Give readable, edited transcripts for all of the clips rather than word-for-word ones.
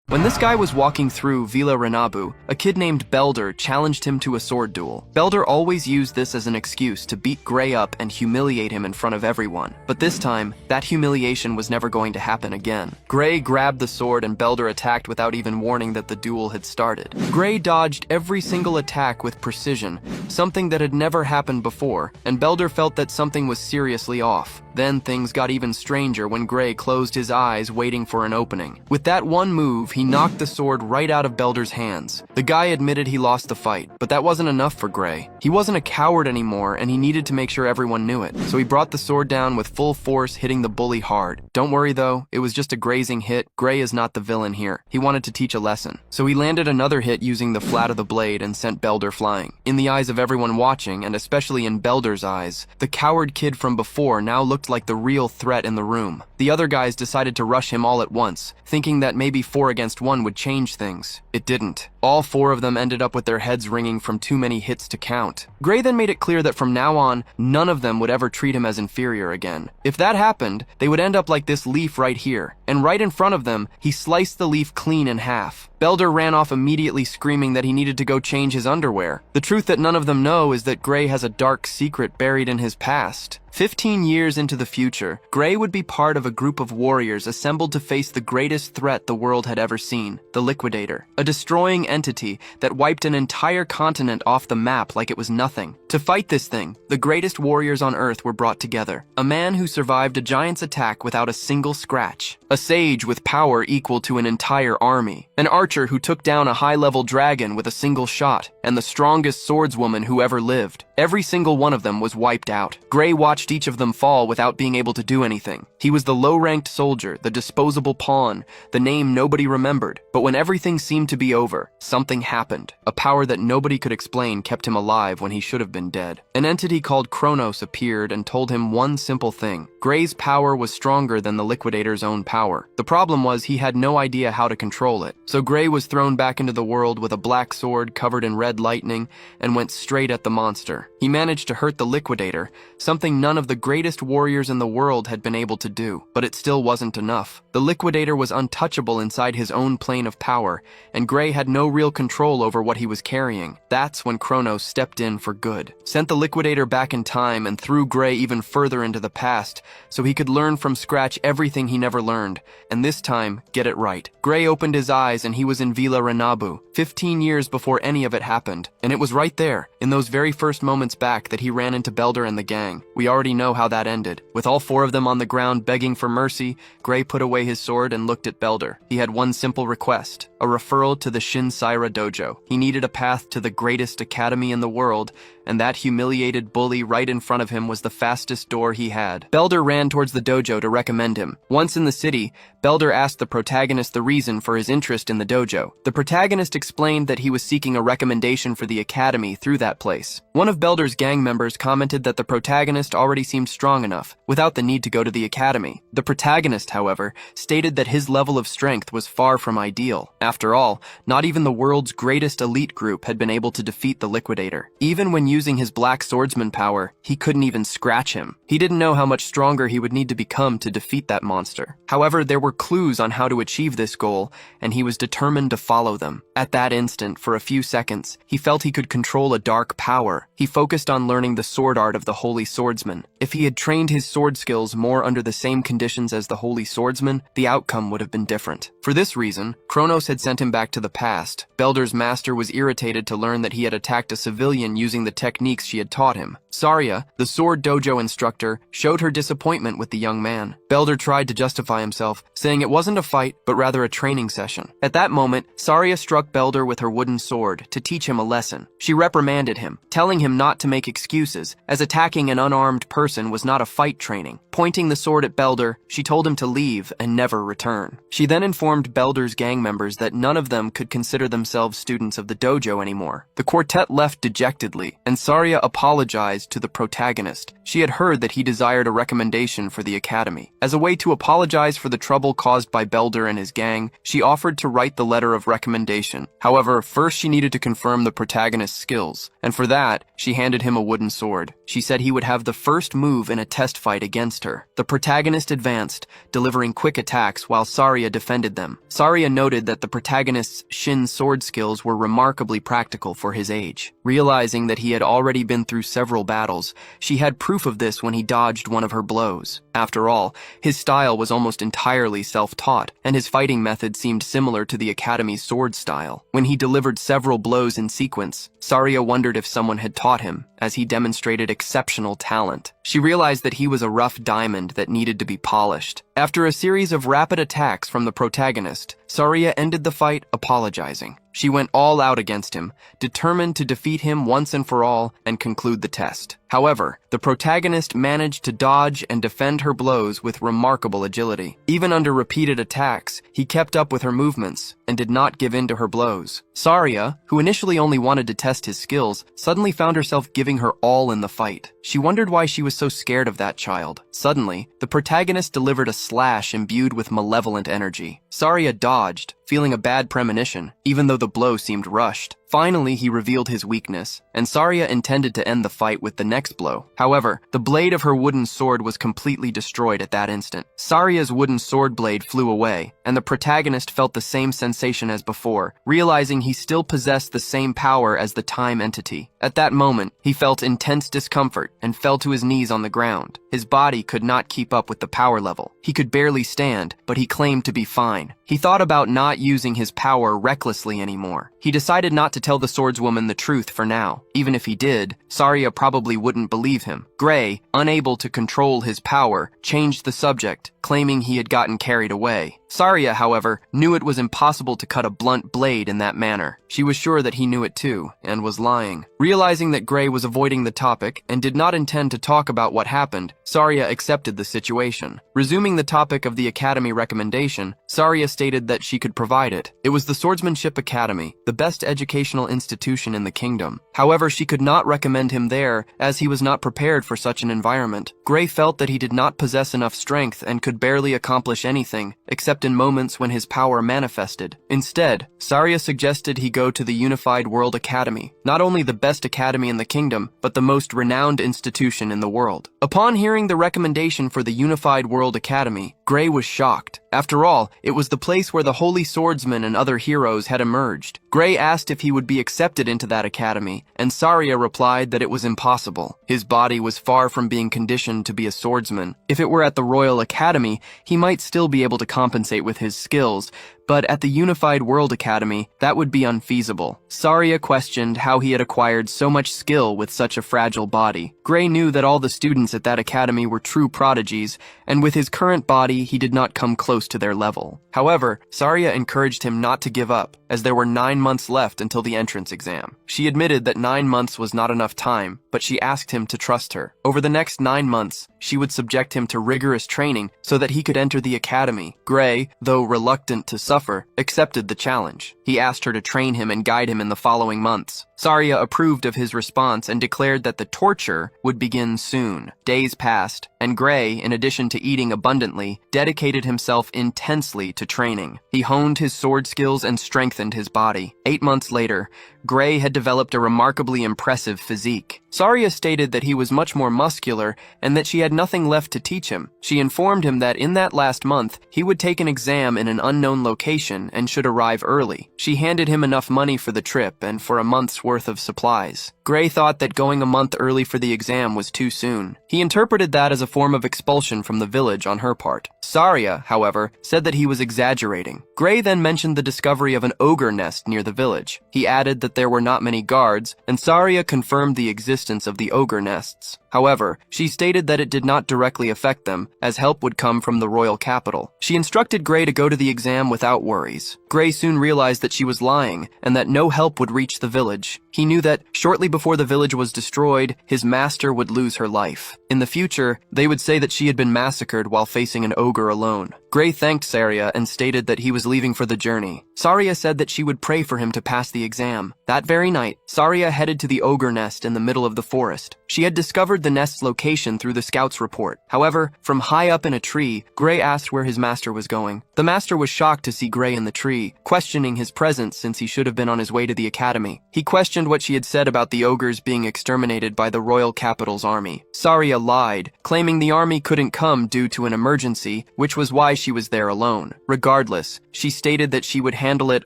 When this guy was walking through Villa Renabu, a kid named Belder challenged him to a sword duel. Belder always used this as an excuse to beat Gray up and humiliate him in front of everyone. But this time, that humiliation was never going to happen again. Gray grabbed the sword and Belder attacked without even warning that the duel had started. Gray dodged every single attack with precision, something that had never happened before, and Belder felt that something was seriously off. Then things got even stranger when Gray closed his eyes waiting for an opening. With that one move, he knocked the sword right out of Belder's hands. The guy admitted he lost the fight, but that wasn't enough for Gray. He wasn't a coward anymore, and he needed to make sure everyone knew it. So he brought the sword down with full force, hitting the bully hard. Don't worry though, it was just a grazing hit. Gray is not the villain here. He wanted to teach a lesson. So he landed another hit using the flat of the blade and sent Belder flying. In the eyes of everyone watching, and especially in Belder's eyes, the coward kid from before now looked like the real threat in the room. The other guys decided to rush him all at once, thinking that maybe 4 against 1 would change things. It didn't. All 4 of them ended up with their heads ringing from too many hits to count. Gray then made it clear that from now on, none of them would ever treat him as inferior again. If that happened, they would end up like this leaf right here. And right in front of them, he sliced the leaf clean in half. Belder ran off immediately screaming that he needed to go change his underwear. The truth that none of them know is that Gray has a dark secret buried in his past. 15 years into the future, Gray would be part of a group of warriors assembled to face the greatest threat the world had ever seen, the Liquidator, a destroying entity that wiped an entire continent off the map like it was nothing. To fight this thing, the greatest warriors on Earth were brought together. A man who survived a giant's attack without a single scratch. A sage with power equal to an entire army. An archer who took down a high-level dragon with a single shot. And the strongest swordswoman who ever lived. Every single one of them was wiped out. Gray watched each of them fall without being able to do anything. He was the low-ranked soldier, the disposable pawn, the name nobody remembered. But when everything seemed to be over, something happened. A power that nobody could explain kept him alive when he should have been dead. An entity called Kronos appeared and told him one simple thing. Gray's power was stronger than the Liquidator's own power. The problem was he had no idea how to control it. So Gray was thrown back into the world with a black sword covered in red lightning and went straight at the monster. He managed to hurt the Liquidator, something none of the greatest warriors in the world had been able to do. But it still wasn't enough. The Liquidator was untouchable inside his own plane of power, and Gray had no real control over what he was carrying. That's when Kronos stepped in for good. Sent the Liquidator back in time and threw Gray even further into the past, so he could learn from scratch everything he never learned, and this time, get it right. Gray opened his eyes and he was in Villa Renabu, 15 years before any of it happened, and it was right there, in those very first moments back, that he ran into Belder and the gang. We already know how that ended. With all 4 of them on the ground begging for mercy, Gray put away his sword and looked at Belder. He had one simple request, a referral to the Shinsaira dojo. He needed a path to the greatest academy in the world, and that humiliated bully right in front of him was the fastest door he had. Belder ran towards the dojo to recommend him. Once in the city, Belder asked the protagonist the reason for his interest in the dojo. The protagonist explained that he was seeking a recommendation for the academy through that place. One of Belder's gang members commented that the protagonist already seemed strong enough, without the need to go to the academy. The protagonist, however, stated that his level of strength was far from ideal. After all, not even the world's greatest elite group had been able to defeat the Liquidator. Even when using his black swordsman power, he couldn't even scratch him. He didn't know how much stronger he would need to become to defeat that monster. However, there were clues on how to achieve this goal, and he was determined to follow them. At that instant, for a few seconds, he felt he could control a dark power. He focused on learning the sword art of the Holy Swordsman. If he had trained his sword skills more under the same conditions as the Holy Swordsman, the outcome would have been different. For this reason, Kronos had sent him back to the past. Belder's master was irritated to learn that he had attacked a civilian using the techniques she had taught him. Saria, the sword dojo instructor, showed her disappointment with the young man. Belder tried to justify himself, saying it wasn't a fight, but rather a training session. At that moment, Saria struck Belder with her wooden sword to teach him a lesson. She reprimanded him, telling him not to make excuses, as attacking an unarmed person was not a fight training. Pointing the sword at Belder, she told him to leave and never return. She then informed Belder's gang members that none of them could consider themselves students of the dojo anymore. The quartet left dejectedly, and Saria apologized to the protagonist. She had heard that he desired a recommendation for the academy. As a way to apologize for the trouble caused by Belder and his gang, she offered to write the letter of recommendation. However, first she needed to confirm the protagonist's skills, and for that, she handed him a wooden sword. She said he would have the first move in a test fight against her. The protagonist advanced, delivering quick attacks while Saria defended them. Saria noted that the protagonist's Shin sword skills were remarkably practical for his age. Realizing that he had already been through several battles, she had proof of this when he dodged one of her blows. After all, his style was almost entirely self-taught, and his fighting method seemed similar to the Academy's sword style. When he delivered several blows in sequence, Saria wondered if someone had taught him, as he demonstrated exceptional talent. She realized that he was a rough diamond that needed to be polished. After a series of rapid attacks from the protagonist, Saria ended the fight apologizing. She went all out against him, determined to defeat him once and for all and conclude the test. However, the protagonist managed to dodge and defend her blows with remarkable agility. Even under repeated attacks, he kept up with her movements and did not give in to her blows. Saria, who initially only wanted to test his skills, suddenly found herself giving her all in the fight. She wondered why she was so scared of that child. Suddenly, the protagonist delivered a slash imbued with malevolent energy. Saria dodged, feeling a bad premonition, even though the blow seemed rushed. Finally, he revealed his weakness, and Saria intended to end the fight with the next blow. However, the blade of her wooden sword was completely destroyed at that instant. Saria's wooden sword blade flew away, and the protagonist felt the same sensation as before, realizing he still possessed the same power as the time entity. At that moment, he felt intense discomfort and fell to his knees on the ground. His body could not keep up with the power level. He could barely stand, but he claimed to be fine. He thought about not using his power recklessly anymore. He decided not to tell the swordswoman the truth for now. Even if he did, Saria probably wouldn't believe him. Gray, unable to control his power, changed the subject, claiming he had gotten carried away. Saria, however, knew it was impossible to cut a blunt blade in that manner. She was sure that he knew it too, and was lying. Realizing that Gray was avoiding the topic and did not intend to talk about what happened, Saria accepted the situation. Resuming the topic of the Academy recommendation, Saria stated that she could provide it. It was the Swordsmanship Academy, the best educational institution in the kingdom. However, she could not recommend him there, as he was not prepared for such an environment. Gray felt that he did not possess enough strength and could barely accomplish anything, except in moments when his power manifested. Instead, Saria suggested he go to the Unified World Academy, not only the best academy in the kingdom, but the most renowned institution in the world. Upon hearing the recommendation for the Unified World Academy, Gray was shocked. After all, it was the place where the holy swordsman and other heroes had emerged. Gray asked if he would be accepted into that academy, and Saria replied that it was impossible. His body was far from being conditioned to be a swordsman. If it were at the Royal Academy, he might still be able to compensate with his skills, but at the Unified World Academy, that would be unfeasible. Saria questioned how he had acquired so much skill with such a fragile body. Gray knew that all the students at that academy were true prodigies, and with his current body, he did not come close to their level. However, Saria encouraged him not to give up, as there were 9 months left until the entrance exam. She admitted that 9 months was not enough time, but she asked him to trust her. Over the next 9 months, she would subject him to rigorous training so that he could enter the academy. Gray, though reluctant to suffer, accepted the challenge. He asked her to train him and guide him in the following months. Saria approved of his response and declared that the torture would begin soon. Days passed, and Gray, in addition to eating abundantly, dedicated himself intensely to training. He honed his sword skills and strengthened his body. 8 months later, Gray had developed a remarkably impressive physique. Saria stated that he was much more muscular and that she had nothing left to teach him. She informed him that in that last month, he would take an exam in an unknown location and should arrive early. She handed him enough money for the trip and for a month's worth of supplies. Gray thought that going a month early for the exam was too soon. He interpreted that as a form of expulsion from the village on her part. Saria, however, said that he was exaggerating. Gray then mentioned the discovery of an ogre nest near the village. He added that there were not many guards, and Saria confirmed the existence of the ogre nests. However, she stated that it did not directly affect them, as help would come from the royal capital. She instructed Gray to go to the exam without worries. Gray soon realized that she was lying, and that no help would reach the village. He knew that, shortly before the village was destroyed, his master would lose her life. In the future, they would say that she had been massacred while facing an ogre alone. Gray thanked Saria and stated that he was leaving for the journey. Saria said that she would pray for him to pass the exam. That very night, Saria headed to the ogre nest in the middle of the forest. She had discovered the nest's location through the scout's report. However, from high up in a tree, Gray asked where his master was going. The master was shocked to see Gray in the tree, questioning his presence since he should have been on his way to the academy. He questioned what she had said about the ogres being exterminated by the royal capital's army. Saria lied, claiming the army couldn't come due to an emergency, which was why she was there alone. Regardless, she stated that she would handle it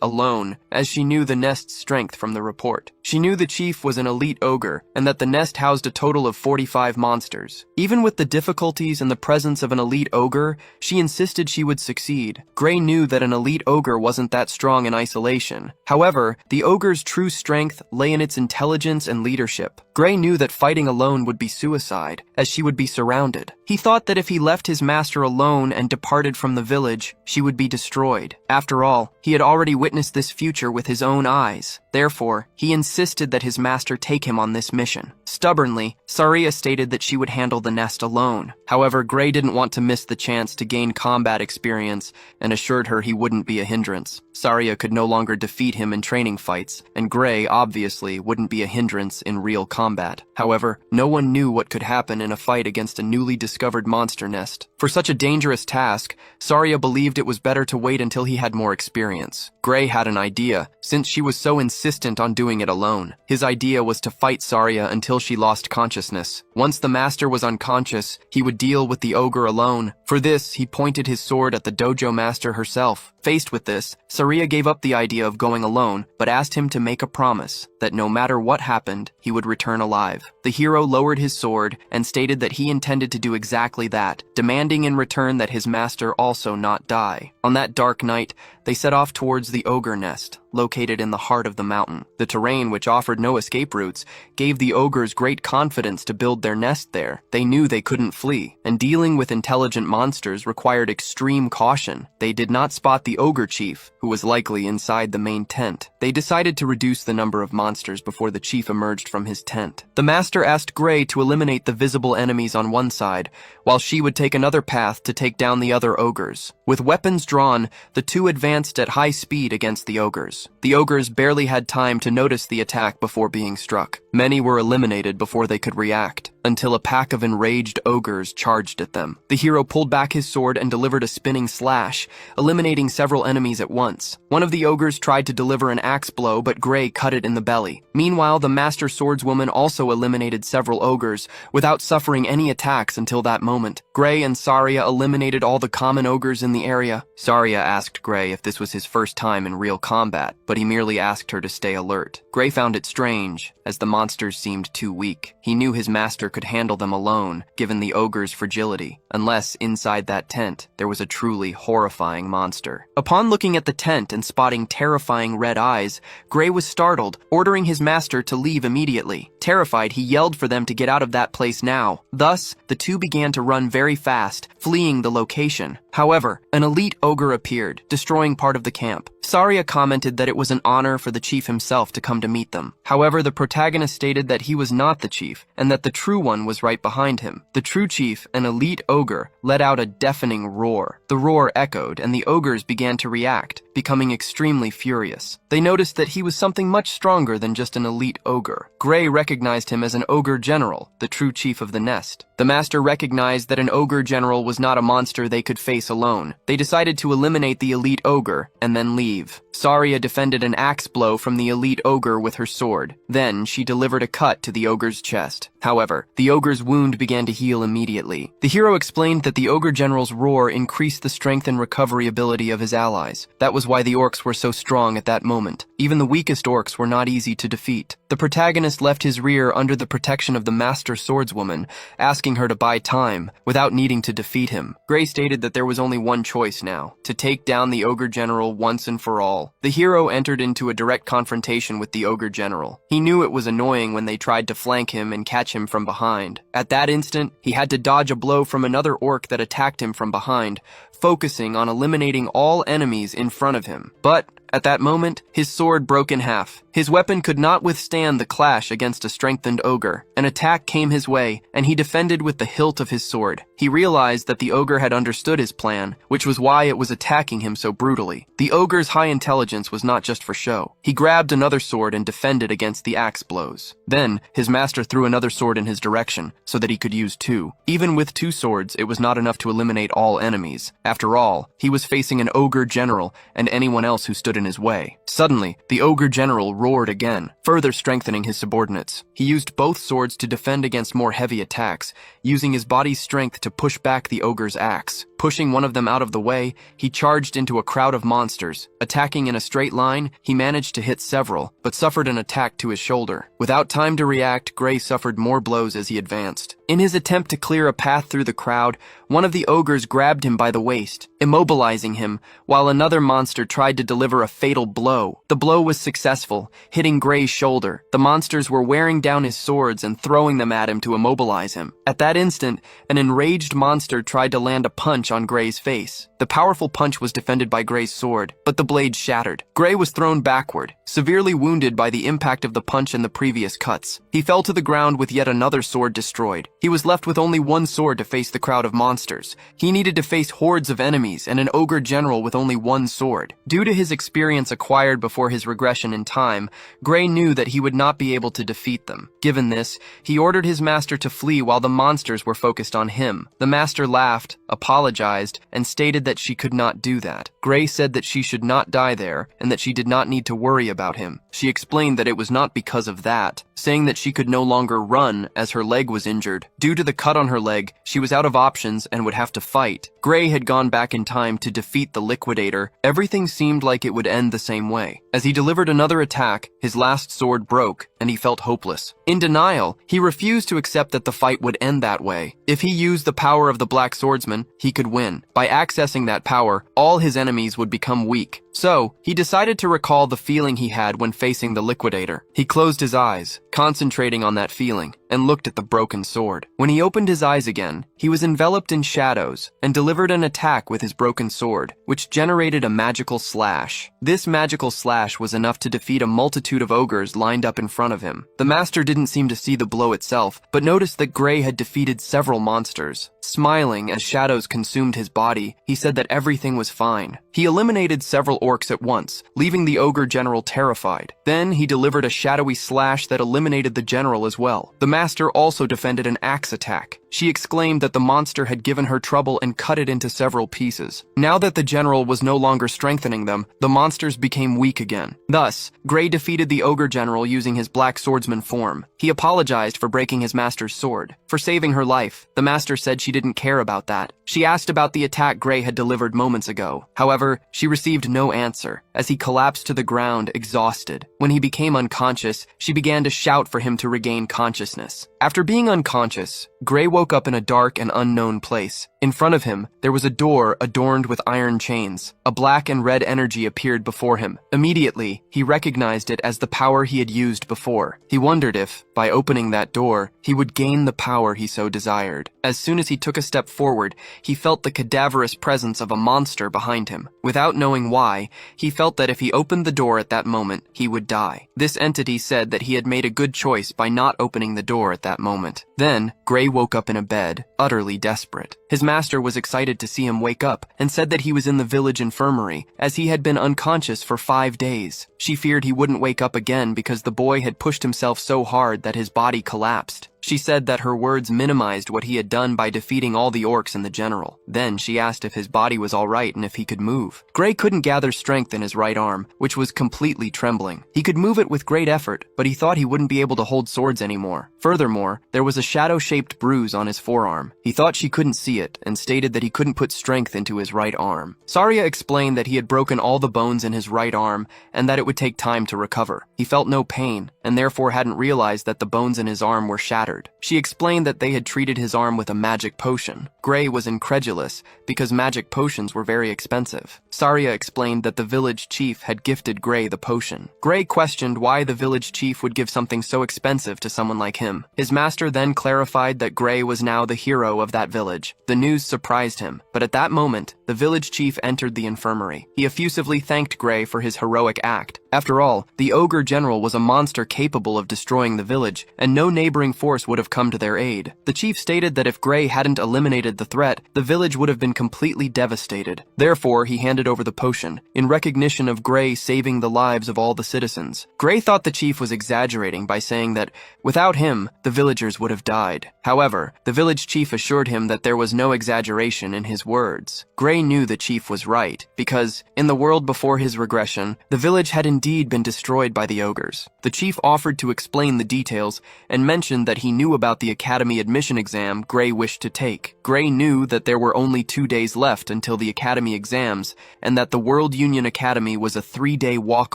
alone, as she knew the nest's strength from the report. She knew the chief was an elite ogre, and that the nest housed a total of 45 monsters. Even with the difficulties and the presence of an elite ogre, she insisted she would succeed. Gray knew that an elite ogre wasn't that strong in isolation. However, the ogre's true strength lay in its intelligence and leadership. Gray knew that fighting alone would be suicide, as she would be surrounded. He thought that if he left his master alone and departed from the village, she would be destroyed. After all, he had already witnessed this future with his own eyes. Therefore, he insisted that his master take him on this mission. Stubbornly, Saria stated that she would handle the nest alone. However, Gray didn't want to miss the chance to gain combat experience and assured her he wouldn't be a hindrance. Saria could no longer defeat him in training fights, and Gray, obviously, wouldn't be a hindrance in real combat. However, no one knew what could happen in a fight against a newly discovered monster nest. For such a dangerous task, Saria believed it was better to wait until he had more experience. Gray had an idea, since she was so insistent on doing it alone. His idea was to fight Saria until she lost consciousness. Once the master was unconscious, he would deal with the ogre alone. For this, he pointed his sword at the dojo master herself. Faced with this, Saria gave up the idea of going alone, but asked him to make a promise that no matter what happened, he would return alive. The hero lowered his sword and stated that he intended to do exactly that, demanding in return that his master also not die. On that dark night, they set off towards the ogre nest, located in the heart of the mountain. The terrain, which offered no escape routes, gave the ogres great confidence to build their nest there. They knew they couldn't flee, and dealing with intelligent monsters required extreme caution. They did not spot the ogre chief, who was likely inside the main tent. They decided to reduce the number of monsters before the chief emerged from his tent. The master asked Gray to eliminate the visible enemies on one side, while she would take another path to take down the other ogres. With weapons drawn, the two advanced at high speed against the ogres. The ogres barely had time to notice the attack before being struck. Many were eliminated before they could react, until a pack of enraged ogres charged at them. The hero pulled back his sword and delivered a spinning slash, eliminating several enemies at once. One of the ogres tried to deliver an axe blow, but Gray cut it in the belly. Meanwhile, the master swordswoman also eliminated several ogres, without suffering any attacks until that moment. Gray and Saria eliminated all the common ogres in the area. Saria asked Gray if this was his first time in real combat, but he merely asked her to stay alert. Gray found it strange, as the monsters seemed too weak. He knew his master could handle them alone, given the ogre's fragility, unless inside that tent there was a truly horrifying monster. Upon looking at the tent and spotting terrifying red eyes, Gray was startled, ordering his master to leave immediately. Terrified, he yelled for them to get out of that place now. Thus, the two began to run very fast, fleeing the location. However, an elite ogre appeared, destroying part of the camp. Saria commented that it was an honor for the chief himself to come to meet them. However, the protagonist stated that he was not the chief, and that the true one was right behind him. The true chief, an elite ogre, let out a deafening roar. The roar echoed, and the ogres began to react, becoming extremely furious. They noticed that he was something much stronger than just an elite ogre. Gray recognized him as an ogre general, the true chief of the nest. The master recognized that an ogre general was not a monster they could face alone. They decided to eliminate the elite ogre, and then leave. Saria defended an axe blow from the elite ogre with her sword. Then, she delivered a cut to the ogre's chest. However, the ogre's wound began to heal immediately. The hero explained that the ogre general's roar increased the strength and recovery ability of his allies. That was why the orcs were so strong at that moment. Even the weakest orcs were not easy to defeat. The protagonist left his rear under the protection of the master swordswoman, asking her to buy time, without needing to defeat him. Gray stated that there was only one choice now, to take down the ogre general once and for all. The hero entered into a direct confrontation with the ogre general. He knew it was annoying when they tried to flank him and catch him from behind. At that instant, he had to dodge a blow from another orc that attacked him from behind, focusing on eliminating all enemies in front of him. But at that moment, his sword broke in half. His weapon could not withstand the clash against a strengthened ogre. An attack came his way, and he defended with the hilt of his sword. He realized that the ogre had understood his plan, which was why it was attacking him so brutally. The ogre's high intelligence was not just for show. He grabbed another sword and defended against the axe blows. Then, his master threw another sword in his direction, so that he could use two. Even with two swords, it was not enough to eliminate all enemies. After all, he was facing an ogre general and anyone else who stood in his way. Suddenly, the ogre general roared again, further strengthening his subordinates. He used both swords to defend against more heavy attacks, using his body's strength to push back the ogre's axe. Pushing one of them out of the way, he charged into a crowd of monsters. Attacking in a straight line, he managed to hit several, but suffered an attack to his shoulder. Without time to react, Gray suffered more blows as he advanced. In his attempt to clear a path through the crowd, one of the ogres grabbed him by the waist, immobilizing him, while another monster tried to deliver a fatal blow. The blow was successful, hitting Gray's shoulder. The monsters were wearing down his swords and throwing them at him to immobilize him. At that instant, an enraged monster tried to land a punch on Gray's face. The powerful punch was defended by Gray's sword, but the blade shattered. Gray was thrown backward, severely wounded by the impact of the punch and the previous cuts. He fell to the ground with yet another sword destroyed. He was left with only one sword to face the crowd of monsters. He needed to face hordes of enemies and an ogre general with only one sword. Due to his experience acquired before his regression in time, Gray knew that he would not be able to defeat them. Given this, he ordered his master to flee while the monsters were focused on him. The master laughed, apologized, and stated that she could not do that. Gray said that she should not die there and that she did not need to worry about him. She explained that it was not because of that, saying that she could no longer run as her leg was injured. Due to the cut on her leg, she was out of options and would have to fight. Gray had gone back in time to defeat the liquidator. Everything seemed like it would end the same way. As he delivered another attack, his last sword broke, and he felt hopeless. In denial, he refused to accept that the fight would end that way. If he used the power of the Black Swordsman, he could win. By accessing that power, all his enemies would become weak. So, he decided to recall the feeling he had when facing the liquidator. He closed his eyes, concentrating on that feeling, and looked at the broken sword. When he opened his eyes again, he was enveloped in shadows and delivered an attack with his broken sword, which generated a magical slash. This magical slash was enough to defeat a multitude of ogres lined up in front of him. The master didn't seem to see the blow itself, but noticed that Gray had defeated several monsters. Smiling as shadows consumed his body, he said that everything was fine. He eliminated several orcs at once, leaving the ogre general terrified. Then he delivered a shadowy slash that eliminated the general as well. The master also defended an axe attack. She exclaimed that the monster had given her trouble and cut it into several pieces. Now that the general was no longer strengthening them, the monsters became weak again. Thus, Gray defeated the ogre general using his Black Swordsman form. He apologized for breaking his master's sword. For saving her life, the master said she didn't care about that. She asked about the attack Gray had delivered moments ago. However, she received no answer, as he collapsed to the ground, exhausted. When he became unconscious, she began to shout for him to regain consciousness. After being unconscious, Gray woke up in a dark and unknown place. In front of him, there was a door adorned with iron chains. A black and red energy appeared before him. Immediately, he recognized it as the power he had used before. He wondered if, by opening that door, he would gain the power he so desired. As soon as he took a step forward, he felt the cadaverous presence of a monster behind him. Without knowing why, he felt that if he opened the door at that moment, he would die. This entity said that he had made a good choice by not opening the door at that moment. Then, Gray woke up in a bed, utterly desperate. His master was excited to see him wake up and said that he was in the village infirmary, as he had been unconscious for 5 days. She feared he wouldn't wake up again because the boy had pushed himself so hard that his body collapsed. She said that her words minimized what he had done by defeating all the orcs and the general. Then she asked if his body was all right and if he could move. Gray couldn't gather strength in his right arm, which was completely trembling. He could move it with great effort, but he thought he wouldn't be able to hold swords anymore. Furthermore, there was a shadow-shaped bruise on his forearm. He thought she couldn't see it and stated that he couldn't put strength into his right arm. Saria explained that he had broken all the bones in his right arm and that it would take time to recover. He felt no pain and therefore hadn't realized that the bones in his arm were shattered. shattered. She explained that they had treated his arm with a magic potion. Gray was incredulous because magic potions were very expensive. Saria explained that the village chief had gifted Gray the potion. Gray questioned why the village chief would give something so expensive to someone like him. His master then clarified that Gray was now the hero of that village. The news surprised him, but at that moment, the village chief entered the infirmary. He effusively thanked Gray for his heroic act. After all, the ogre general was a monster capable of destroying the village, and no neighboring force would have come to their aid. The chief stated that if Gray hadn't eliminated the threat, the village would have been completely devastated. Therefore, he handed over the potion, in recognition of Gray saving the lives of all the citizens. Gray thought the chief was exaggerating by saying that, without him, the villagers would have died. However, the village chief assured him that there was no exaggeration in his words. Gray knew the chief was right, because, in the world before his regression, the village had indeed been destroyed by the ogres. The chief offered to explain the details, and mentioned that he knew about the academy admission exam Gray wished to take. Gray knew that there were only 2 days left until the academy exams, and that the World Union Academy was a 3-day walk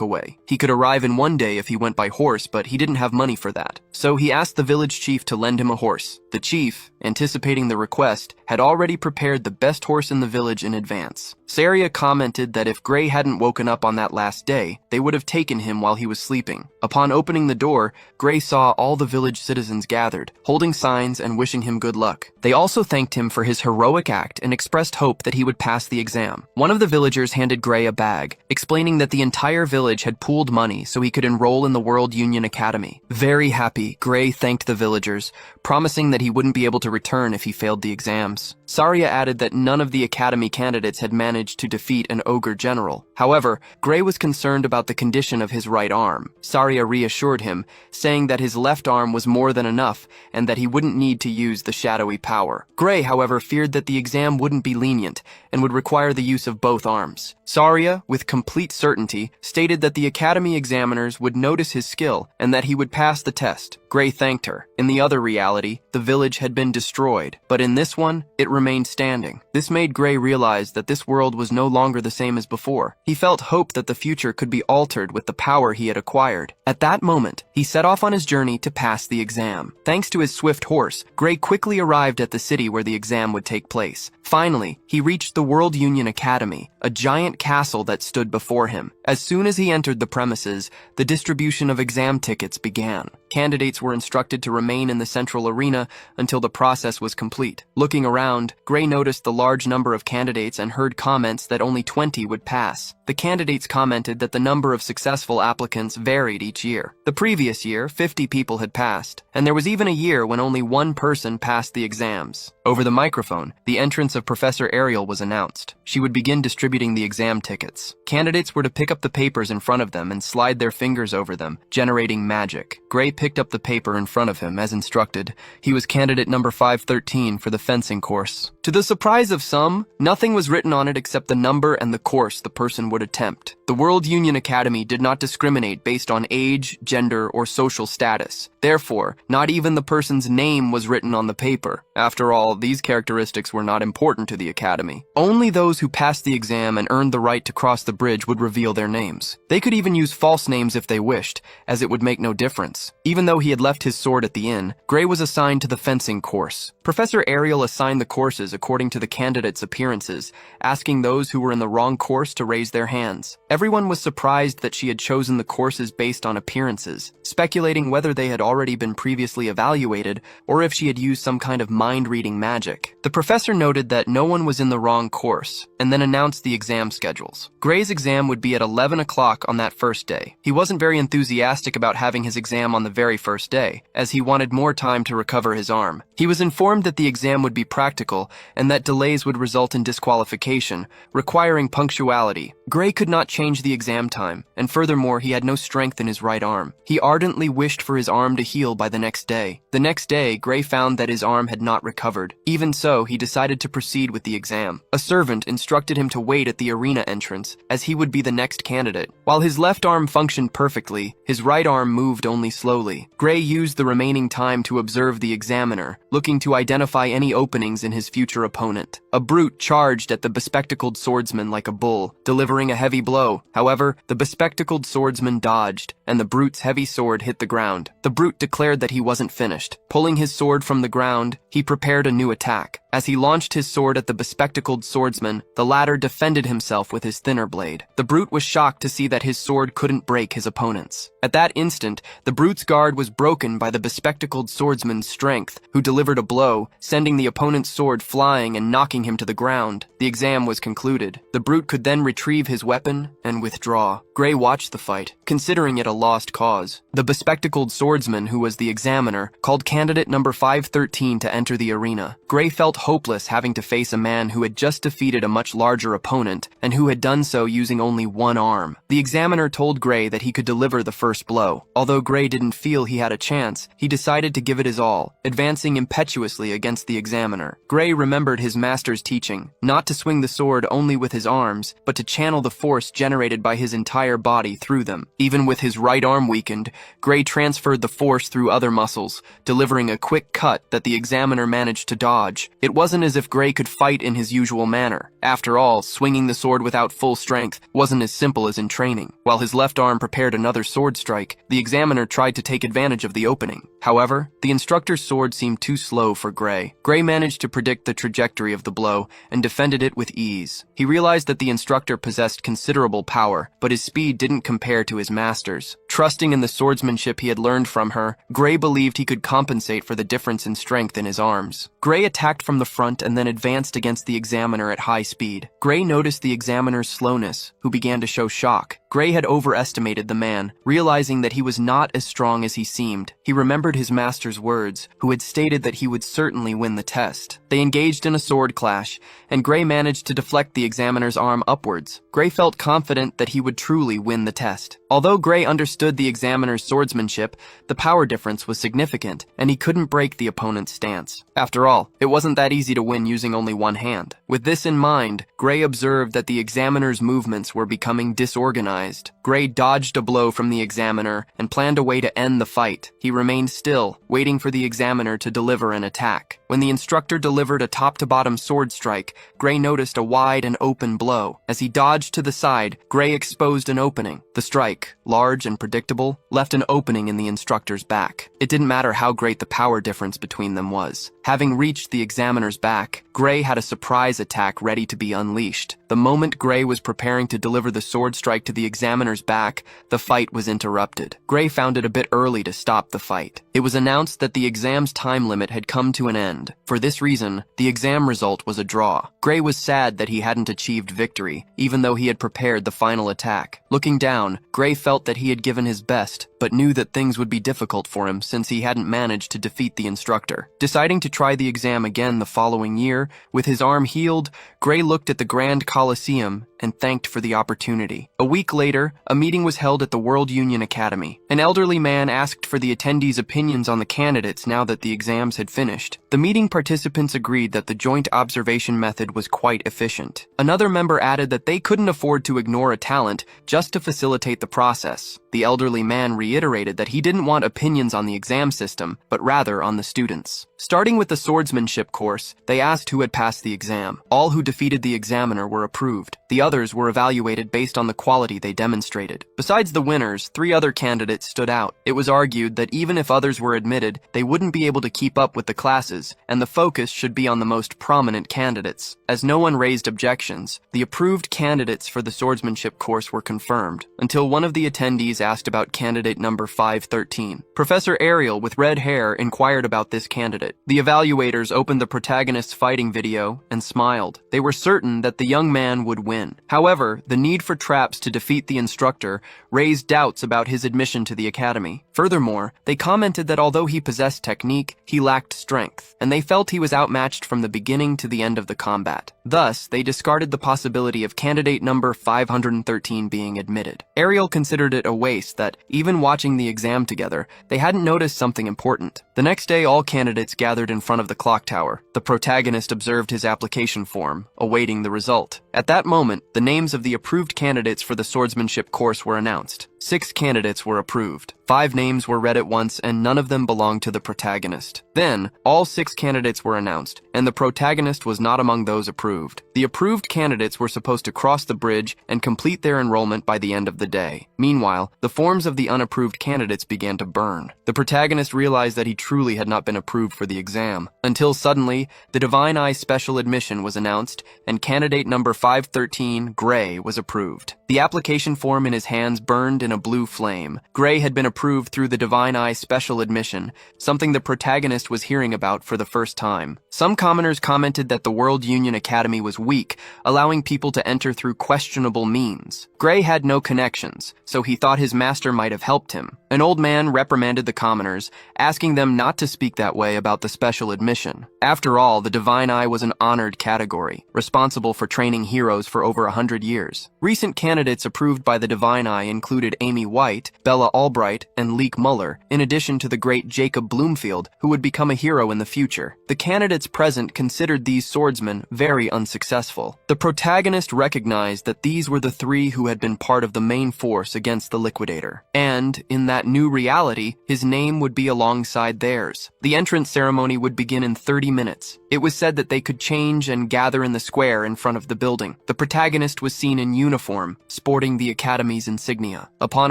away. He could arrive in 1 day if he went by horse, but he didn't have money for that. So he asked the village chief to lend him a horse. The chief, anticipating the request, had already prepared the best horse in the village in advance. Saria commented that if Gray hadn't woken up on that last day, they would have taken him while he was sleeping. Upon opening the door, Gray saw all the village citizens gathered, holding signs and wishing him good luck. They also thanked him for his heroic act and expressed hope that he would pass the exam. One of the villagers handed Gray a bag, explaining that the entire village had pooled money so he could enroll in the World Union Academy. Very happy, Gray thanked the villagers, promising that he wouldn't be able to return if he failed the exams. Saria added that none of the academy candidates had managed to defeat an ogre general. However, Gray was concerned about the condition of his right arm. Saria reassured him, saying that his left arm was more than enough and that he wouldn't need to use the shadowy power. Gray, however, feared that the exam wouldn't be lenient and would require the use of both arms. Saria, with complete certainty, stated that the academy examiners would notice his skill and that he would pass the test. Gray thanked her. In the other reality, the village had been destroyed, but in this one, it remained standing. This made Gray realize that this world was no longer the same as before. He felt hope that the future could be altered with the power he had acquired. At that moment, he set off on his journey to pass the exam. Thanks to his swift horse, Gray quickly arrived at the city where the exam would take place. Finally, he reached the World Union Academy, a giant castle that stood before him. As soon as he entered the premises, the distribution of exam tickets began. Candidates were instructed to remain in the central arena until the process was complete. Looking around, Gray noticed the large number of candidates and heard comments that only 20 would pass. The candidates commented that the number of successful applicants varied each year. The previous year, 50 people had passed, and there was even a year when only 1 person passed the exams. Over the microphone, the entrance of Professor Ariel was announced. She would begin distributing the exam tickets. Candidates were to pick up the papers in front of them and slide their fingers over them, generating magic. Gray picked up the paper in front of him as instructed. He was candidate number 513 for the fencing course. To the surprise of some, nothing was written on it except the number and the course the person would attempt. The World Union Academy did not discriminate based on age, gender, or social status. Therefore, not even the person's name was written on the paper. After all, these characteristics were not important to the academy. Only those who passed the exam and earned the right to cross the bridge would reveal their names. They could even use false names if they wished, as it would make no difference. Even though he had left his sword at the inn, Gray was assigned to the fencing course. Professor Ariel assigned the courses according to the candidates' appearances, asking those who were in the wrong course to raise their hands. Everyone was surprised that she had chosen the courses based on appearances, speculating whether they had already been previously evaluated or if she had used some kind of mind-reading magic. The professor noted that no one was in the wrong course, and then announced the exam schedules. Gray's exam would be at 11 o'clock on that first day. He wasn't very enthusiastic about having his exam on the very first day, as he wanted more time to recover his arm. He was informed that the exam would be practical, and that delays would result in disqualification, requiring punctuality. Gray could not change the exam time, and furthermore he had no strength in his right arm. He ardently wished for his arm to heal by the next day. The next day, Gray found that his arm had not recovered. Even so, he decided to proceed with the exam. A servant instructed him to wait at the arena entrance, as he would be the next candidate. While his left arm functioned perfectly, his right arm moved only slowly. Gray used the remaining time to observe the examiner, looking to identify any openings in his future opponent. A brute charged at the bespectacled swordsman like a bull, delivering a heavy blow blow. However, the bespectacled swordsman dodged, and the brute's heavy sword hit the ground. The brute declared that he wasn't finished. Pulling his sword from the ground, he prepared a new attack. As he launched his sword at the bespectacled swordsman, the latter defended himself with his thinner blade. The brute was shocked to see that his sword couldn't break his opponent's. At that instant, the brute's guard was broken by the bespectacled swordsman's strength, who delivered a blow, sending the opponent's sword flying and knocking him to the ground. The exam was concluded. The brute could then retrieve his weapon and withdraw. Gray watched the fight, considering it a lost cause. The bespectacled swordsman, who was the examiner, called candidate number 513 to enter the arena. Gray felt hopeless having to face a man who had just defeated a much larger opponent and who had done so using only one arm. The examiner told Gray that he could deliver the first blow. Although Gray didn't feel he had a chance, he decided to give it his all, advancing impetuously against the examiner. Gray remembered his master's teaching, not to swing the sword only with his arms, but to channel the force generated by his entire body through them. Even with his right arm weakened, Gray transferred the force through other muscles, delivering a quick cut that the examiner managed to dodge. It wasn't as if Gray could fight in his usual manner. After all, swinging the sword without full strength wasn't as simple as in training. While his left arm prepared another sword strike, the examiner tried to take advantage of the opening. However, the instructor's sword seemed too slow for Gray. Gray managed to predict the trajectory of the blow and defended it with ease. He realized that the instructor possessed considerable power, but his speed didn't compare to his master's. Trusting in the swordsmanship he had learned from her, Gray believed he could compensate for the difference in strength in his arms. Gray attacked from the front and then advanced against the examiner at high speed. Gray noticed the examiner's slowness, who began to show shock. Gray had overestimated the man, realizing that he was not as strong as he seemed. He remembered his master's words, who had stated that he would certainly win the test. They engaged in a sword clash, and Gray managed to deflect the examiner's arm upwards. Gray felt confident that he would truly win the test. Although Gray understood the examiner's swordsmanship, the power difference was significant, and he couldn't break the opponent's stance. After all, it wasn't that easy to win using only one hand. With this in mind, Gray observed that the examiner's movements were becoming disorganized. Gray dodged a blow from the examiner and planned a way to end the fight. He remained still, waiting for the examiner to deliver an attack. When the instructor delivered a top-to-bottom sword strike, Gray noticed a wide and open blow. As he dodged to the side, Gray exposed an opening. The strike, large and predictable, left an opening in the instructor's back. It didn't matter how great the power difference between them was. Having reached the examiner's back, Gray had a surprise attack ready to be unleashed. The moment Gray was preparing to deliver the sword strike to the examiner's back, the fight was interrupted. Gray found it a bit early to stop the fight. It was announced that the exam's time limit had come to an end. For this reason, the exam result was a draw. Gray was sad that he hadn't achieved victory, even though he had prepared the final attack. Looking down, Gray felt that he had given his best, but knew that things would be difficult for him since he hadn't managed to defeat the instructor. Deciding to try the exam again the following year, with his arm healed, Gray looked at the Grand Coliseum and thanked for the opportunity. A week later, a meeting was held at the World Union Academy. An elderly man asked for the attendees' opinions on the candidates now that the exams had finished. The meeting participants agreed that the joint observation method was quite efficient. Another member added that they couldn't afford to ignore a talent just to facilitate the process. The elderly man reiterated that he didn't want opinions on the exam system, but rather on the students. Starting with the swordsmanship course, they asked who had passed the exam. All who defeated the examiner were approved. The others were evaluated based on the quality they demonstrated. Besides the winners, 3 other candidates stood out. It was argued that even if others were admitted, they wouldn't be able to keep up with the classes, and the focus should be on the most prominent candidates. As no one raised objections, the approved candidates for the swordsmanship course were confirmed, until one of the attendees asked about candidate number 513. Professor Ariel, with red hair, inquired about this candidate. The evaluators opened the protagonist's fighting video and smiled. They were certain that the young man would win. However, the need for traps to defeat the instructor raised doubts about his admission to the academy. Furthermore, they commented that although he possessed technique, he lacked strength, and they felt he was outmatched from the beginning to the end of the combat. Thus, they discarded the possibility of candidate number 513 being admitted. Ariel considered it a waste that, even watching the exam together, they hadn't noticed something important. The next day, all candidates gathered in front of the clock tower. The protagonist observed his application form, awaiting the result. At that moment, the names of the approved candidates for the swordsmanship course were announced. 6 candidates were approved. 5 names were read at once, and none of them belonged to the protagonist. Then, all 6 candidates were announced, and the protagonist was not among those approved. The approved candidates were supposed to cross the bridge and complete their enrollment by the end of the day. Meanwhile, the forms of the unapproved candidates began to burn. The protagonist realized that he truly had not been approved for the exam, until suddenly, the Divine Eye special admission was announced, and candidate number 513, Gray, was approved. The application form in his hands burned in a blue flame. Gray had been approved through the Divine Eye special admission, something the protagonist was hearing about for the first time. Some commoners commented that the World Union Academy was weak, allowing people to enter through questionable means. Gray had no connections, so he thought his master might have helped him. An old man reprimanded the commoners, asking them not to speak that way about the special admission. After all, the Divine Eye was an honored category, responsible for training heroes for over 100 years. Recent candidates approved by the Divine Eye included Amy White, Bella Albright, and Leek Muller, in addition to the great Jacob Bloomfield, who would become a hero in the future. The candidates present considered these swordsmen very unsuccessful. The protagonist recognized that these were the 3 who had been part of the main force against the Liquidator. And, in that new reality, his name would be alongside theirs. The entrance ceremony would begin in 30 minutes. It was said that they could change and gather in the square in front of the building. The protagonist was seen in uniform, sporting the Academy's insignia. Upon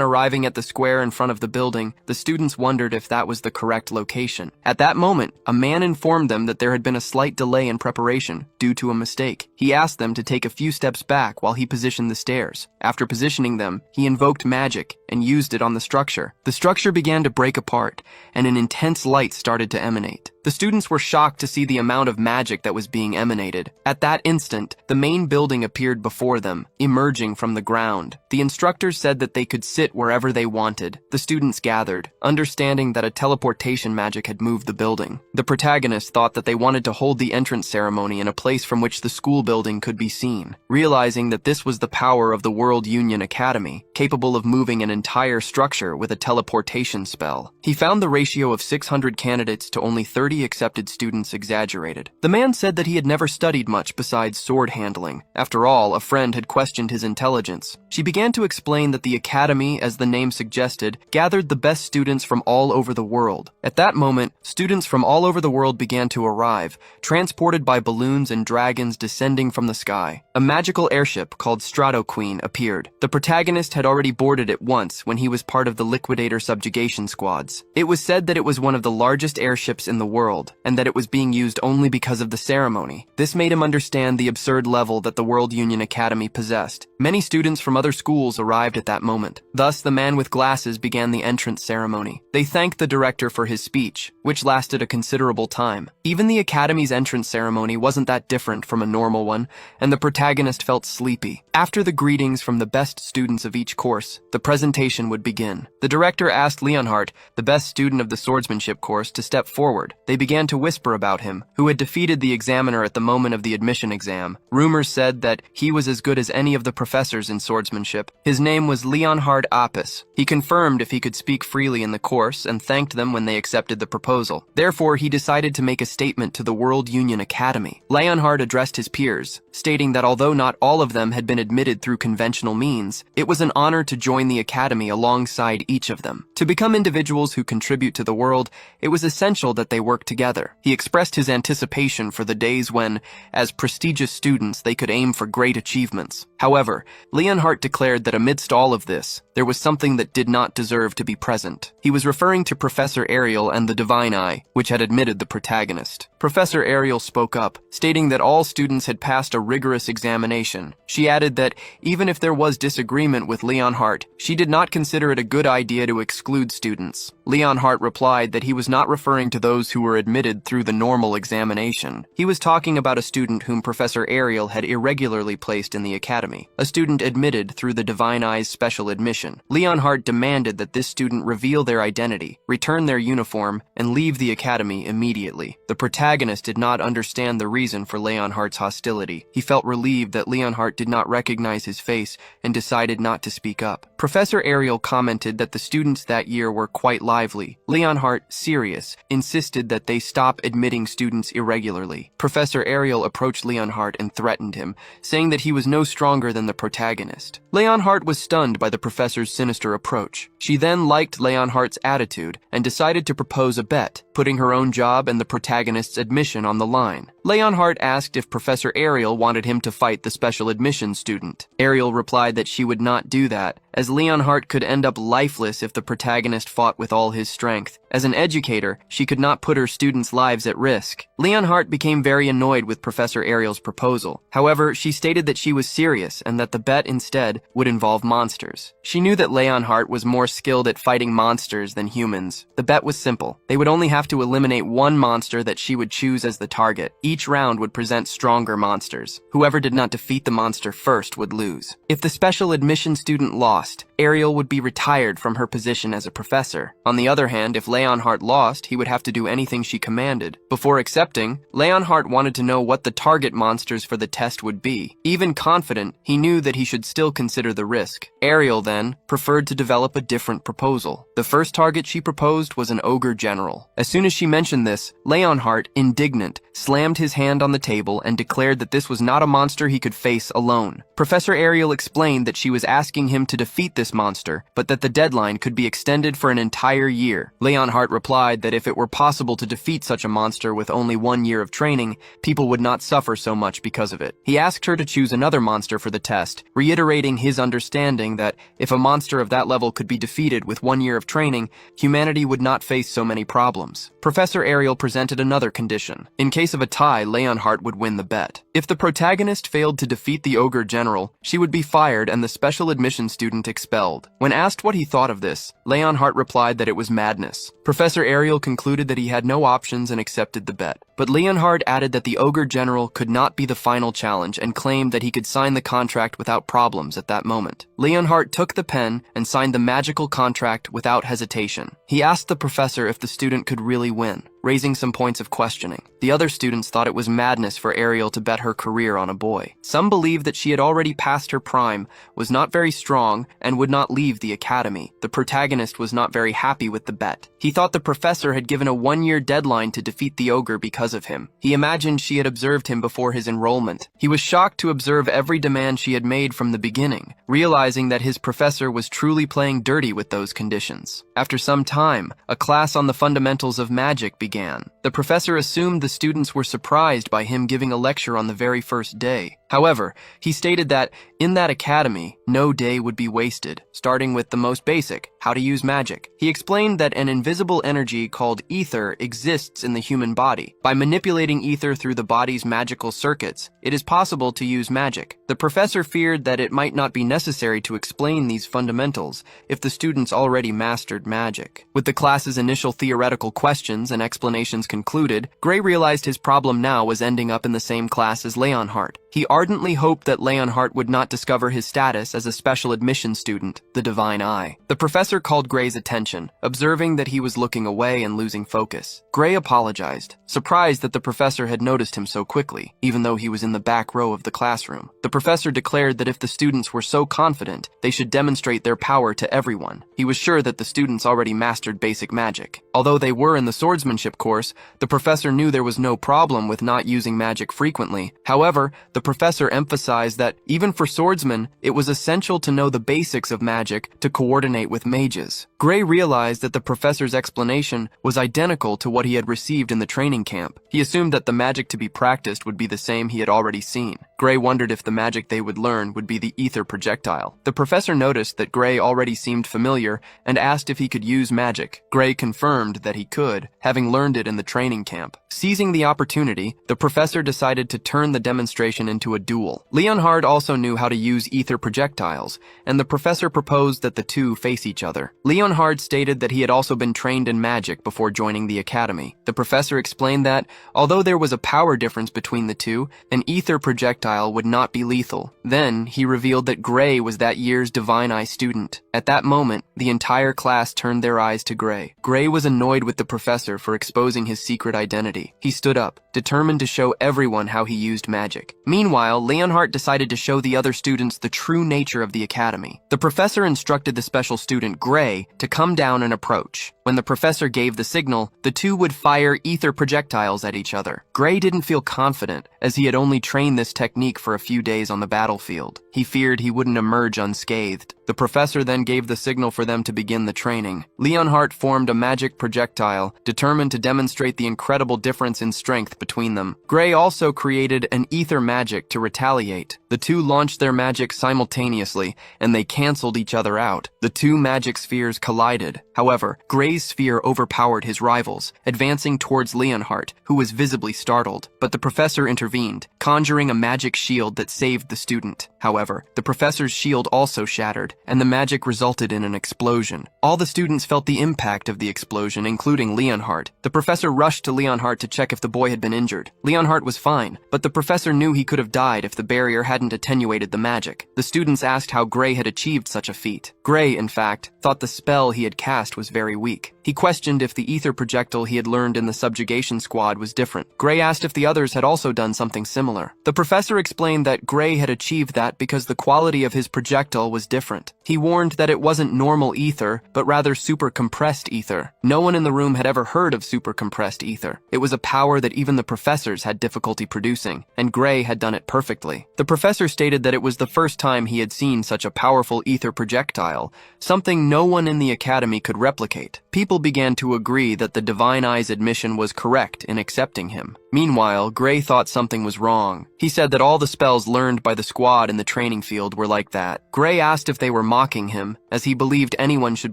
arriving at the square in front of the building, the students wondered if that was the correct location. At that moment, a man informed them that there had been a slight delay in preparation due to a mistake. He asked them to take a few steps back while he positioned the stairs. After positioning them, he invoked magic and used it on the structure. The structure began to break apart, and an intense light started to emanate. The students were shocked to see the amount of magic that was being emanated. At that instant, the main building appeared before them, emerging from the ground. The instructors said that they could sit wherever they wanted. The students gathered, understanding that a teleportation magic had moved the building. The protagonist thought that they wanted to hold the entrance ceremony in a place from which the school building could be seen, realizing that this was the power of the World Union Academy, capable of moving an entire structure with a teleportation spell. He found the ratio of 600 candidates to only 30 accepted students exaggerated. The man said that he had never studied much besides sword handling. After all, a friend had questioned his intelligence. She began to explain that the Academy, as the name suggested, gathered the best students from all over the world. At that moment, students from all over the world began to arrive, transported by balloons and dragons descending from the sky. A magical airship called Strato Queen appeared. The protagonist had already boarded it once when he was part of the Liquidator subjugation squads. It was said that it was one of the largest airships in the world, and that it was being used only because of the ceremony. This made him understand the absurd level that the World Union Academy possessed. Many students from other schools arrived at that moment. Thus, the man with glasses began the entrance ceremony. They thanked the director for his speech, which lasted a considerable time. Even the Academy's entrance ceremony wasn't that different from a normal one, and the protagonist felt sleepy. After the greetings from the best students of each course, the presentation would begin. The director asked Leonhardt, the best student of the swordsmanship course, to step forward. They began to whisper about him, who had defeated the examiner at the moment of the admission exam. Rumors said that he was as good as any of the professors in swordsmanship. His name was Leonhard Apis. He confirmed if he could speak freely in the course and thanked them when they accepted the proposal. Therefore, he decided to make a statement to the World Union Academy. Leonhard addressed his peers, stating that although not all of them had been admitted through conventional means, it was an honor to join the Academy alongside each of them. To become individuals who contribute to the world, it was essential that they work together. He expressed his anticipation for the days when, as prestigious students, they could aim for great achievements. However, Leonhardt declared that amidst all of this, there was something that did not deserve to be present. He was referring to Professor Ariel and the Divine Eye, which had admitted the protagonist. Professor Ariel spoke up, stating that all students had passed a rigorous examination. She added that, even if there was disagreement with Leonhardt, she did not consider it a good idea to exclude students. Leonhardt replied that he was not referring to those who were admitted through the normal examination. He was talking about a student whom Professor Ariel had irregularly placed in the academy, a student admitted through the Divine Eye's special admission. Leonhardt demanded that this student reveal their identity, return their uniform, and leave the academy immediately. The protagonist did not understand the reason for Leonhardt's hostility. He felt relieved that Leonhardt did not recognize his face and decided not to speak up. Professor Ariel commented that the students that year were quite lively. Leonhardt, serious, insisted that they stop admitting students irregularly. Professor Ariel approached Leonhardt and threatened him, saying that he was no stronger than the protagonist. Leonhardt was stunned by the professor's sinister approach. She then liked Leonhardt's attitude and decided to propose a bet, putting her own job and the protagonist's admission on the line. Leonhardt asked if Professor Ariel wanted him to fight the special admissions student. Ariel replied that she would not do that, as Leonhardt could end up lifeless if the protagonist fought with all his strength. As an educator, she could not put her students' lives at risk. Leonhardt became very annoyed with Professor Ariel's proposal. However, she stated that she was serious and that the bet instead would involve monsters. She knew that Leonhardt was more skilled at fighting monsters than humans. The bet was simple. They would only have to eliminate one monster that she would choose as the target. Each round would present stronger monsters. Whoever did not defeat the monster first would lose. If the special admission student lost, Ariel would be retired from her position as a professor. On the other hand, if Leonhardt lost, he would have to do anything she commanded. Before accepting, Leonhardt wanted to know what the target monsters for the test would be. Even confident, he knew that he should still consider the risk. Ariel, then, preferred to develop a different proposal. The first target she proposed was an ogre general. As soon as she mentioned this, Leonhardt, indignant, slammed his hand on the table and declared that this was not a monster he could face alone. Professor Ariel explained that she was asking him to defeat this monster, but that the deadline could be extended for an entire year. Leonhardt replied that if it were possible to defeat such a monster with only 1 year of training, people would not suffer so much because of it. He asked her to choose another monster for the test, reiterating his understanding that if a monster of that level could be defeated with 1 year of training, humanity would not face so many problems. Professor Ariel presented another condition. In case of a tie, Leonhardt would win the bet. If the protagonist failed to defeat the ogre general, she would be fired and the special admission student expelled. When asked what he thought of this, Leonhardt replied that it was madness. Professor Ariel concluded that he had no options and accepted the bet. But Leonhardt added that the ogre general could not be the final challenge and claimed that he could sign the contract without problems at that moment. Leonhardt took the pen and signed the magical contract without hesitation. He asked the professor if the student could really win, raising some points of questioning. The other students thought it was madness for Ariel to bet her career on a boy. Some believed that she had already passed her prime, was not very strong, and would not leave the academy. The protagonist was not very happy with the bet. He thought the professor had given a 1-year deadline to defeat the ogre because of him. He imagined she had observed him before his enrollment. He was shocked to observe every demand she had made from the beginning, realizing that his professor was truly playing dirty with those conditions. After some time, a class on the fundamentals of magic began. The professor assumed the students were surprised by him giving a lecture on the very first day. However, he stated that in that academy, no day would be wasted, starting with the most basic, how to use magic. He explained that an invisible energy called ether exists in the human body. By manipulating ether through the body's magical circuits, it is possible to use magic. The professor feared that it might not be necessary to explain these fundamentals if the students already mastered magic. With the class's initial theoretical questions and explanations concluded, Gray realized his problem now was ending up in the same class as Leonhardt. He ardently hoped that Leonhardt would not discover his status as a special admission student, the Divine Eye. The professor called Gray's attention, observing that he was looking away and losing focus. Gray apologized, surprised that the professor had noticed him so quickly, even though he was in the back row of the classroom. The professor declared that if the students were so confident, they should demonstrate their power to everyone. He was sure that the students already mastered basic magic. Although they were in the swordsmanship course, the professor knew there was no problem with not using magic frequently. However, the professor emphasized that, even for swordsmen, it was essential to know the basics of magic to coordinate with mages. Gray realized that the professor's explanation was identical to what he had received in the training camp. He assumed that the magic to be practiced would be the same he had already seen. Gray wondered if the magic they would learn would be the ether projectile. The professor noticed that Gray already seemed familiar and asked if he could use magic. Gray confirmed that he could, having learned it in the training camp. Seizing the opportunity, the professor decided to turn the demonstration into a duel. Leonhardt also knew how to use ether projectiles, and the professor proposed that the two face each other. Leonhardt stated that he had also been trained in magic before joining the academy. The professor explained that, although there was a power difference between the two, an ether projectile would not be lethal. Then, he revealed that Gray was that year's Divine Eye student. At that moment, the entire class turned their eyes to Gray. Gray was a annoyed with the professor for exposing his secret identity. He stood up, determined to show everyone how he used magic. Meanwhile, Leonhardt decided to show the other students the true nature of the academy. The professor instructed the special student, Gray, to come down and approach. When the professor gave the signal, the two would fire ether projectiles at each other. Gray didn't feel confident, as he had only trained this technique for a few days on the battlefield. He feared he wouldn't emerge unscathed. The professor then gave the signal for them to begin the training. Leonhardt formed a magic projectile, determined to demonstrate the incredible difference in strength between them. Gray also created an ether magic to retaliate. The two launched their magic simultaneously, and they canceled each other out. The two magic spheres collided. However, Gray's sphere overpowered his rivals, advancing towards Leonhardt, who was visibly startled. But the professor intervened, conjuring a magic shield that saved the student. However, the professor's shield also shattered, and the magic resulted in an explosion. All the students felt the impact of the explosion, including Leonhardt. The professor rushed to Leonhardt to check if the boy had been injured. Leonhardt was fine, but the professor knew he could have died if the barrier hadn't attenuated the magic. The students asked how Gray had achieved such a feat. Gray, in fact, thought the spell he had cast was very weak. He questioned if the ether projectile he had learned in the subjugation squad was different. Gray asked if the others had also done something similar. The professor explained that Gray had achieved that because the quality of his projectile was different. He warned that it wasn't normal ether, but rather super compressed ether. No one in the room had ever heard of super compressed ether. It was a power that even the professors had difficulty producing, and Gray had done it perfectly. The professor stated that it was the first time he had seen such a powerful ether projectile, something no one in the academy could replicate. People began to agree that the Divine Eye's admission was correct in accepting him. Meanwhile, Gray thought something was wrong. He said that all the spells learned by the squad in the training field were like that. Gray asked if they were mocking him, as he believed anyone should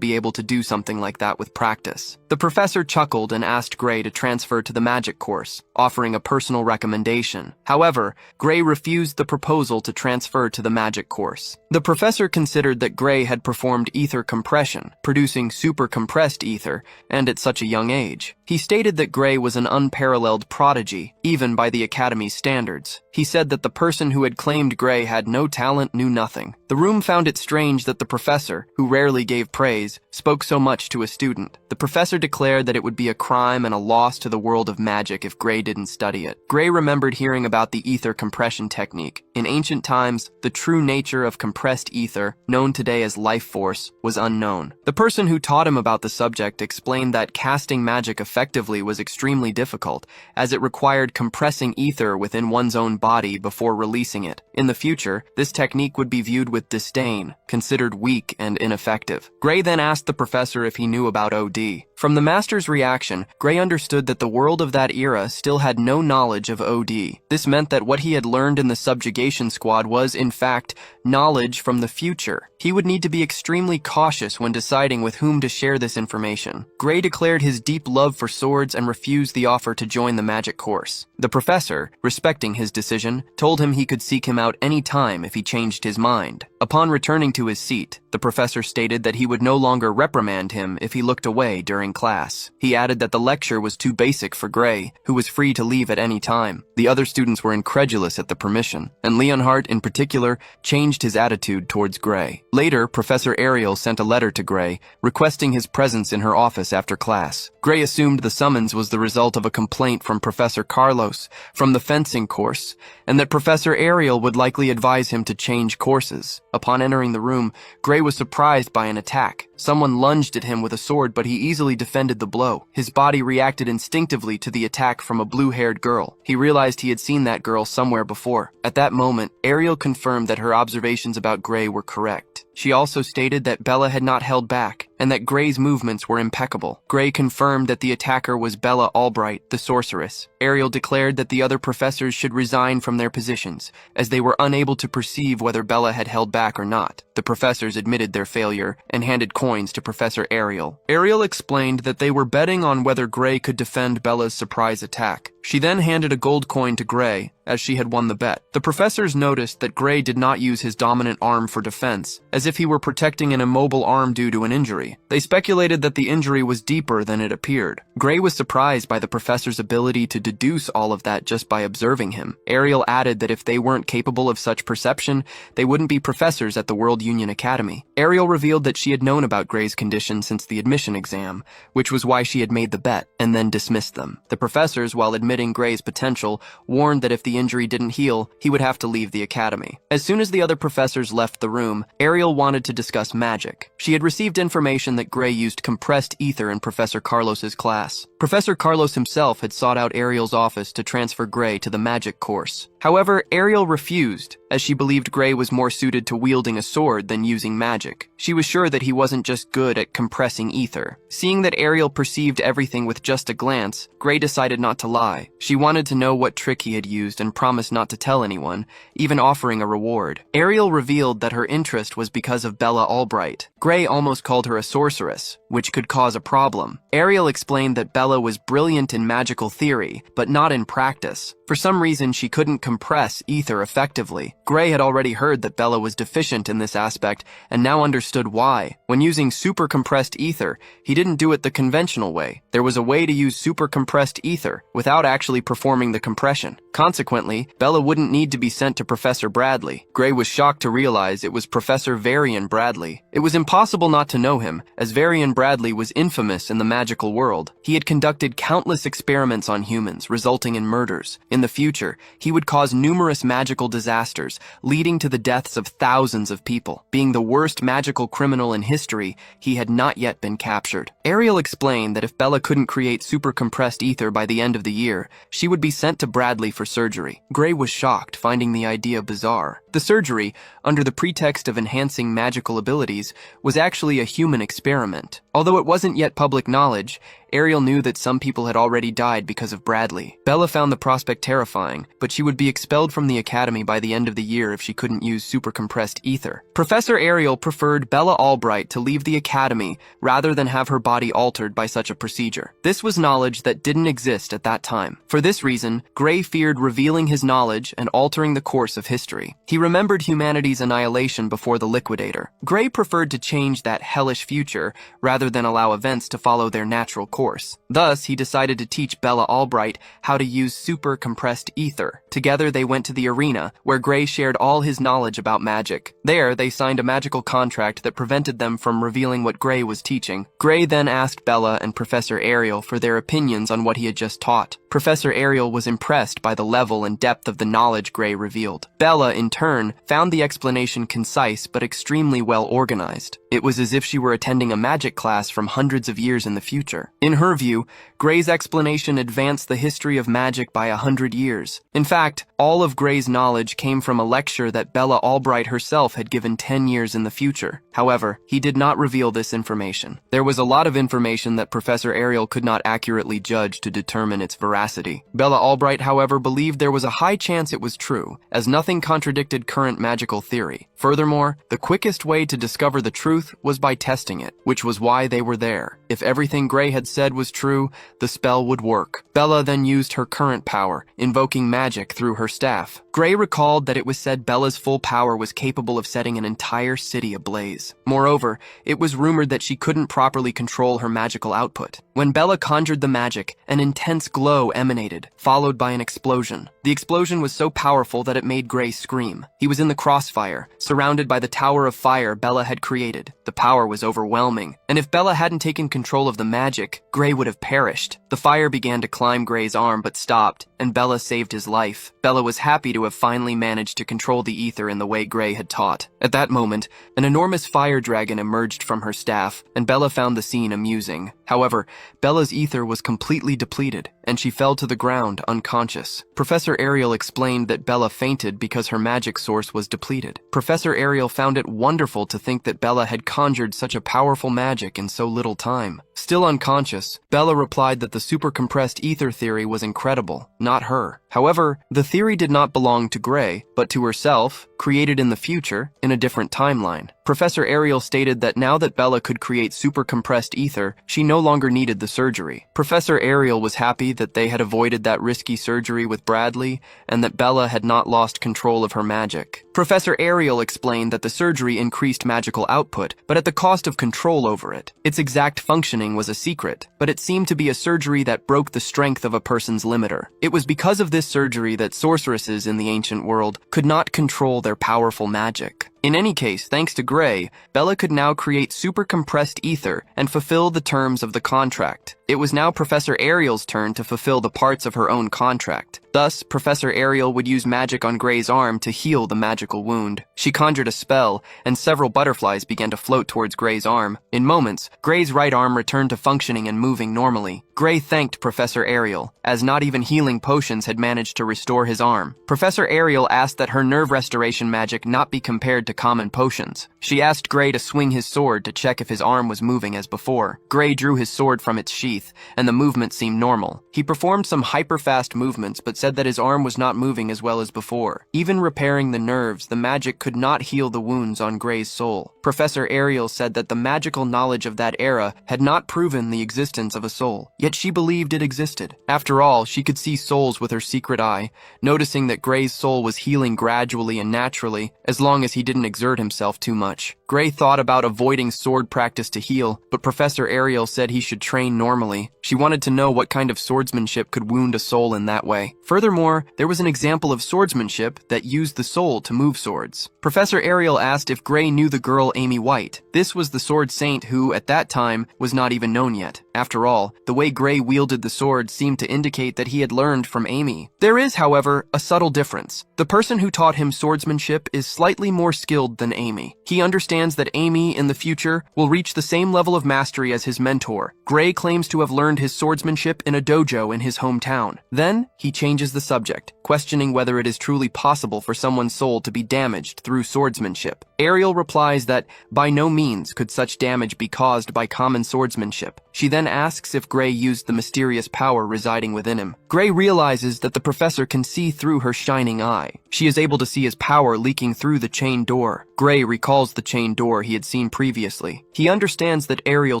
be able to do something like that with practice. The professor chuckled and asked Gray to transfer to the magic course, offering a personal recommendation. However, Gray refused the proposal to transfer to the magic course. The professor considered that Gray had performed ether compression, producing super compressed ether, and at such a young age. He stated that Gray was an unparalleled prodigy, even by the Academy's standards. He said that the person who had claimed Gray had no talent knew nothing. The room found it strange that the professor, who rarely gave praise, spoke so much to a student. The professor declared that it would be a crime and a loss to the world of magic if Gray didn't study it. Gray remembered hearing about the ether compression technique. In ancient times, the true nature of compressed ether, known today as life force, was unknown. The person who taught him about the subject explained that casting magic effectively was extremely difficult, as it required compressing ether within one's own body before releasing it. In the future, this technique would be viewed with disdain, considered weak and ineffective. Gray then asked the professor if he knew about OD. From the master's reaction, Gray understood that the world of that era still had no knowledge of OD. This meant that what he had learned in the subjugation squad was, in fact, knowledge from the future. He would need to be extremely cautious when deciding with whom to share this information. Gray declared his deep love for swords and refused the offer to join the magic course. The professor, respecting his decision, told him he could seek him out any time if he changed his mind. Upon returning to his seat, the professor stated that he would no longer reprimand him if he looked away during class. He added that the lecture was too basic for Gray, who was free to leave at any time. The other students were incredulous at the permission, and Leonhardt, in particular, changed his attitude towards Gray. Later, Professor Ariel sent a letter to Gray, requesting his presence in her office after class. Gray assumed the summons was the result of a complaint from Professor Carlos from the fencing course, and that Professor Ariel would likely advise him to change courses. Upon entering the room, Gray was surprised by an attack. Someone lunged at him with a sword, but he easily defended the blow. His body reacted instinctively to the attack from a blue-haired girl. He realized he had seen that girl somewhere before. At that moment, Ariel confirmed that her observations about Gray were correct. She also stated that Bella had not held back, and that Gray's movements were impeccable. Gray confirmed that the attacker was Bella Albright, the sorceress. Ariel declared that the other professors should resign from their positions, as they were unable to perceive whether Bella had held back or not. The professors admitted their failure and handed coins to Professor Ariel. Ariel explained that they were betting on whether Gray could defend Bella's surprise attack. She then handed a gold coin to Gray, as she had won the bet. The professors noticed that Gray did not use his dominant arm for defense, as if he were protecting an immobile arm due to an injury. injury. They speculated that the injury was deeper than it appeared. Gray was surprised by the professor's ability to deduce all of that just by observing him. Ariel added that if they weren't capable of such perception, they wouldn't be professors at the World Union Academy. Ariel revealed that she had known about Gray's condition since the admission exam, which was why she had made the bet, and then dismissed them. The professors, while admitting Gray's potential, warned that if the injury didn't heal, he would have to leave the academy. As soon as the other professors left the room, Ariel wanted to discuss magic. She had received information that Gray used compressed ether in Professor Carlos's class. Professor Carlos himself had sought out Ariel's office to transfer Gray to the magic course. However, Ariel refused, as she believed Gray was more suited to wielding a sword than using magic. She was sure that he wasn't just good at compressing ether. Seeing that Ariel perceived everything with just a glance, Gray decided not to lie. She wanted to know what trick he had used and promised not to tell anyone, even offering a reward. Ariel revealed that her interest was because of Bella Albright. Gray almost called her a sorceress, which could cause a problem. Ariel explained that Bella was brilliant in magical theory, but not in practice. For some reason, she couldn't compress ether effectively. Gray had already heard that Bella was deficient in this aspect and now understood why. When using super compressed ether, he didn't do it the conventional way. There was a way to use super compressed ether without actually performing the compression. Consequently, Bella wouldn't need to be sent to Professor Bradley. Gray was shocked to realize it was Professor Varian Bradley. It was impossible not to know him, as Varian Bradley was infamous in the magical world. He had conducted countless experiments on humans, resulting in murders. In the future, he would cause numerous magical disasters, leading to the deaths of thousands of people. Being the worst magical criminal in history, he had not yet been captured. Ariel explained that if Bella couldn't create super compressed ether by the end of the year, she would be sent to Bradley for surgery. Gray was shocked, finding the idea bizarre. The surgery, under the pretext of enhancing magical abilities, was actually a human experiment. Although it wasn't yet public knowledge, Ariel knew that some people had already died because of Bradley. Bella found the prospect terrifying, but she would be expelled from the academy by the end of the year if she couldn't use super compressed ether. Professor Ariel preferred Bella Albright to leave the academy rather than have her body altered by such a procedure. This was knowledge that didn't exist at that time. For this reason, Gray feared revealing his knowledge and altering the course of history. He remembered humanity's annihilation before the Liquidator. Gray preferred to change that hellish future rather than allow events to follow their natural course. Thus, he decided to teach Bella Albright how to use super compressed ether. Together, they went to the arena, where Gray shared all his knowledge about magic. There, they signed a magical contract that prevented them from revealing what Gray was teaching. Gray then asked Bella and Professor Ariel for their opinions on what he had just taught. Professor Ariel was impressed by the level and depth of the knowledge Gray revealed. Bella, in turn, found the explanation concise but extremely well organized. It was as if she were attending a magic class from hundreds of years in the future. In her view, Gray's explanation advanced the history of magic by 100 years. In fact, all of Gray's knowledge came from a lecture that Bella Albright herself had given 10 years in the future. However, he did not reveal this information. There was a lot of information that Professor Ariel could not accurately judge to determine its veracity. Bella Albright, however, believed there was a high chance it was true, as nothing contradicted current magical theory. Furthermore, the quickest way to discover the truth was by testing it, which was why they were there. If everything Gray had said was true, the spell would work. Bella then used her current power, invoking magic through her staff. Gray recalled that it was said Bella's full power was capable of setting an entire city ablaze. Moreover, it was rumored that she couldn't properly control her magical output. When Bella conjured the magic, an intense glow emanated, followed by an explosion. The explosion was so powerful that it made Gray scream. He was in the crossfire, surrounded by the tower of fire Bella had created. The power was overwhelming, and if Bella hadn't taken control of the magic, Gray would have perished. The fire began to climb Gray's arm but stopped, and Bella saved his life. Bella was happy to have finally managed to control the ether in the way Gray had taught. At that moment, an enormous fire dragon emerged from her staff, and Bella found the scene amusing. However, Bella's ether was completely depleted, and she fell to the ground unconscious. Professor Ariel explained that Bella fainted because her magic source was depleted. Professor Ariel found it wonderful to think that Bella had conjured such a powerful magic in so little time. Still unconscious, Bella replied that the super compressed ether theory was incredible, not her. However, the theory did not belong to Gray, but to herself, created in the future, in a different timeline. Professor Ariel stated that now that Bella could create super compressed ether, she no longer needed the surgery. Professor Ariel was happy that they had avoided that risky surgery with Bradley and that Bella had not lost control of her magic. Professor Ariel explained that the surgery increased magical output, but at the cost of control over it. Its exact functioning was a secret, but it seemed to be a surgery that broke the strength of a person's limiter. It was because of this surgery that sorceresses in the ancient world could not control their powerful magic. In any case, thanks to Gray, Bella could now create super compressed ether and fulfill the terms of the contract. It was now Professor Ariel's turn to fulfill the parts of her own contract. Thus, Professor Ariel would use magic on Gray's arm to heal the magical wound. She conjured a spell, and several butterflies began to float towards Gray's arm. In moments, Gray's right arm returned to functioning and moving normally. Gray thanked Professor Ariel, as not even healing potions had managed to restore his arm. Professor Ariel asked that her nerve restoration magic not be compared to common potions. She asked Gray to swing his sword to check if his arm was moving as before. Gray drew his sword from its sheath, and the movement seemed normal. He performed some hyper-fast movements, but said that his arm was not moving as well as before. Even repairing the nerves, the magic could not heal the wounds on Gray's soul. Professor Ariel said that the magical knowledge of that era had not proven the existence of a soul, yet she believed it existed. After all, she could see souls with her secret eye, noticing that Gray's soul was healing gradually and naturally, as long as he didn't exert himself too much. Gray thought about avoiding sword practice to heal, but Professor Ariel said he should train normally. She wanted to know what kind of swordsmanship could wound a soul in that way. Furthermore, there was an example of swordsmanship that used the soul to move swords. Professor Ariel asked if Gray knew the girl Amy White. This was the sword saint who, at that time, was not even known yet. After all, the way Gray wielded the sword seemed to indicate that he had learned from Amy. There is, however, a subtle difference. The person who taught him swordsmanship is slightly more skilled than Amy. He understands that Amy, in the future, will reach the same level of mastery as his mentor. Gray claims to have learned his swordsmanship in a dojo in his hometown. Then, he changes the subject, questioning whether it is truly possible for someone's soul to be damaged through swordsmanship. Ariel replies that by no means could such damage be caused by common swordsmanship. She then asks if Gray used the mysterious power residing within him. Gray realizes that the professor can see through her shining eye. She is able to see his power leaking through the chain door. Gray recalls the chain door he had seen previously. He understands that Ariel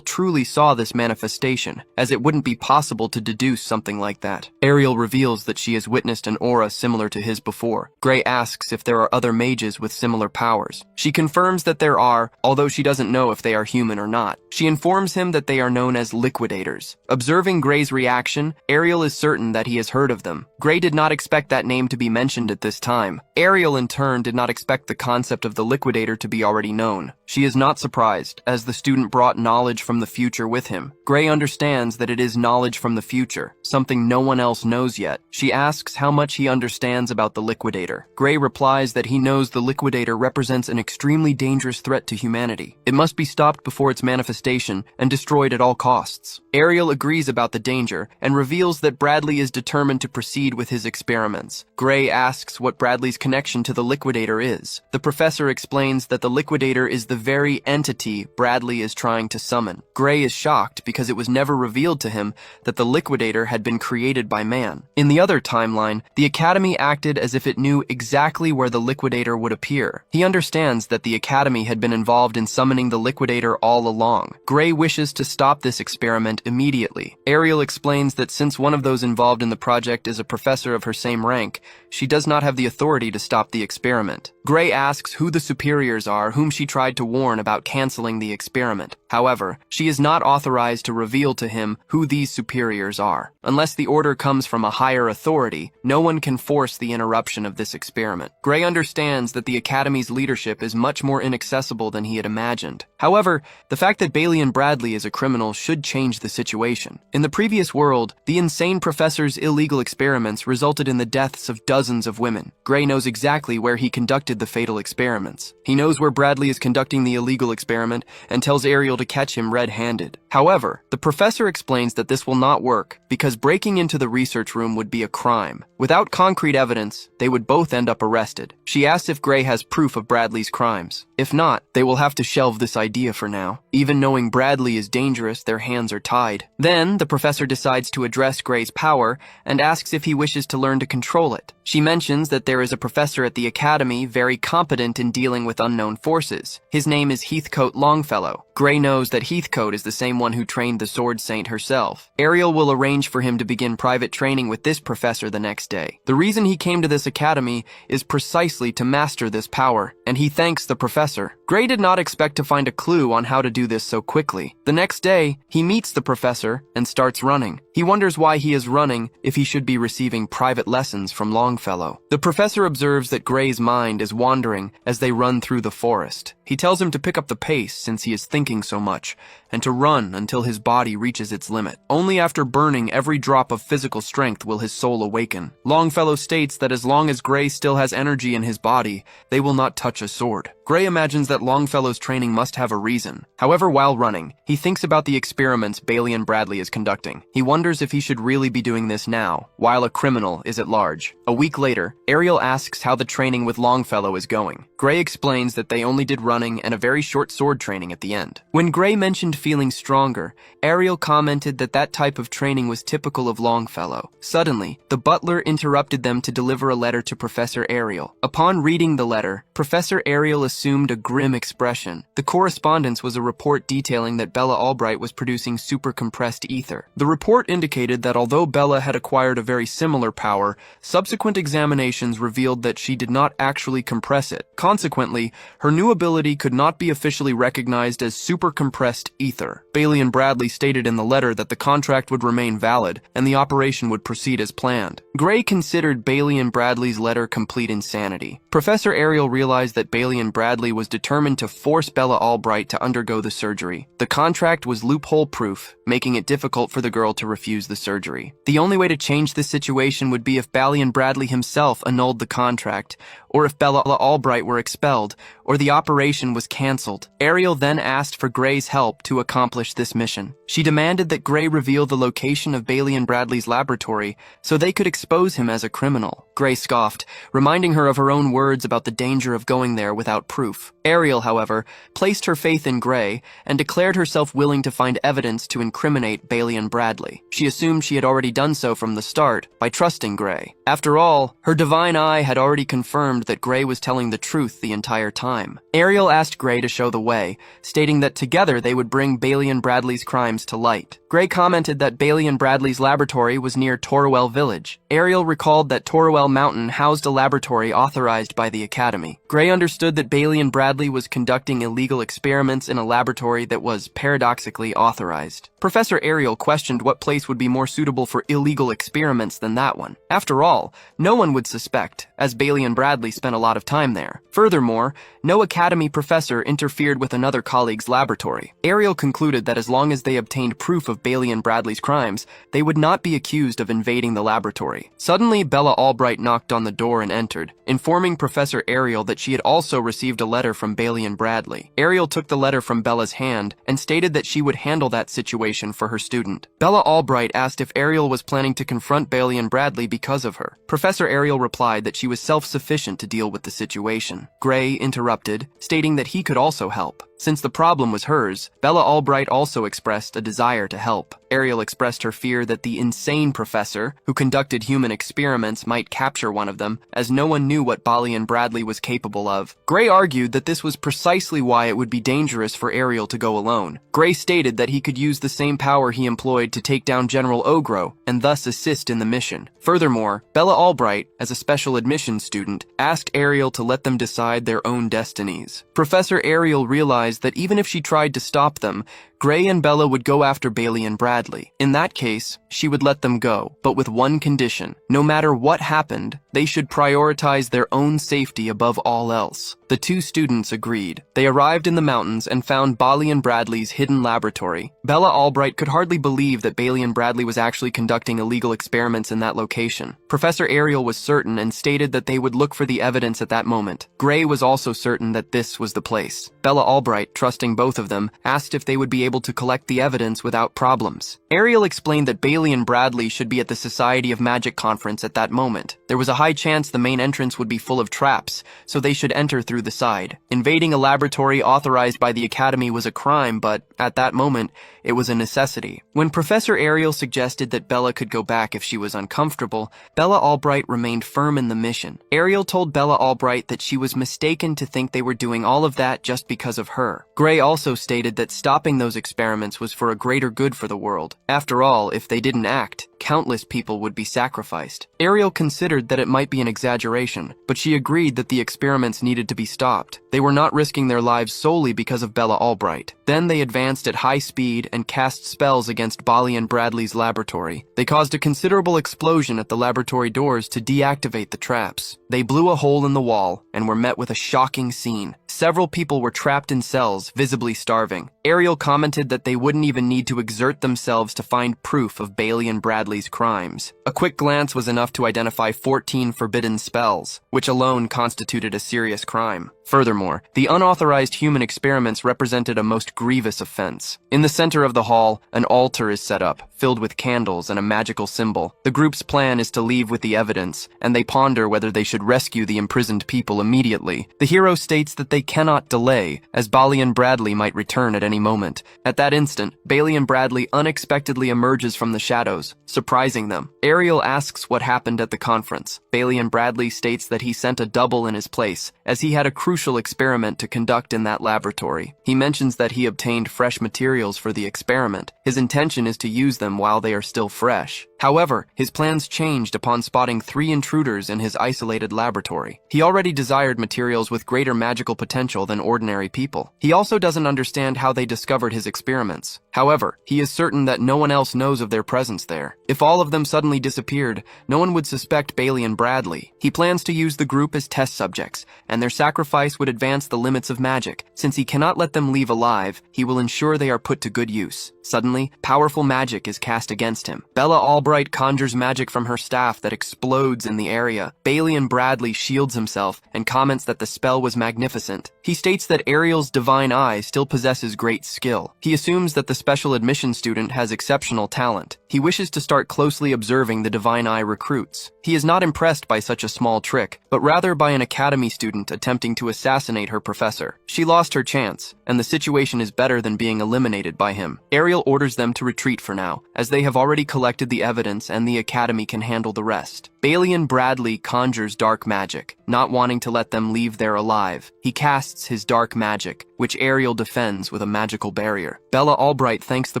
truly saw this manifestation, as it wouldn't be possible to deduce something like that. Ariel reveals that she has witnessed an aura similar to his before. Gray asks if there are other mages with similar powers. She confirms that there are, although she doesn't know if they are human or not. She informs him that they are known as liquidators. Observing Gray's reaction, Ariel is certain that he has heard of them. Gray did not expect that name to be mentioned at this time. Ariel, in turn, did not expect the concept of the liquidator to be already known. She is not surprised, as the student brought knowledge from the future with him. Gray understands that it is knowledge from the future, something no one else knows yet. She asks how much he understands about the liquidator. Gray replies that he knows the liquidator represents an extremely dangerous threat to humanity. It must be stopped before its manifestation and destroyed at all costs. Ariel agrees about the danger and reveals that Bradley is determined to proceed with his experiments. Gray asks what Bradley's connection to the liquidator is. The professor explains that the liquidator is the very entity Bradley is trying to summon. Gray is shocked because it was never revealed to him that the liquidator had been created by man. In the other timeline, the Academy acted as if it knew exactly where the liquidator would appear. He understands that the Academy had been involved in summoning the liquidator all along. Gray wishes to stop this experiment immediately. Ariel explains that since one of those involved in the project is a professor of her same rank, she does not have the authority to stop the experiment. Gray asks who the superiors are whom she tried to warn about canceling the experiment. However, she is not authorized to reveal to him who these superiors are. Unless the order comes from a higher authority, no one can force the interruption of this experiment. Gray understands that the Academy's leadership is much more inaccessible than he had imagined. However, the fact that Balian Bradley is a criminal should change the situation. In the previous world, the insane professor's illegal experiments resulted in the deaths of dozens of women. Gray knows exactly where he conducted the fatal experiments. He knows where Bradley is conducting the illegal experiment and tells Ariel to to catch him red-handed. However, the professor explains that this will not work because breaking into the research room would be a crime. Without concrete evidence, they would both end up arrested. She asks if Gray has proof of Bradley's crimes. If not, they will have to shelve this idea for now. Even knowing Bradley is dangerous, their hands are tied. Then, the professor decides to address Gray's power and asks if he wishes to learn to control it. She mentions that there is a professor at the academy very competent in dealing with unknown forces. His name is Heathcote Longfellow. Gray knows that Heathcote is the same one who trained the Sword Saint herself. Ariel will arrange for him to begin private training with this professor the next day. The reason he came to this academy is precisely to master this power, and he thanks the professor. Gray did not expect to find a clue on how to do this so quickly. The next day, he meets the professor and starts running. He wonders why he is running if he should be receiving private lessons from Longfellow. The professor observes that Gray's mind is wandering as they run through the forest. He tells him to pick up the pace since he is thinking so much, and to run until his body reaches its limit. Only after burning every drop of physical strength will his soul awaken. Longfellow states that as long as Gray still has energy in his body, they will not touch a sword. Gray imagines that Longfellow's training must have a reason. However, while running, he thinks about the experiments Bailey and Bradley is conducting. He wonders if he should really be doing this now, while a criminal is at large. A week later, Ariel asks how the training with Longfellow is going. Gray explains that they only did running and a very short sword training at the end. When Gray mentioned feeling stronger, Ariel commented that that type of training was typical of Longfellow. Suddenly, the butler interrupted them to deliver a letter to Professor Ariel. Upon reading the letter, Professor Ariel assumed a grim expression. The correspondence was a report detailing that Bella Albright was producing super-compressed ether. The report indicated that although Bella had acquired a very similar power, subsequent examinations revealed that she did not actually compress it. Consequently, her new ability could not be officially recognized as super-compressed ether. Bailey and Bradley stated in the letter that the contract would remain valid and the operation would proceed as planned. Gray considered Bailey and Bradley's letter complete insanity. Professor Ariel realized that Bailey and Bradley was determined to force Bella Albright to undergo the surgery. The contract was loophole-proof, making it difficult for the girl to refuse the surgery. The only way to change this situation would be if Bailey and Bradley himself annulled the contract, or if Bella Albright were expelled, or the operation was cancelled. Ariel then asked for Gray's help to accomplish this mission. She demanded that Gray reveal the location of Bailey and Bradley's laboratory so they could expose him as a criminal. Gray scoffed, reminding her of her own words about the danger of going there without proof. Ariel, however, placed her faith in Gray and declared herself willing to find evidence to incriminate Bailey and Bradley. She assumed she had already done so from the start by trusting Gray. After all, her divine eye had already confirmed that Gray was telling the truth the entire time. Ariel asked Gray to show the way, stating that together they would bring Bailey and Bradley's crimes to light. Gray commented that Bailey and Bradley's laboratory was near Torowell Village. Ariel recalled that Torowell Mountain housed a laboratory authorized by the Academy. Gray understood that Bailey and Bradley was conducting illegal experiments in a laboratory that was paradoxically authorized. Professor Ariel questioned what place would be more suitable for illegal experiments than that one. After all, no one would suspect, as Bailey and Bradley spent a lot of time there. Furthermore, no Academy professor interfered with another colleague's laboratory. Ariel concluded that as long as they obtained proof of Bailey and Bradley's crimes, they would not be accused of invading the laboratory. Suddenly, Bella Albright knocked on the door and entered, informing Professor Ariel that she had also received a letter from Bailey and Bradley. Ariel took the letter from Bella's hand and stated that she would handle that situation for her student. Bella Albright asked if Ariel was planning to confront Bailey and Bradley because of her. Professor Ariel replied that she was self-sufficient to deal with the situation. Gray interrupted, stating that he could also help. Since the problem was hers, Bella Albright also expressed a desire to help. Ariel expressed her fear that the insane professor, who conducted human experiments, might capture one of them, as no one knew what Bailey and Bradley was capable of. Gray argued that this was precisely why it would be dangerous for Ariel to go alone. Gray stated that he could use the same power he employed to take down General Ogro, and thus assist in the mission. Furthermore, Bella Albright, as a special admissions student, asked Ariel to let them decide their own destinies. Professor Ariel realized that even if she tried to stop them, Gray and Bella would go after Bailey and Bradley. In that case, she would let them go, but with one condition. No matter what happened, they should prioritize their own safety above all else. The two students agreed. They arrived in the mountains and found Bailey and Bradley's hidden laboratory. Bella Albright could hardly believe that Bailey and Bradley was actually conducting illegal experiments in that location. Professor Ariel was certain and stated that they would look for the evidence at that moment. Gray was also certain that this was the place. Bella Albright, trusting both of them, asked if they would be able to collect the evidence without problems. Ariel explained that Bailey and Bradley should be at the Society of Magic conference at that moment. There was a high chance the main entrance would be full of traps, so they should enter through the side. Invading a laboratory authorized by the Academy was a crime, but at that moment, it was a necessity. When Professor Ariel suggested that Bella could go back if she was uncomfortable, Bella Albright remained firm in the mission. Ariel told Bella Albright that she was mistaken to think they were doing all of that just because of her. Gray also stated that stopping those experiments was for a greater good for the world. After all, if they didn't act, countless people would be sacrificed. Ariel considered that it might be an exaggeration, but she agreed that the experiments needed to be stopped. They were not risking their lives solely because of Bella Albright. Then they advanced at high speed and cast spells against Bailey and Bradley's laboratory. They caused a considerable explosion at the laboratory doors to deactivate the traps. They blew a hole in the wall and were met with a shocking scene. Several people were trapped in cells, visibly starving. Ariel commented that they wouldn't even need to exert themselves to find proof of Bailey and Bradley's crimes. A quick glance was enough to identify 14 forbidden spells, which alone constituted a serious crime. Furthermore, the unauthorized human experiments represented a most grievous offense. In the center of the hall, an altar is set up, filled with candles and a magical symbol. The group's plan is to leave with the evidence, and they ponder whether they should rescue the imprisoned people immediately. The hero states that they cannot delay, as Bailey and Bradley might return at any moment. At that instant, Bailey and Bradley unexpectedly emerges from the shadows, surprising them. Ariel asks what happened at the conference. Bailey and Bradley states that he sent a double in his place, as he had a crucial experiment to conduct in that laboratory. He mentions that he obtained fresh materials for the experiment. His intention is to use them while they are still fresh. However, his plans changed upon spotting 3 intruders in his isolated laboratory. He already desired materials with greater magical potential than ordinary people. He also doesn't understand how they discovered his experiments. However, he is certain that no one else knows of their presence there. If all of them suddenly disappeared, no one would suspect Bailey and Bradley. He plans to use the group as test subjects, and their sacrifice would advance the limits of magic. Since he cannot let them leave alive, he will ensure they are put to good use. Suddenly, powerful magic is cast against him. Bella Albright conjures magic from her staff that explodes in the area. Bailey and Bradley shields himself and comments that the spell was magnificent. He states that Ariel's divine eye still possesses great skill. He assumes that the special admission student has exceptional talent. He wishes to start closely observing the divine eye recruits. He is not impressed by such a small trick, but rather by an academy student attempting to assassinate her professor. She lost her chance, and the situation is better than being eliminated by him. Ariel orders them to retreat for now, as they have already collected the evidence and the academy can handle the rest. Bailey and Bradley conjures dark magic, not wanting to let them leave there alive. He casts his dark magic, which Ariel defends with a magical barrier. Bella Albright thanks the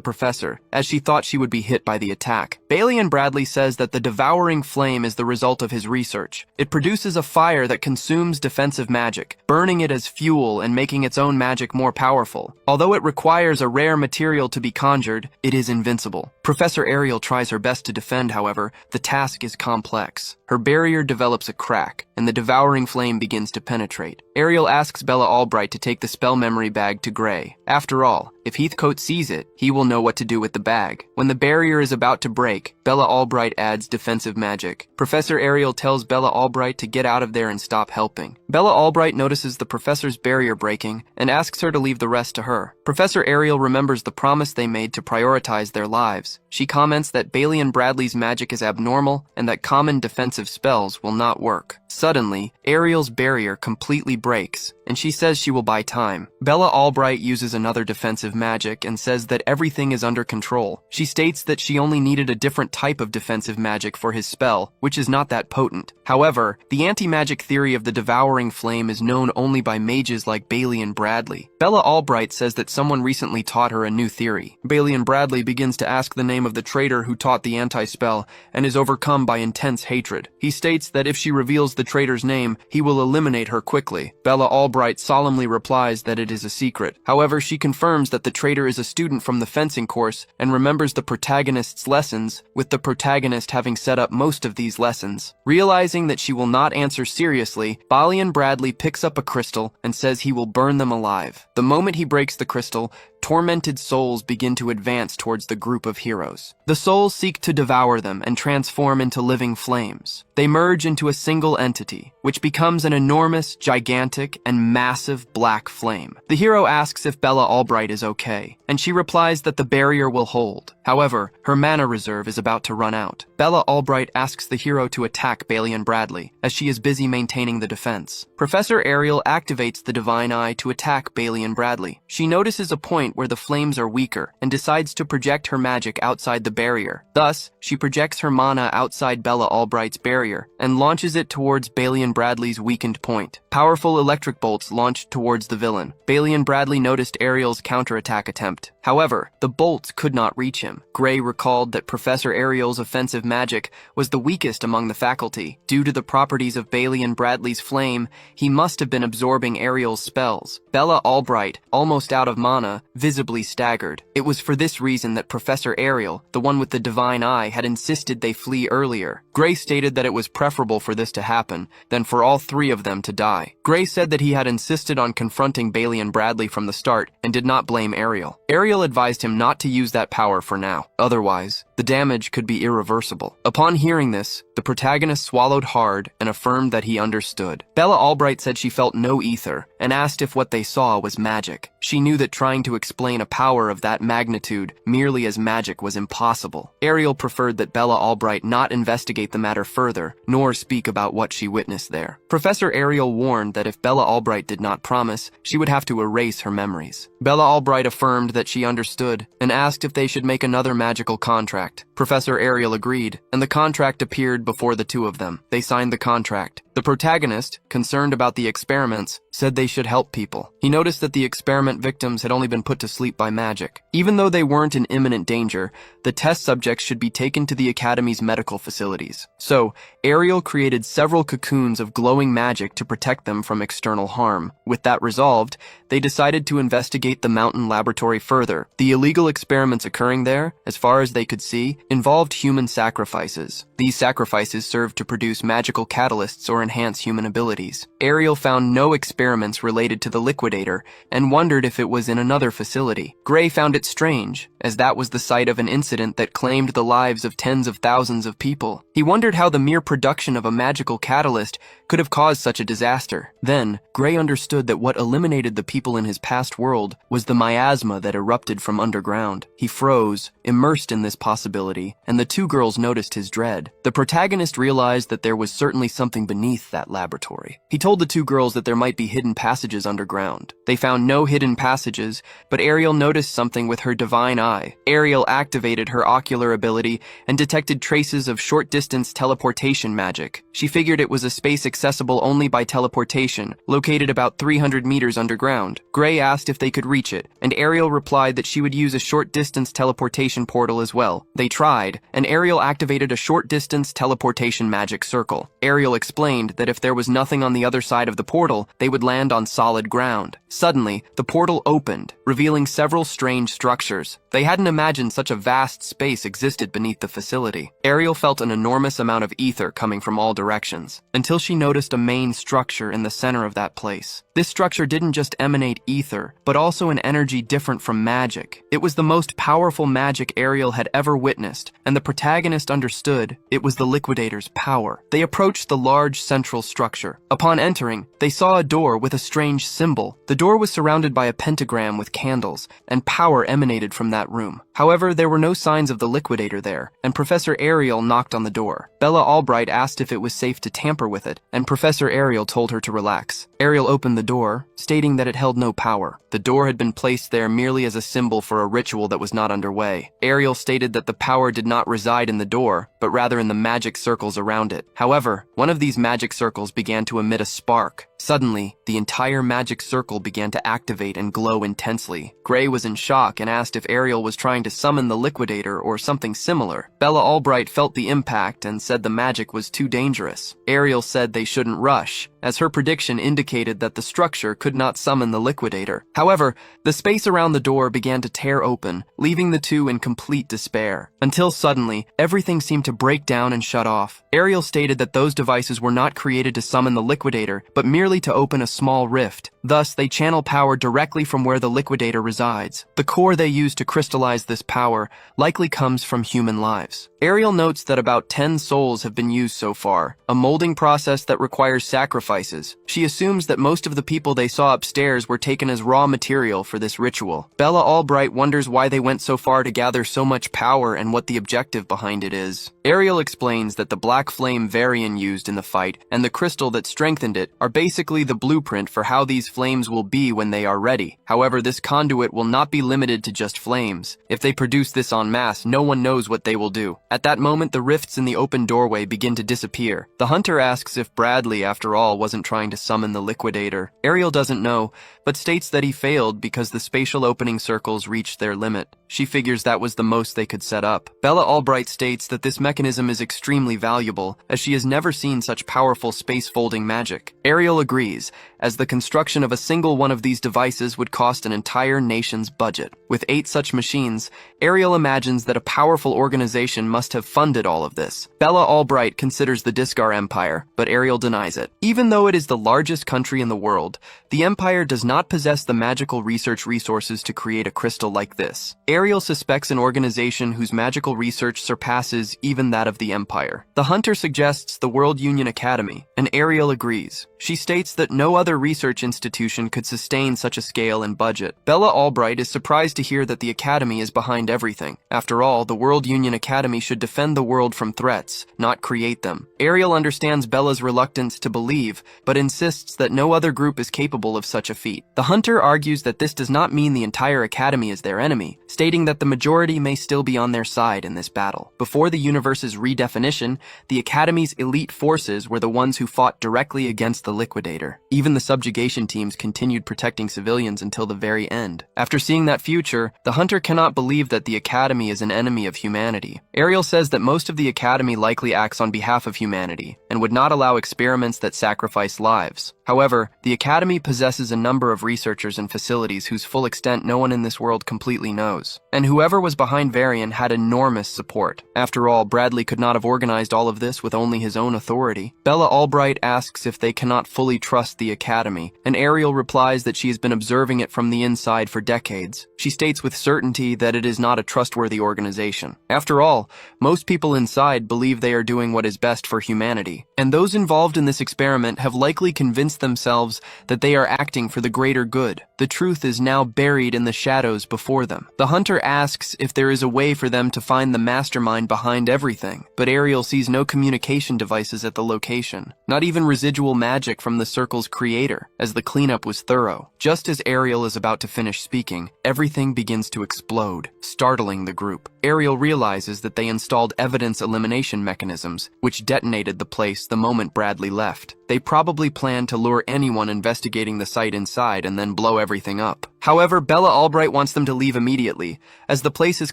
professor, as she thought she would be hit by the attack. Bailey and Bradley says that the devouring flame is the result of his research. It produces a fire that consumes defensive magic, burning it as fuel and making its own magic more powerful. Although it requires a rare material to be conjured, it is invincible. Professor Ariel tries her best to defend, however, the task is complex. Her barrier develops a crack, and the devouring flame begins to penetrate. Ariel asks Bella Albright to take the spell memory bag to Gray. After all, if Heathcote sees it, he will know what to do with the bag. When the barrier is about to break, Bella Albright adds defensive magic. Professor Ariel tells Bella Albright to get out of there and stop helping. Bella Albright notices the professor's barrier breaking and asks her to leave the rest to her. Professor Ariel remembers the promise they made to prioritize their lives. She comments that Bailey and Bradley's magic is abnormal and that common defensive spells will not work. Suddenly, Ariel's barrier completely breaks, and she says she will buy time. Bella Albright uses another defensive magic and says that everything is under control. She states that she only needed a different type of defensive magic for his spell, which is not that potent. However, the anti-magic theory of the devouring flame is known only by mages like Bailey and Bradley. Bella Albright says that someone recently taught her a new theory. Bailey and Bradley begins to ask the name of the traitor who taught the anti-spell and is overcome by intense hatred. He states that if she reveals the traitor's name, he will eliminate her quickly. Bella Albright Albright solemnly replies that it is a secret. However, she confirms that the traitor is a student from the fencing course and remembers the protagonist's lessons, with the protagonist having set up most of these lessons. Realizing that she will not answer seriously, Balian Bradley picks up a crystal and says he will burn them alive. The moment he breaks the crystal, tormented souls begin to advance towards the group of heroes. The souls seek to devour them and transform into living flames. They merge into a single entity, which becomes an enormous, gigantic, and massive black flame. The hero asks if Bella Albright is okay, and she replies that the barrier will hold. However, her mana reserve is about to run out. Bella Albright asks the hero to attack Balian Bradley, as she is busy maintaining the defense. Professor Ariel activates the Divine Eye to attack Balian Bradley. She notices a point where the flames are weaker and decides to project her magic outside the barrier. Thus, she projects her mana outside Bella Albright's barrier and launches it towards Balian Bradley's weakened point. Powerful electric bolts launched towards the villain. Balian Bradley noticed Ariel's counterattack attempt. However, the bolts could not reach him. Gray recalled that Professor Ariel's offensive magic was the weakest among the faculty. Due to the properties of Balian Bradley's flame, he must have been absorbing Ariel's spells. Bella Albright, almost out of mana, visibly staggered. It was for this reason that Professor Ariel, the one with the Divine Eye, had insisted they flee earlier. Gray stated that it was preferable for this to happen than for all three of them to die. Gray said that he had insisted on confronting Balian Bradley from the start and did not blame Ariel. Ariel advised him not to use that power for now. Otherwise, the damage could be irreversible. Upon hearing this, the protagonist swallowed hard and affirmed that he understood. Bella Albright said she felt no ether and asked if what they saw was magic. She knew that trying to explain a power of that magnitude merely as magic was impossible. Ariel preferred that Bella Albright not investigate the matter further, nor speak about what she witnessed there. Professor Ariel warned that if Bella Albright did not promise, she would have to erase her memories. Bella Albright affirmed that she understood and asked if they should make another magical contract. Professor Ariel agreed, and the contract appeared before the two of them. They signed the contract. The protagonist, concerned about the experiments, said they should help people. He noticed that the experiment victims had only been put to sleep by magic. Even though they weren't in imminent danger, the test subjects should be taken to the Academy's medical facilities. So, Ariel created several cocoons of glowing magic to protect them from external harm. With that resolved, they decided to investigate the mountain laboratory further. The illegal experiments occurring there, as far as they could see, involved human sacrifices. These sacrifices served to produce magical catalysts or enhance human abilities. Ariel found no experiments related to the liquidator and wondered if it was in another facility. Gray found it strange, as that was the site of an incident that claimed the lives of tens of thousands of people. He wondered how the mere production of a magical catalyst could have caused such a disaster. Then, Gray understood that what eliminated the people in his past world was the miasma that erupted from underground. He froze, immersed in this possibility, and the two girls noticed his dread. The protagonist realized that there was certainly something beneath that laboratory. He told the two girls that there might be hidden passages underground. They found no hidden passages, but Ariel noticed something with her Divine Eye. Ariel activated her ocular ability and detected traces of short-distance teleportation magic. She figured it was a space accessible only by teleportation, located about 300 meters underground. Gray asked if they could reach it, and Ariel replied that she would use a short-distance teleportation portal as well. They tried, and Ariel activated a short-distance teleportation magic circle. Ariel explained that if there was nothing on the other side of the portal, they would land on solid ground. Suddenly, the portal opened, revealing several strange structures. They hadn't imagined such a vast space existed beneath the facility. Ariel felt an enormous amount of ether coming from all directions, until she noticed a main structure in the center of that place. This structure didn't just emanate ether, but also an energy different from magic. It was the most powerful magic Ariel had ever witnessed, and the protagonist understood it was the liquidator's power. They approached the large central structure. Upon entering, they saw a door with a strange symbol. The door was surrounded by a pentagram with candles, and power emanated from that room. However, there were no signs of the liquidator there, and Professor Ariel knocked on the door. Bella Albright asked if it was safe to tamper with it, and Professor Ariel told her to relax. Ariel opened the door, stating that it held no power. The door had been placed there merely as a symbol for a ritual that was not underway. Ariel stated that the power did not reside in the door, but rather in the magic circles around it. However, one of these magic circles began to emit a spark. Suddenly, the entire magic circle began to activate and glow intensely. Gray was in shock and asked if Ariel was trying to summon the liquidator or something similar. Bella Albright felt the impact and said the magic was too dangerous. Ariel said they shouldn't rush, as her prediction indicated that the structure could not summon the liquidator. However, the space around the door began to tear open, leaving the two in complete despair. Until suddenly, everything seemed to break down and shut off. Ariel stated that those devices were not created to summon the liquidator, but merely to open a small rift. Thus, they channel power directly from where the liquidator resides. The core they use to crystallize this power likely comes from human lives. Ariel notes that about 10 souls have been used so far, a molding process that requires sacrifices. She assumes that most of the people they saw upstairs were taken as raw material for this ritual. Bella Albright wonders why they went so far to gather so much power and what the objective behind it is. Ariel explains that the black flame Varian used in the fight and the crystal that strengthened it are basically the blueprint for how these flames will be when they are ready. However, this conduit will not be limited to just flames. If they produce this en masse, no one knows what they will do. At that moment, the rifts in the open doorway begin to disappear. The hunter asks if Bradley, after all, wasn't trying to summon the liquidator. Ariel doesn't know, but states that he failed because the spatial opening circles reached their limit. She figures that was the most they could set up. Bella Albright states that this mechanism is extremely valuable, as she has never seen such powerful space-folding magic. Ariel agrees, as the construction of a single one of these devices would cost an entire nation's budget. With 8 such machines, Ariel imagines that a powerful organization must have funded all of this. Bella Albright considers the Discar Empire, but Ariel denies it. Even though it is the largest country in the world, the Empire does not possess the magical research resources to create a crystal like this. Ariel suspects an organization whose magical research surpasses even that of the Empire. The hunter suggests the World Union Academy, and Ariel agrees. She states that no other research institution could sustain such a scale and budget. Bella Albright is surprised to hear that the Academy is behind everything. After all, the World Union Academy should defend the world from threats, not create them. Ariel understands Bella's reluctance to believe, but insists that no other group is capable of such a feat. The hunter argues that this does not mean the entire Academy is their enemy, stating that the majority may still be on their side in this battle. Before the universe's redefinition, the Academy's elite forces were the ones who fought directly against the liquidator. Even the subjugation teams continued protecting civilians until the very end. After seeing that future, the hunter cannot believe that the Academy is an enemy of humanity. Ariel says that most of the Academy likely acts on behalf of humanity, and would not allow experiments that sacrifice lives. However, the Academy possesses a number of researchers and facilities whose full extent no one in this world completely knows. And whoever was behind Varian had enormous support. After all, Bradley could not have organized all of this with only his own authority. Bella Albright asks if they cannot fully trust the Academy, and Ariel replies that she has been observing it from the inside for decades. She states with certainty that it is not a trustworthy organization. After all, most people inside believe they are doing what is best for humanity, and those involved in this experiment have likely convinced themselves that they are acting for the greater good. The truth is now buried in the shadows before them. The hunter asks if there is a way for them to find the mastermind behind everything, but Ariel sees no communication devices at the location, not even residual magic from the circle's creator, as the cleanup was thorough. Just as Ariel is about to finish speaking, everything begins to explode, startling the group. Ariel realizes that they installed evidence elimination mechanisms, which detonated the place the moment Bradley left. They probably planned to lure anyone investigating the site inside and then blow everything up. However, Bella Albright wants them to leave immediately, as the place is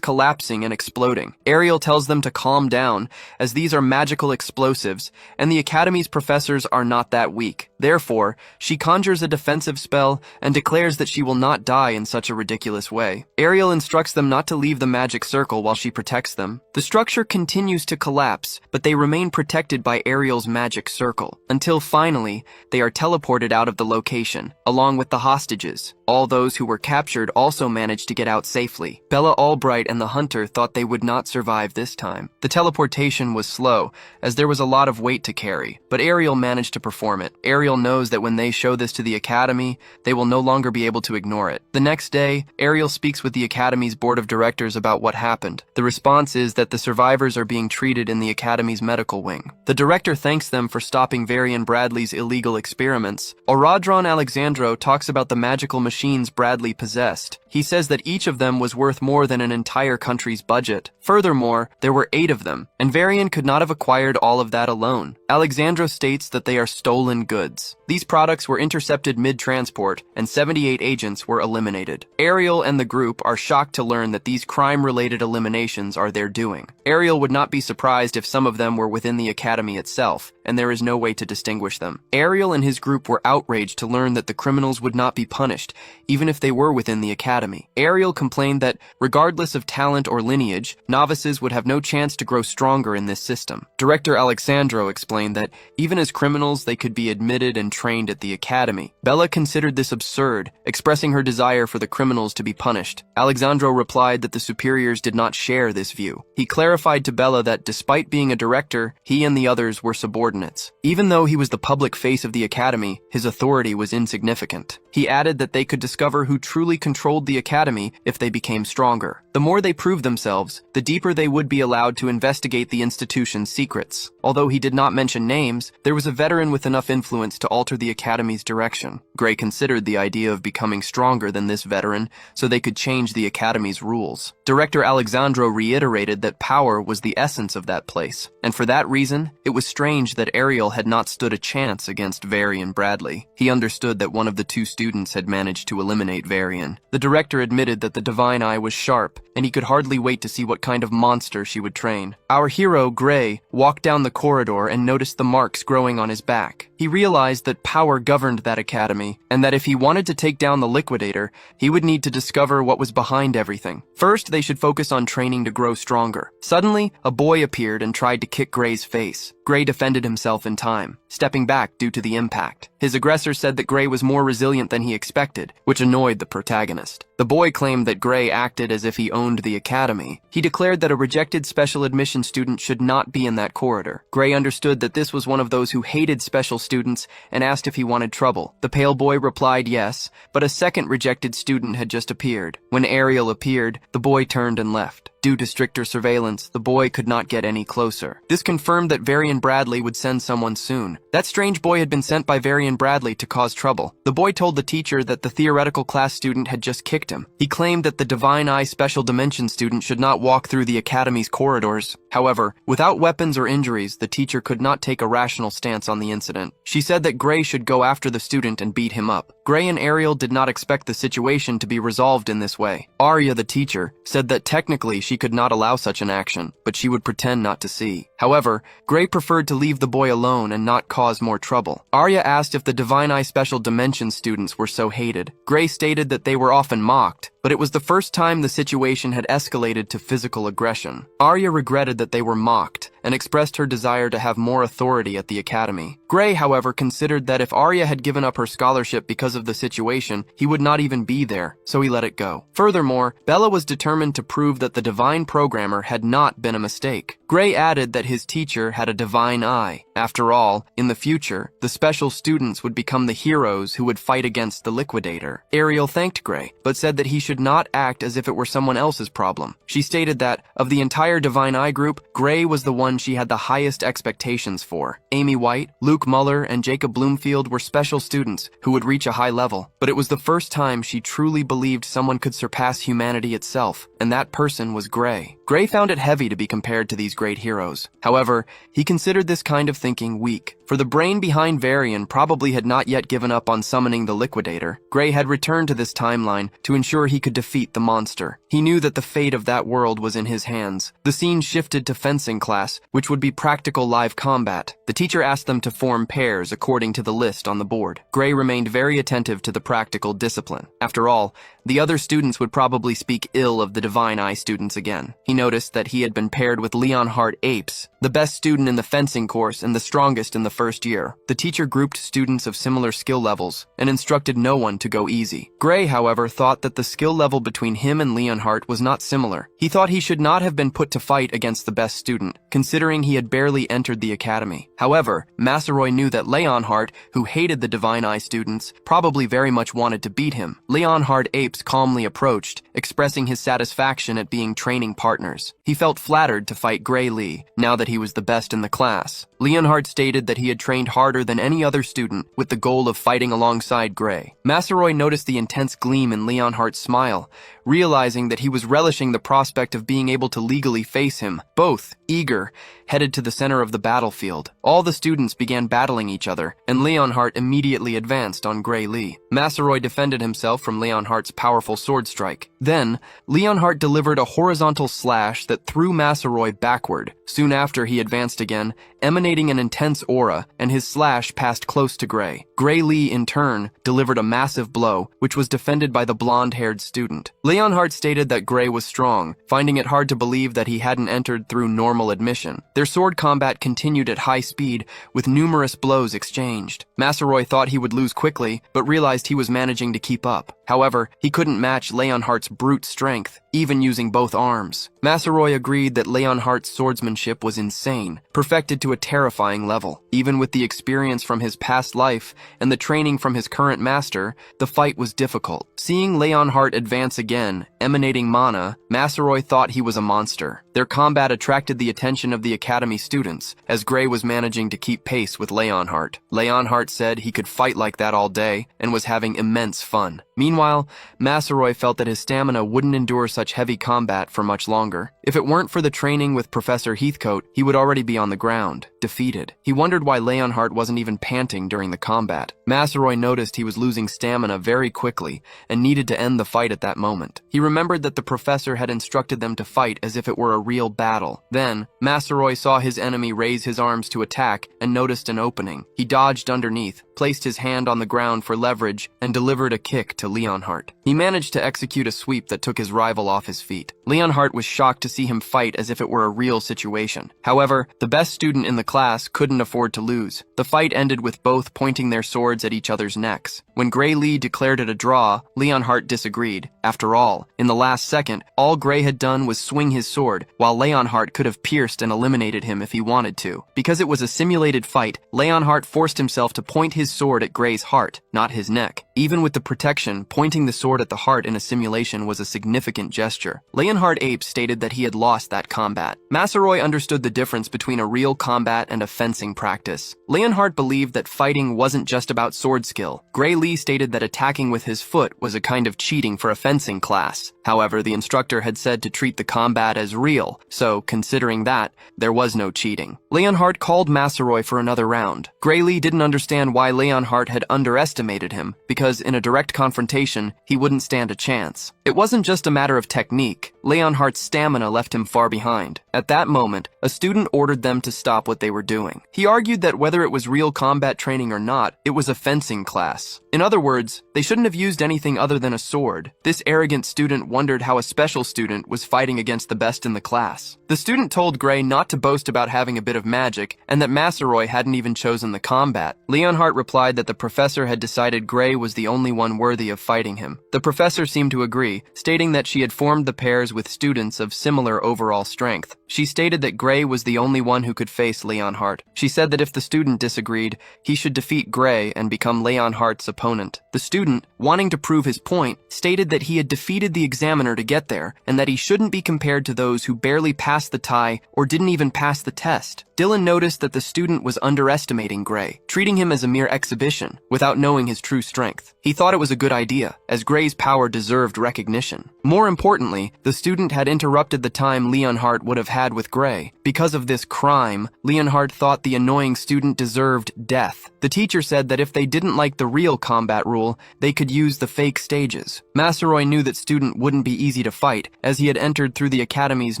collapsing and exploding. Ariel tells them to calm down, as these are magical explosives, and the Academy's professors are not that weak. Therefore, she conjures a defensive spell and declares that she will not die in such a ridiculous way. Ariel instructs them not to leave the magic circle while she protects them. The structure continues to collapse, but they remain protected by Ariel's magic circle, until finally, they are teleported out of the location, along with the hostages. All those who were captured also managed to get out safely. Bella Albright and the hunter thought they would not survive this time. The teleportation was slow, as there was a lot of weight to carry, but Ariel managed to perform it. Ariel knows that when they show this to the Academy, they will no longer be able to ignore it. The next day, Ariel speaks with the Academy's board of directors about what happened. The response is that the survivors are being treated in the Academy's medical wing. The director thanks them for stopping Varian Bradley's illegal experiments. Oradron Alexandro talks about the magical machine machines Bradley possessed. He says that each of them was worth more than an entire country's budget. Furthermore, there were 8 of them, and Varian could not have acquired all of that alone. Alexandro states that they are stolen goods. These products were intercepted mid-transport, and 78 agents were eliminated. Ariel and the group are shocked to learn that these crime-related eliminations are their doing. Ariel would not be surprised if some of them were within the academy itself, and there is no way to distinguish them. Ariel and his group were outraged to learn that the criminals would not be punished, even if they were within the academy. Ariel complained that, regardless of talent or lineage, novices would have no chance to grow stronger in this system. Director Alexandro explained that, even as criminals, they could be admitted and trained at the academy. Bella considered this absurd, expressing her desire for the criminals to be punished. Alexandro replied that the superiors did not share this view. He clarified to Bella that, despite being a director, he and the others were subordinates. Even though he was the public face of the academy, his authority was insignificant. He added that they could discover who truly controlled the academy if they became stronger. The more they proved themselves, the deeper they would be allowed to investigate the institution's secrets. Although he did not mention names, there was a veteran with enough influence to alter the academy's direction. Gray considered the idea of becoming stronger than this veteran so they could change the academy's rules. Director Alexandro reiterated that power was the essence of that place, and for that reason, it was strange that Ariel had not stood a chance against Varian Bradley. He understood that one of the 2 students had managed to eliminate Varian. The director admitted that the Divine Eye was sharp, and he could hardly wait to see what kind of monster she would train. Our hero, Gray, walked down the corridor and noticed the marks growing on his back. He realized that power governed that academy, and that if he wanted to take down the Liquidator, he would need to discover what was behind everything. First, they should focus on training to grow stronger. Suddenly, a boy appeared and tried to kick Gray's face. Gray defended himself in time, stepping back due to the impact. His aggressor said that Gray was more resilient than he expected, which annoyed the protagonist. The boy claimed that Gray acted as if he owned the academy. He declared that a rejected special admission student should not be in that corridor. Gray understood that this was one of those who hated special students and asked if he wanted trouble. The pale boy replied yes, but a second rejected student had just appeared. When Ariel appeared, the boy turned and left. Due to stricter surveillance, the boy could not get any closer. This confirmed that Varian Bradley would send someone soon. That strange boy had been sent by Varian Bradley to cause trouble. The boy told the teacher that the theoretical class student had just kicked him. He claimed that the Divine Eye Special Dimension student should not walk through the academy's corridors. However, without weapons or injuries, the teacher could not take a rational stance on the incident. She said that Gray should go after the student and beat him up. Gray and Ariel did not expect the situation to be resolved in this way. Arya, the teacher, said that technically she could not allow such an action, but she would pretend not to see. However, Gray preferred to leave the boy alone and not cause more trouble. Arya asked if the Divine Eye Special Dimension students were so hated. Gray stated that they were often mocked, but it was the first time the situation had escalated to physical aggression. Arya regretted that they were mocked and expressed her desire to have more authority at the academy. Gray, however, considered that if Arya had given up her scholarship because of the situation, he would not even be there, so he let it go. Furthermore, Bella was determined to prove that the divine programmer had not been a mistake. Gray added that his teacher had a divine eye. After all, in the future, the special students would become the heroes who would fight against the Liquidator. Ariel thanked Gray, but said that he should not act as if it were someone else's problem. She stated that, of the entire Divine Eye group, Gray was the one she had the highest expectations for. Amy White, Luke Muller, and Jacob Bloomfield were special students who would reach a high level, but it was the first time she truly believed someone could surpass humanity itself, and that person was Gray. Gray found it heavy to be compared to these great heroes. However, he considered this kind of thinking weak, for the brain behind Varian probably had not yet given up on summoning the Liquidator. Gray had returned to this timeline to ensure he could defeat the monster. He knew that the fate of that world was in his hands. The scene shifted to fencing class, which would be practical live combat. The teacher asked them to form pairs according to the list on the board. Gray remained very attentive to the practical discipline. After all, the other students would probably speak ill of the Divine Eye students again. He noticed that he had been paired with Leonhardt Apes, the best student in the fencing course and the strongest in the first year. The teacher grouped students of similar skill levels and instructed no one to go easy. Gray, however, thought that the skill level between him and Leonhardt was not similar. He thought he should not have been put to fight against the best student, considering he had barely entered the academy. However, Massaroy knew that Leonhardt, who hated the Divine Eye students, probably very much wanted to beat him. Leonhardt Apes calmly approached, expressing his satisfaction at being training partners. He felt flattered to fight Gray Lee, now that he was the best in the class. Leonhardt stated that he had trained harder than any other student with the goal of fighting alongside Gray. Massaroy noticed the intense gleam in Leonhardt's smile, realizing that he was relishing the prospect of being able to legally face him. Both, eager, headed to the center of the battlefield. All the students began battling each other, and Leonhardt immediately advanced on Gray Lee. Massaroy defended himself from Leonhardt's powerful sword strike. Then, Leonhardt delivered a horizontal slash that threw Massaroy backward. Soon after, he advanced again, emanating an intense aura, and his slash passed close to Gray. Gray Lee, in turn, delivered a massive blow, which was defended by the blonde-haired student. Leonhardt stated that Gray was strong, finding it hard to believe that he hadn't entered through normal admission. Their sword combat continued at high speed, with numerous blows exchanged. Massaroy thought he would lose quickly, but realized he was managing to keep up. However, he couldn't match Leonhardt's brute strength, even using both arms. Massaroy agreed that Leonhardt's swordsmanship was insane, perfected to a terrifying level. Even with the experience from his past life and the training from his current master, the fight was difficult. Seeing Leonhardt advance again, emanating mana, Massaroy thought he was a monster. Their combat attracted the attention of the academy students, as Gray was managing to keep pace with Leonhardt. Leonhardt said he could fight like that all day and was having immense fun. Meanwhile, Massaroy felt that his stamina wouldn't endure such heavy combat for much longer. If it weren't for the training with Professor Heathcote, he would already be on the ground, defeated. He wondered why Leonhardt wasn't even panting during the combat. Massaroy noticed he was losing stamina very quickly and needed to end the fight at that moment. He remembered that the professor had instructed them to fight as if it were a real battle. Then, Massaroy saw his enemy raise his arms to attack and noticed an opening. He dodged underneath, placed his hand on the ground for leverage, and delivered a kick to Leonhardt. He managed to execute a sweep that took his rival off his feet. Leonhardt was shocked to see him fight as if it were a real situation. However, the best student in the class couldn't afford to lose. The fight ended with both pointing their swords at each other's necks. When Gray Lee declared it a draw, Leonhardt disagreed. After all, in the last second, all Gray had done was swing his sword, while Leonhardt could have pierced and eliminated him if he wanted to. Because it was a simulated fight, Leonhardt forced himself to point his sword at Gray's heart, not his neck. Even with the protection, pointing the sword at the heart in a simulation was a significant gesture. Leonhardt Ape stated that he had lost that combat. Massaroy understood the difference between a real combat and a fencing practice. Leonhardt believed that fighting wasn't just about sword skill. Gray Lee stated that attacking with his foot was a kind of cheating for a fencing class. However, the instructor had said to treat the combat as real, so considering that, there was no cheating. Leonhardt called Massaroy for another round. Gray Lee didn't understand why Leonhardt had underestimated him, because in a direct confrontation, he wouldn't stand a chance. It wasn't just a matter of technique. Leonhardt's stamina left him far behind. At that moment, a student ordered them to stop what they were doing. He argued that whether it was real combat training or not, it was a fencing class. In other words, they shouldn't have used anything other than a sword. This arrogant student wondered how a special student was fighting against the best in the class. The student told Gray not to boast about having a bit of magic, and that Massaroy hadn't even chosen the combat. Leonhardt replied that the professor had decided Gray was the only one worthy of fighting him. The professor seemed to agree, stating that she had formed the pairs with students of similar overall strength. She stated that Gray was the only one who could face Leonhardt. She said that if the student disagreed, he should defeat Gray and become Leonhardt's opponent. The student, wanting to prove his point, stated that he had defeated the examiner to get there, and that he shouldn't be compared to those who barely passed the tie or didn't even pass the test. Dylan noticed that the student was underestimating Gray, treating him as a mere exhibition, without knowing his true strength. He thought it was a good idea, as Gray's power deserved recognition. More importantly, the student had interrupted the time Leonhardt would have had with Gray. Because of this crime, Leonhardt thought the annoying student deserved death. The teacher said that if they didn't like the real combat rule, they could use the fake stages. Massaroy knew that student wouldn't be easy to fight, as he had entered through the academy's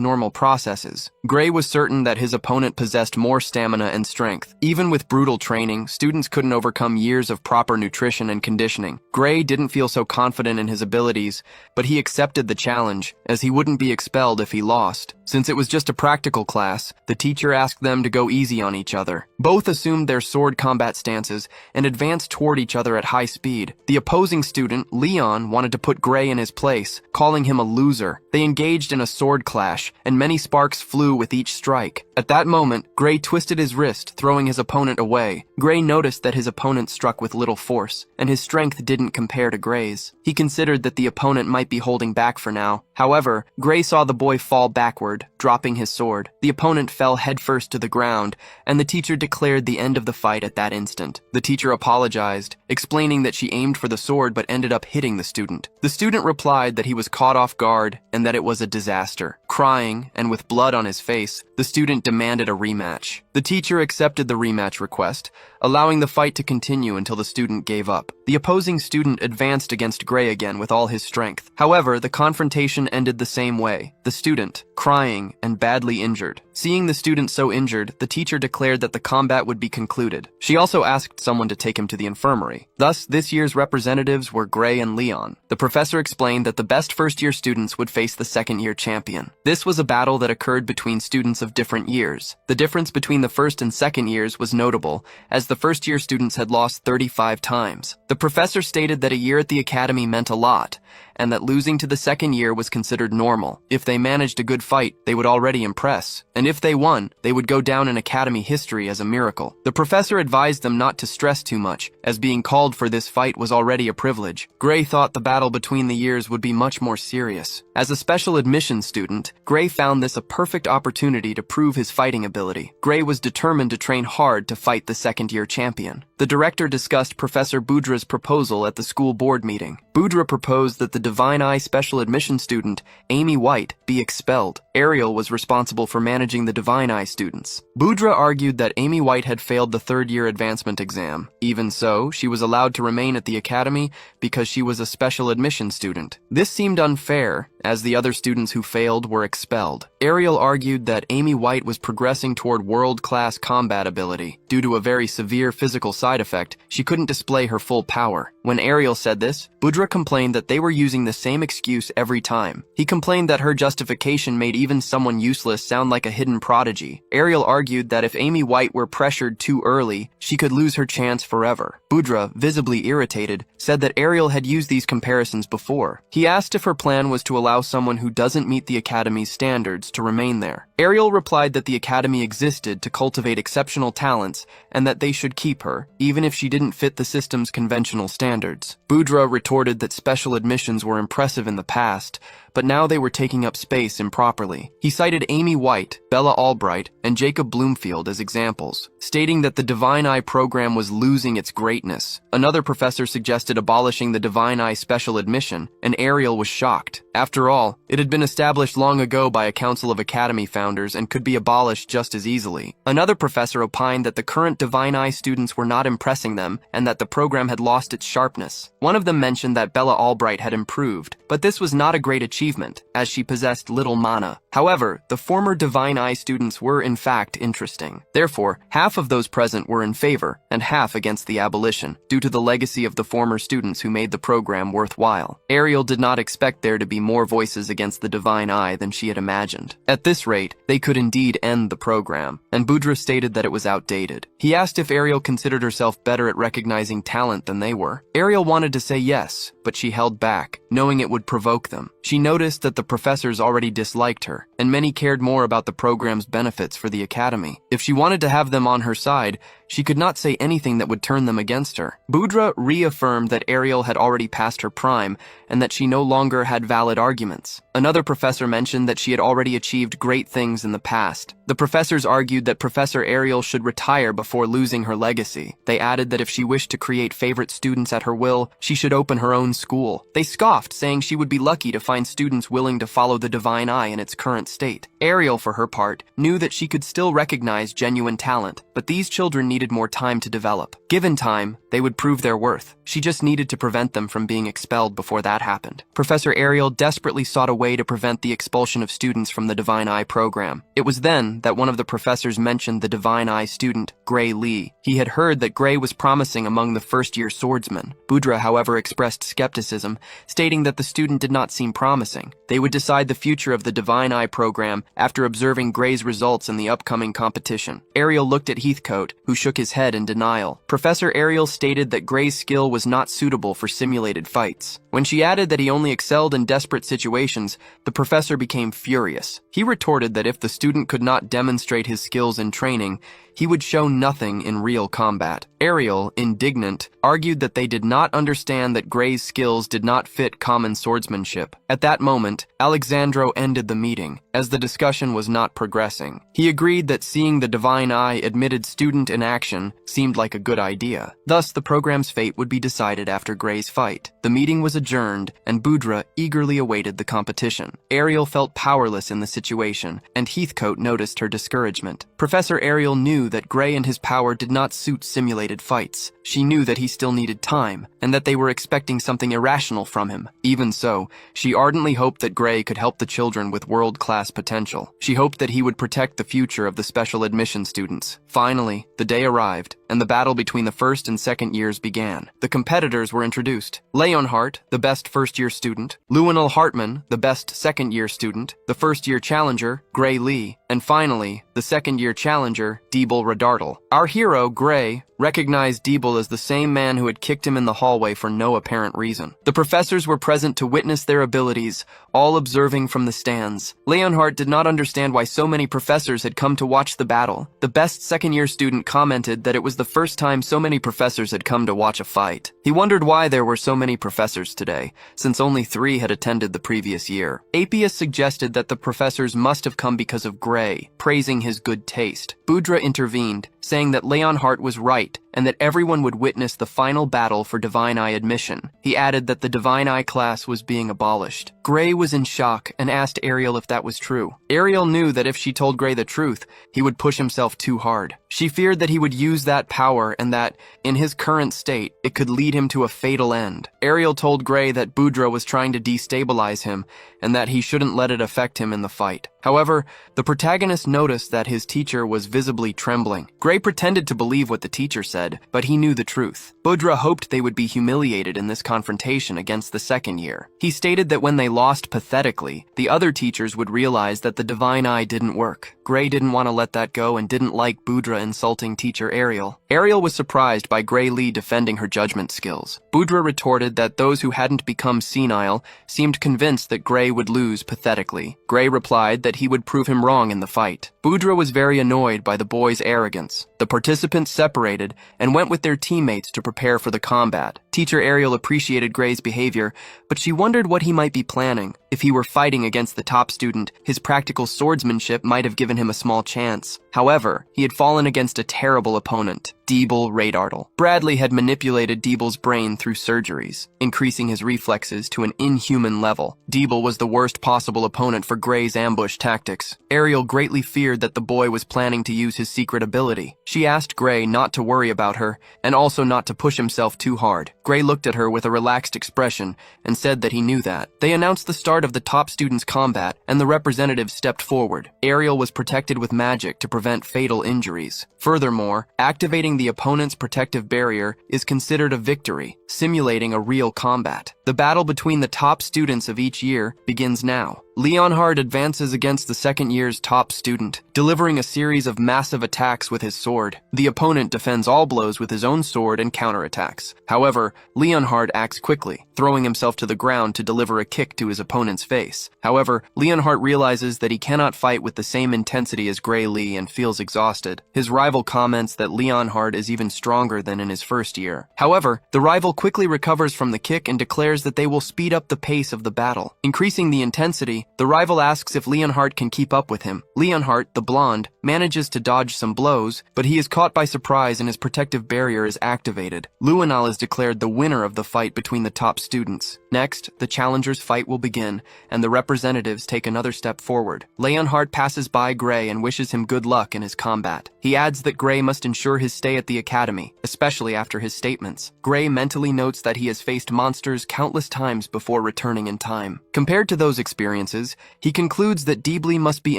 normal processes. Gray was certain that his opponent possessed more stamina and strength. Even with brutal training, students couldn't overcome years of proper nutrition and conditioning. Gray didn't feel so confident in his abilities, but he accepted the challenge, as he wouldn't be expelled if he lost. Since it was just a practical class, the teacher asked them to go easy on each other. Both assumed their sword combat stances and advanced toward each other at high speed. The opposing student, Leon, wanted to put Gray in his place, calling him a loser. They engaged in a sword clash, and many sparks flew with each strike. At that moment, Gray twisted his wrist, throwing his opponent away. Gray noticed that his opponent struck with little force, and his strength didn't compare to Gray's. He considered that the opponent might be holding back for now, However, Gray saw the boy fall backward, dropping his sword. The opponent fell headfirst to the ground, and the teacher declared the end of the fight at that instant. The teacher apologized, explaining that she aimed for the sword but ended up hitting the student. The student replied that he was caught off guard and that it was a disaster. Crying, and with blood on his face, the student demanded a rematch. The teacher accepted the rematch request, allowing the fight to continue until the student gave up. The opposing student advanced against Gray again with all his strength. However, the confrontation ended the same way, the student, crying and badly injured. Seeing the student so injured, the teacher declared that the combat would be concluded. She also asked someone to take him to the infirmary. Thus, this year's representatives were Gray and Leon. The professor explained that the best first-year students would face the second-year champion. This was a battle that occurred between students of different years. The difference between the first and second years was notable, as the first-year students had lost 35 times. The professor stated that a year at the academy meant a lot, and that losing to the second year was considered normal. If they managed a good fight, they would already impress, and if they won, they would go down in academy history as a miracle. The professor advised them not to stress too much, as being called for this fight was already a privilege. Gray thought the battle between the years would be much more serious. As a special admissions student, Gray found this a perfect opportunity to prove his fighting ability. Gray was determined to train hard to fight the second-year champion. The director discussed Professor Budra's proposal at the school board meeting. Budra proposed that the Divine Eye special admission student, Amy White, be expelled. Ariel was responsible for managing the Divine Eye students. Budra argued that Amy White had failed the third-year advancement exam. Even so, she was allowed to remain at the academy because she was a special admission student. This seemed unfair, as the other students who failed were expelled. Ariel argued that Amy White was progressing toward world-class combat ability. Due to a very severe physical side effect, she couldn't display her full power. When Ariel said this, Budra complained that they were using the same excuse every time. He complained that her justification made even someone useless sound like a hidden prodigy. Ariel argued that if Amy White were pressured too early, she could lose her chance forever. Budra, visibly irritated, said that Ariel had used these comparisons before. He asked if her plan was to allow someone who doesn't meet the academy's standards to remain there. Ariel replied that the academy existed to cultivate exceptional talents and that they should keep her, even if she didn't fit the system's conventional standards. Budra retorted that special admissions were impressive in the past, but now they were taking up space improperly. He cited Amy White, Bella Albright, and Jacob Bloomfield as examples, stating that the Divine Eye program was losing its greatness. Another professor suggested abolishing the Divine Eye special admission, and Ariel was shocked. After all, it had been established long ago by a council of academy founders and could be abolished just as easily. Another professor opined that the current Divine Eye students were not impressing them and that the program had lost its sharpness. One of them mentioned that Bella Albright had improved, but this was not a great achievement, as she possessed little mana. However, the former Divine Eye students were in fact interesting. Therefore, half of those present were in favor, and half against the abolition, due to the legacy of the former students who made the program worthwhile. Ariel did not expect there to be more voices against the Divine Eye than she had imagined. At this rate, they could indeed end the program, and Budra stated that it was outdated. He asked if Ariel considered herself better at recognizing talent than they were. Ariel wanted to say yes, but she held back, knowing it would provoke them. She noticed that the professors already disliked her, and many cared more about the program's benefits for the academy. If she wanted to have them on her side, she could not say anything that would turn them against her. Budra reaffirmed that Ariel had already passed her prime and that she no longer had valid arguments. Another professor mentioned that she had already achieved great things in the past. The professors argued that Professor Ariel should retire before losing her legacy. They added that if she wished to create favorite students at her will, she should open her own school. They scoffed, saying she would be lucky to find students willing to follow the Divine Eye in its current state. Ariel, for her part, knew that she could still recognize genuine talent, but these children needed more time to develop. Given time, they would prove their worth. She just needed to prevent them from being expelled before that happened. Professor Ariel desperately sought a way to prevent the expulsion of students from the Divine Eye program. It was then that one of the professors mentioned the Divine Eye student, Gray Lee. He had heard that Gray was promising among the first-year swordsmen. Budra, however, expressed skepticism, stating that the student did not seem promising. They would decide the future of the Divine Eye program after observing Gray's results in the upcoming competition. Ariel looked at Heathcote, who shook his head in denial. Professor Ariel stated that Gray's skill was not suitable for simulated fights. When she added that he only excelled in desperate situations, the professor became furious. He retorted that if the student could not demonstrate his skills in training, he would show nothing in real combat. Ariel, indignant, argued that they did not understand that Gray's skills did not fit common swordsmanship. At that moment, Alexandro ended the meeting, as the discussion was not progressing. He agreed that seeing the divine eye admitted student in action seemed like a good idea. Thus, the program's fate would be decided after Gray's fight. The meeting was adjourned, and Boudre eagerly awaited the competition. Ariel felt powerless in the situation, and Heathcote noticed her discouragement. Professor Ariel knew that Gray and his power did not suit simulated fights. She knew that he still needed time, and that they were expecting something irrational from him. Even so, she ardently hoped that Gray could help the children with world-class potential. She hoped that he would protect the future of the special admission students. Finally, the day arrived, and the battle between the first and second years began. The competitors were introduced. Leonhardt, the best first-year student, Lionel Hartman, the best second-year student, the first-year challenger, Gray Lee, and finally, the second-year challenger, Diebel Redartle. Our hero, Gray, recognized Diebel as the same man who had kicked him in the hallway for no apparent reason. The professors were present to witness their abilities, all observing from the stands. Leonhardt did not understand why so many professors had come to watch the battle. The best second-year student commented that it was the first time so many professors had come to watch a fight. He wondered why there were so many professors today, since only 3 had attended the previous year. Apius suggested that the professors must have come because of Gray, praising his good taste. Boudre intervened, saying that Leonhardt was right and that everyone would witness the final battle for Divine Eye admission. He added that the Divine Eye class was being abolished. Gray was in shock and asked Ariel if that was true. Ariel knew that if she told Gray the truth, he would push himself too hard. She feared that he would use that power and that, in his current state, it could lead him to a fatal end. Ariel told Gray that Boudre was trying to destabilize him and that he shouldn't let it affect him in the fight. However, the protagonist noticed that his teacher was visibly trembling. Gray pretended to believe what the teacher said, but he knew the truth. Boudre hoped they would be humiliated in this confrontation against the second year. He stated that when they lost pathetically, the other teachers would realize that the Divine Eye didn't work. Gray didn't want to let that go and didn't like Boudre insulting teacher Ariel. Ariel was surprised by Gray Lee defending her judgment skills. Boudre retorted that those who hadn't become senile seemed convinced that Gray would lose pathetically. Gray replied that he would prove him wrong in the fight. Boudre was very annoyed by the boys' arrogance. The participants separated and went with their teammates to prepare for the combat. Teacher Ariel appreciated Gray's behavior, but she wondered what he might be planning. If he were fighting against the top student, his practical swordsmanship might have given him a small chance. However, he had fallen against a terrible opponent, Diebel Redartle. Bradley had manipulated Diebel's brain through surgeries, increasing his reflexes to an inhuman level. Diebel was the worst possible opponent for Gray's ambush tactics. Ariel greatly feared that the boy was planning to use his secret ability. She asked Gray not to worry about her, and also not to push himself too hard. Gray looked at her with a relaxed expression and said that he knew that. They announced the start of the top students' combat, and the representatives stepped forward. Ariel was protected with magic to prevent fatal injuries. Furthermore, activating the opponent's protective barrier is considered a victory, simulating a real combat. The battle between the top students of each year begins now. Leonhardt advances against the second year's top student, delivering a series of massive attacks with his sword. The opponent defends all blows with his own sword and counterattacks. However, Leonhardt acts quickly, throwing himself to the ground to deliver a kick to his opponent's face. However, Leonhardt realizes that he cannot fight with the same intensity as Gray Lee and feels exhausted. His rival comments that Leonhardt is even stronger than in his first year. However, the rival quickly recovers from the kick and declares that they will speed up the pace of the battle. Increasing the intensity, the rival asks if Leonhardt can keep up with him. Leonhardt, the blonde, manages to dodge some blows, but he is caught by surprise and his protective barrier is activated. Luenal is declared the winner of the fight between the top students. Next, the challengers' fight will begin, and the representatives take another step forward. Leonhardt passes by Gray and wishes him good luck in his combat. He adds that Gray must ensure his stay at the academy, especially after his statements. Gray mentally notes that he has faced monsters countless times before returning in time. Compared to those experiences, he concludes that Diebel must be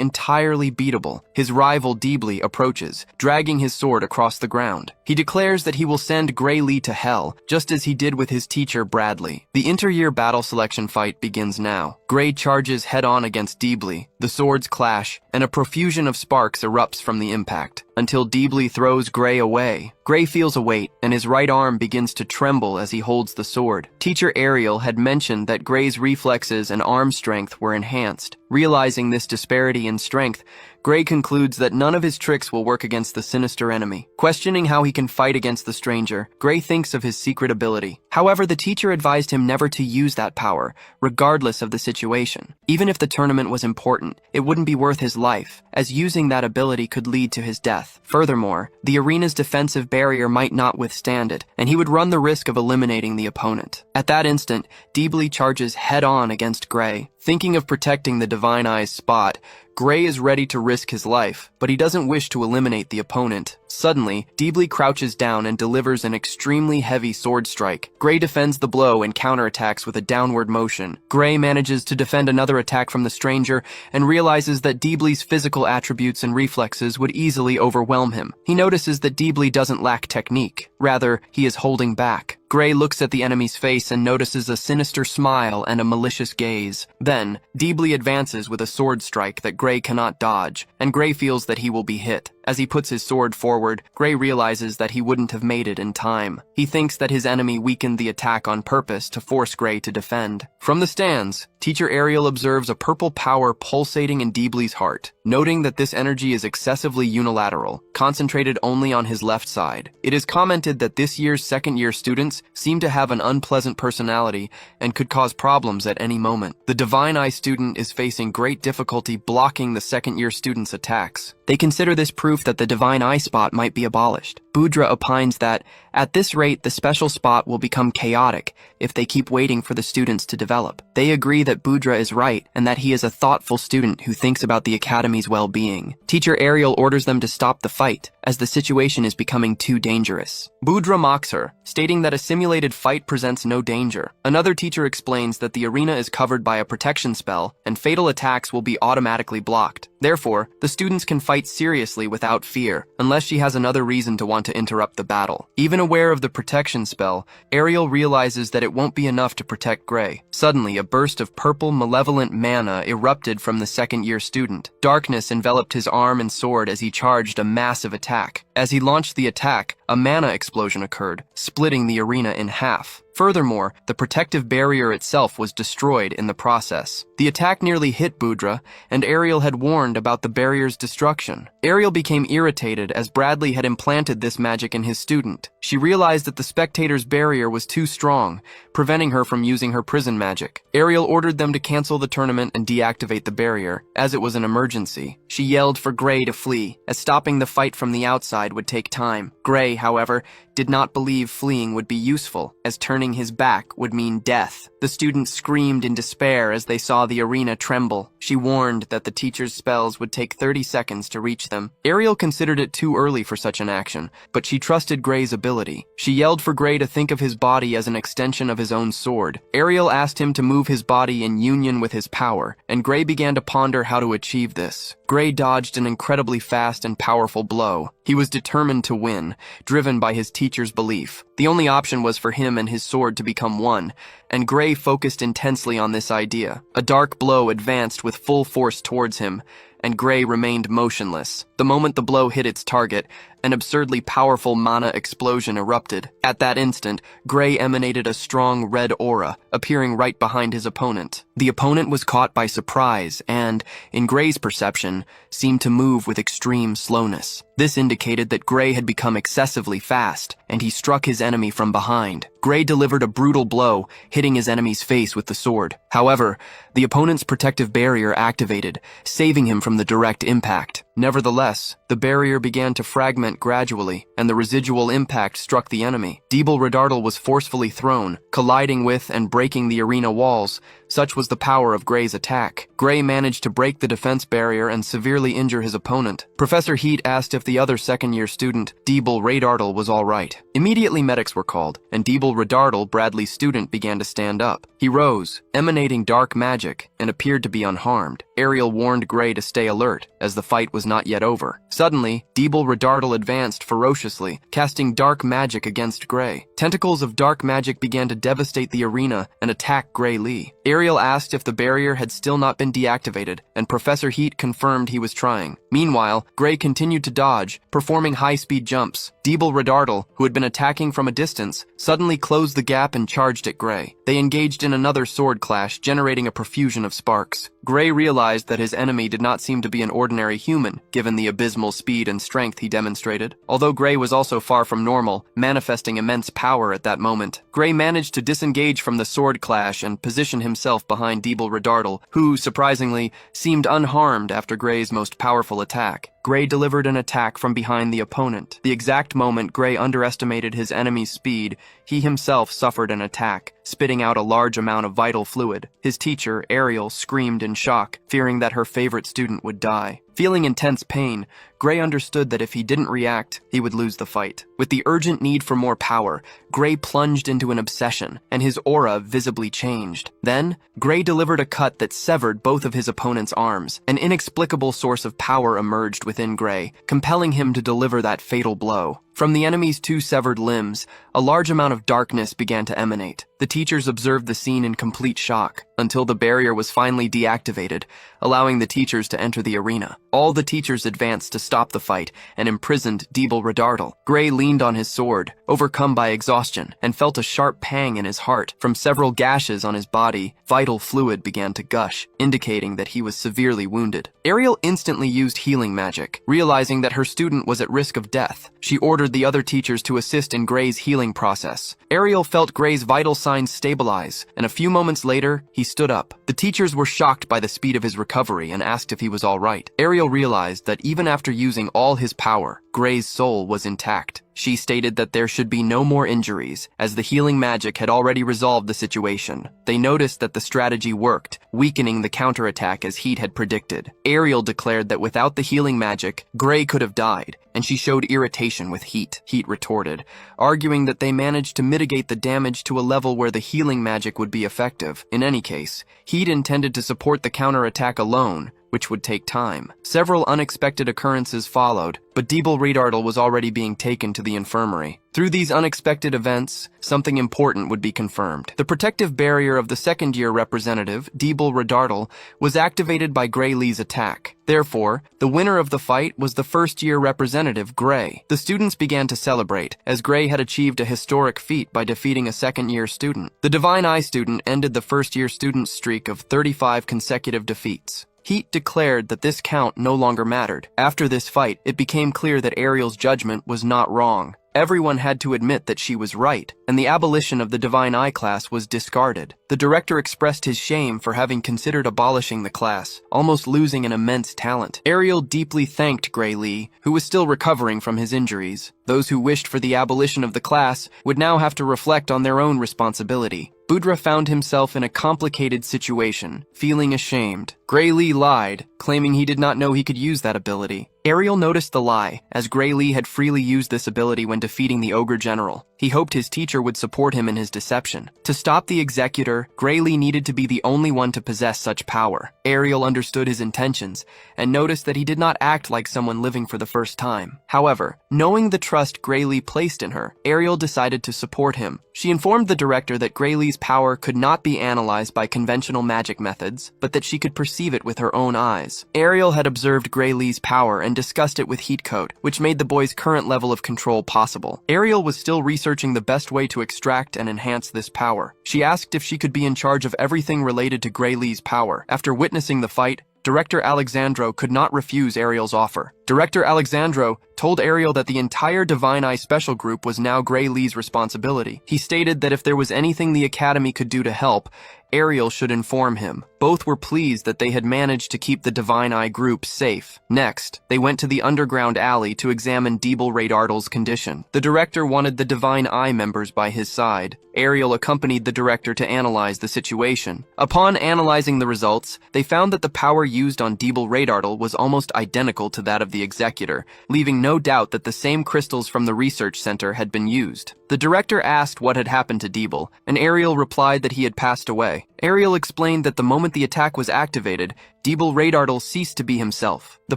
entirely beatable. His rival Diebel approaches, dragging his sword across the ground. He declares that he will send Gray Lee to hell, just as he did with his teacher Bradley. The inter-year battle selection fight begins now. Gray charges head-on against Diebel. The swords clash, and a profusion of sparks erupts from the impact, until Diebel throws Gray away. Gray feels a weight, and his right arm begins to tremble as he holds the sword. Teacher Ariel had mentioned that Gray's reflexes and arm strength were enhanced. Realizing this disparity in strength, Gray concludes that none of his tricks will work against the sinister enemy. Questioning how he can fight against the stranger, Gray thinks of his secret ability. However, the teacher advised him never to use that power, regardless of the situation. Even if the tournament was important, it wouldn't be worth his life, as using that ability could lead to his death. Furthermore, the arena's defensive barrier might not withstand it, and he would run the risk of eliminating the opponent. At that instant, Deebly charges head-on against Gray. Thinking of protecting the Divine Eye's spot, Gray is ready to risk his life, but he doesn't wish to eliminate the opponent. Suddenly, Deebly crouches down and delivers an extremely heavy sword strike. Gray defends the blow and counterattacks with a downward motion. Gray manages to defend another attack from the stranger and realizes that Deebly's physical attributes and reflexes would easily overwhelm him. He notices that Deebly doesn't lack technique. Rather, he is holding back. Gray looks at the enemy's face and notices a sinister smile and a malicious gaze. Then, Deebly advances with a sword strike that Gray cannot dodge, and Gray feels that he will be hit. As he puts his sword forward, Gray realizes that he wouldn't have made it in time. He thinks that his enemy weakened the attack on purpose to force Gray to defend. From the stands, Teacher Ariel observes a purple power pulsating in Deebly's heart, noting that this energy is excessively unilateral, concentrated only on his left side. It is commented that this year's second-year students seem to have an unpleasant personality and could cause problems at any moment. The Divine Eye student is facing great difficulty blocking the second-year student's attacks. They consider this proof that the Divine Eye spot might be abolished. Budra opines that, at this rate, the special spot will become chaotic if they keep waiting for the students to develop. They agree that Budra is right and that he is a thoughtful student who thinks about the academy's well-being. Teacher Ariel orders them to stop the fight, as the situation is becoming too dangerous. Budra mocks her, stating that a simulated fight presents no danger. Another teacher explains that the arena is covered by a protection spell, and fatal attacks will be automatically blocked. Therefore, the students can fight seriously without fear, unless she has another reason to want to interrupt the battle. Even aware of the protection spell, Ariel realizes that it won't be enough to protect Gray. Suddenly, a burst of purple, malevolent mana erupted from the second-year student. Darkness enveloped his arm and sword as he charged a massive attack. As he launched the attack, a mana explosion occurred, splitting the arena in half. Furthermore, the protective barrier itself was destroyed in the process. The attack nearly hit Budra, and Ariel had warned about the barrier's destruction. Ariel became irritated as Bradley had implanted this magic in his student. She realized that the spectator's barrier was too strong, preventing her from using her prison magic. Ariel ordered them to cancel the tournament and deactivate the barrier, as it was an emergency. She yelled for Gray to flee, as stopping the fight from the outside would take time. Gray, however, did not believe fleeing would be useful, as turning his back would mean death. The students screamed in despair as they saw the arena tremble. She warned that the teacher's spells would take 30 seconds to reach them. Ariel considered it too early for such an action, but she trusted Gray's ability. She yelled for Gray to think of his body as an extension of his own sword. Ariel asked him to move his body in union with his power, and Gray began to ponder how to achieve this. Gray dodged an incredibly fast and powerful blow. He was determined to win, driven by his teacher's belief. The only option was for him and his sword to become one, and Gray focused intensely on this idea. A dark blow advanced with full force towards him, and Gray remained motionless. The moment the blow hit its target, an absurdly powerful mana explosion erupted. At that instant, Gray emanated a strong red aura, appearing right behind his opponent. The opponent was caught by surprise and, in Gray's perception, seemed to move with extreme slowness. This indicated that Gray had become excessively fast, and he struck his enemy from behind. Gray delivered a brutal blow, hitting his enemy's face with the sword. However, the opponent's protective barrier activated, saving him from the direct impact. Nevertheless, the barrier began to fragment gradually, and the residual impact struck the enemy. Deeble Redardle was forcefully thrown, colliding with and breaking the arena walls. Such was the power of Gray's attack. Gray managed to break the defense barrier and severely injure his opponent. Professor Heat asked if the other second-year student, Deeble Redardle, was all right. Immediately medics were called, and Deeble Redardle, Bradley's student, began to stand up. He rose, emanating dark magic, and appeared to be unharmed. Ariel warned Gray to stay alert, as the fight was not yet over. Suddenly, Deeble Redardle advanced ferociously, casting dark magic against Gray. Tentacles of dark magic began to devastate the arena and attack Gray Lee. Ariel asked if the barrier had still not been deactivated, and Professor Heat confirmed he was trying. Meanwhile, Gray continued to dodge, performing high-speed jumps. Deeble Redardle, who had been attacking from a distance, suddenly closed the gap and charged at Gray. They engaged in another sword clash, generating a profusion of sparks. Gray realized realized that his enemy did not seem to be an ordinary human, given the abysmal speed and strength he demonstrated. Although Gray was also far from normal, manifesting immense power at that moment, Gray managed to disengage from the sword clash and position himself behind Deeble Redardle, who, surprisingly, seemed unharmed after Gray's most powerful attack. Gray delivered an attack from behind the opponent. The exact moment Gray underestimated his enemy's speed, he himself suffered an attack, spitting out a large amount of vital fluid. His teacher, Ariel, screamed in shock, fearing that her favorite student would die. Feeling intense pain, Gray understood that if he didn't react, he would lose the fight. With the urgent need for more power, Gray plunged into an obsession, and his aura visibly changed. Then, Gray delivered a cut that severed both of his opponent's arms. An inexplicable source of power emerged within Gray, compelling him to deliver that fatal blow. From the enemy's two severed limbs, a large amount of darkness began to emanate. The teachers observed the scene in complete shock, until the barrier was finally deactivated, allowing the teachers to enter the arena. All the teachers advanced to stop the fight and imprisoned Deeble Redardle. Gray leaned on his sword, overcome by exhaustion, and felt a sharp pang in his heart. From several gashes on his body, vital fluid began to gush, indicating that he was severely wounded. Ariel instantly used healing magic. Realizing that her student was at risk of death, she ordered the other teachers to assist in Gray's healing process. Ariel felt Gray's vital signs stabilize, and a few moments later, he stood up. The teachers were shocked by the speed of his recovery and asked if he was all right. Ariel realized that even after using all his power, Gray's soul was intact. She stated that there should be no more injuries, as the healing magic had already resolved the situation. They noticed that the strategy worked, weakening the counterattack as Heat had predicted. Ariel declared that without the healing magic, Gray could have died, and she showed irritation with Heat. Heat retorted, arguing that they managed to mitigate the damage to a level where the healing magic would be effective. In any case, Heat intended to support the counterattack alone, which would take time. Several unexpected occurrences followed, but Deeble Redardle was already being taken to the infirmary. Through these unexpected events, something important would be confirmed. The protective barrier of the second-year representative, Deeble Redardle, was activated by Gray Lee's attack. Therefore, the winner of the fight was the first-year representative, Gray. The students began to celebrate, as Gray had achieved a historic feat by defeating a second-year student. The Divine Eye student ended the first-year student's streak of 35 consecutive defeats. Heat declared that this count no longer mattered. After this fight, it became clear that Ariel's judgment was not wrong. Everyone had to admit that she was right, and the abolition of the Divine Eye class was discarded. The director expressed his shame for having considered abolishing the class, almost losing an immense talent. Ariel deeply thanked Gray Lee, who was still recovering from his injuries. Those who wished for the abolition of the class would now have to reflect on their own responsibility. Budra found himself in a complicated situation, feeling ashamed. Gray Lee lied, claiming he did not know he could use that ability. Ariel noticed the lie, as Gray Lee had freely used this ability when defeating the Ogre General. He hoped his teacher would support him in his deception. To stop the Executor, Gray Lee needed to be the only one to possess such power. Ariel understood his intentions, and noticed that he did not act like someone living for the first time. However, knowing the trust Gray Lee placed in her, Ariel decided to support him. She informed the director that Gray Lee's power could not be analyzed by conventional magic methods, but that she could perceive it with her own eyes. Ariel had observed Gray Lee's power and discussed it with Heatcoat, which made the boy's current level of control possible. Ariel was still researching the best way to extract and enhance this power. She asked if she could be in charge of everything related to Gray Lee's power. After witnessing the fight, Director Alexandro could not refuse Ariel's offer. Director Alexandro told Ariel that the entire Divine Eye Special Group was now Gray Lee's responsibility. He stated that if there was anything the Academy could do to help, Ariel should inform him. Both were pleased that they had managed to keep the Divine Eye group safe. Next, they went to the underground alley to examine Deeble Redardle's condition. The director wanted the Divine Eye members by his side. Ariel accompanied the director to analyze the situation. Upon analyzing the results, they found that the power used on Deeble Redardle was almost identical to that of the Executor, leaving no doubt that the same crystals from the research center had been used. The director asked what had happened to Deeble, and Ariel replied that he had passed away. Ariel explained that the moment the attack was activated, Deeble Redardle ceased to be himself. The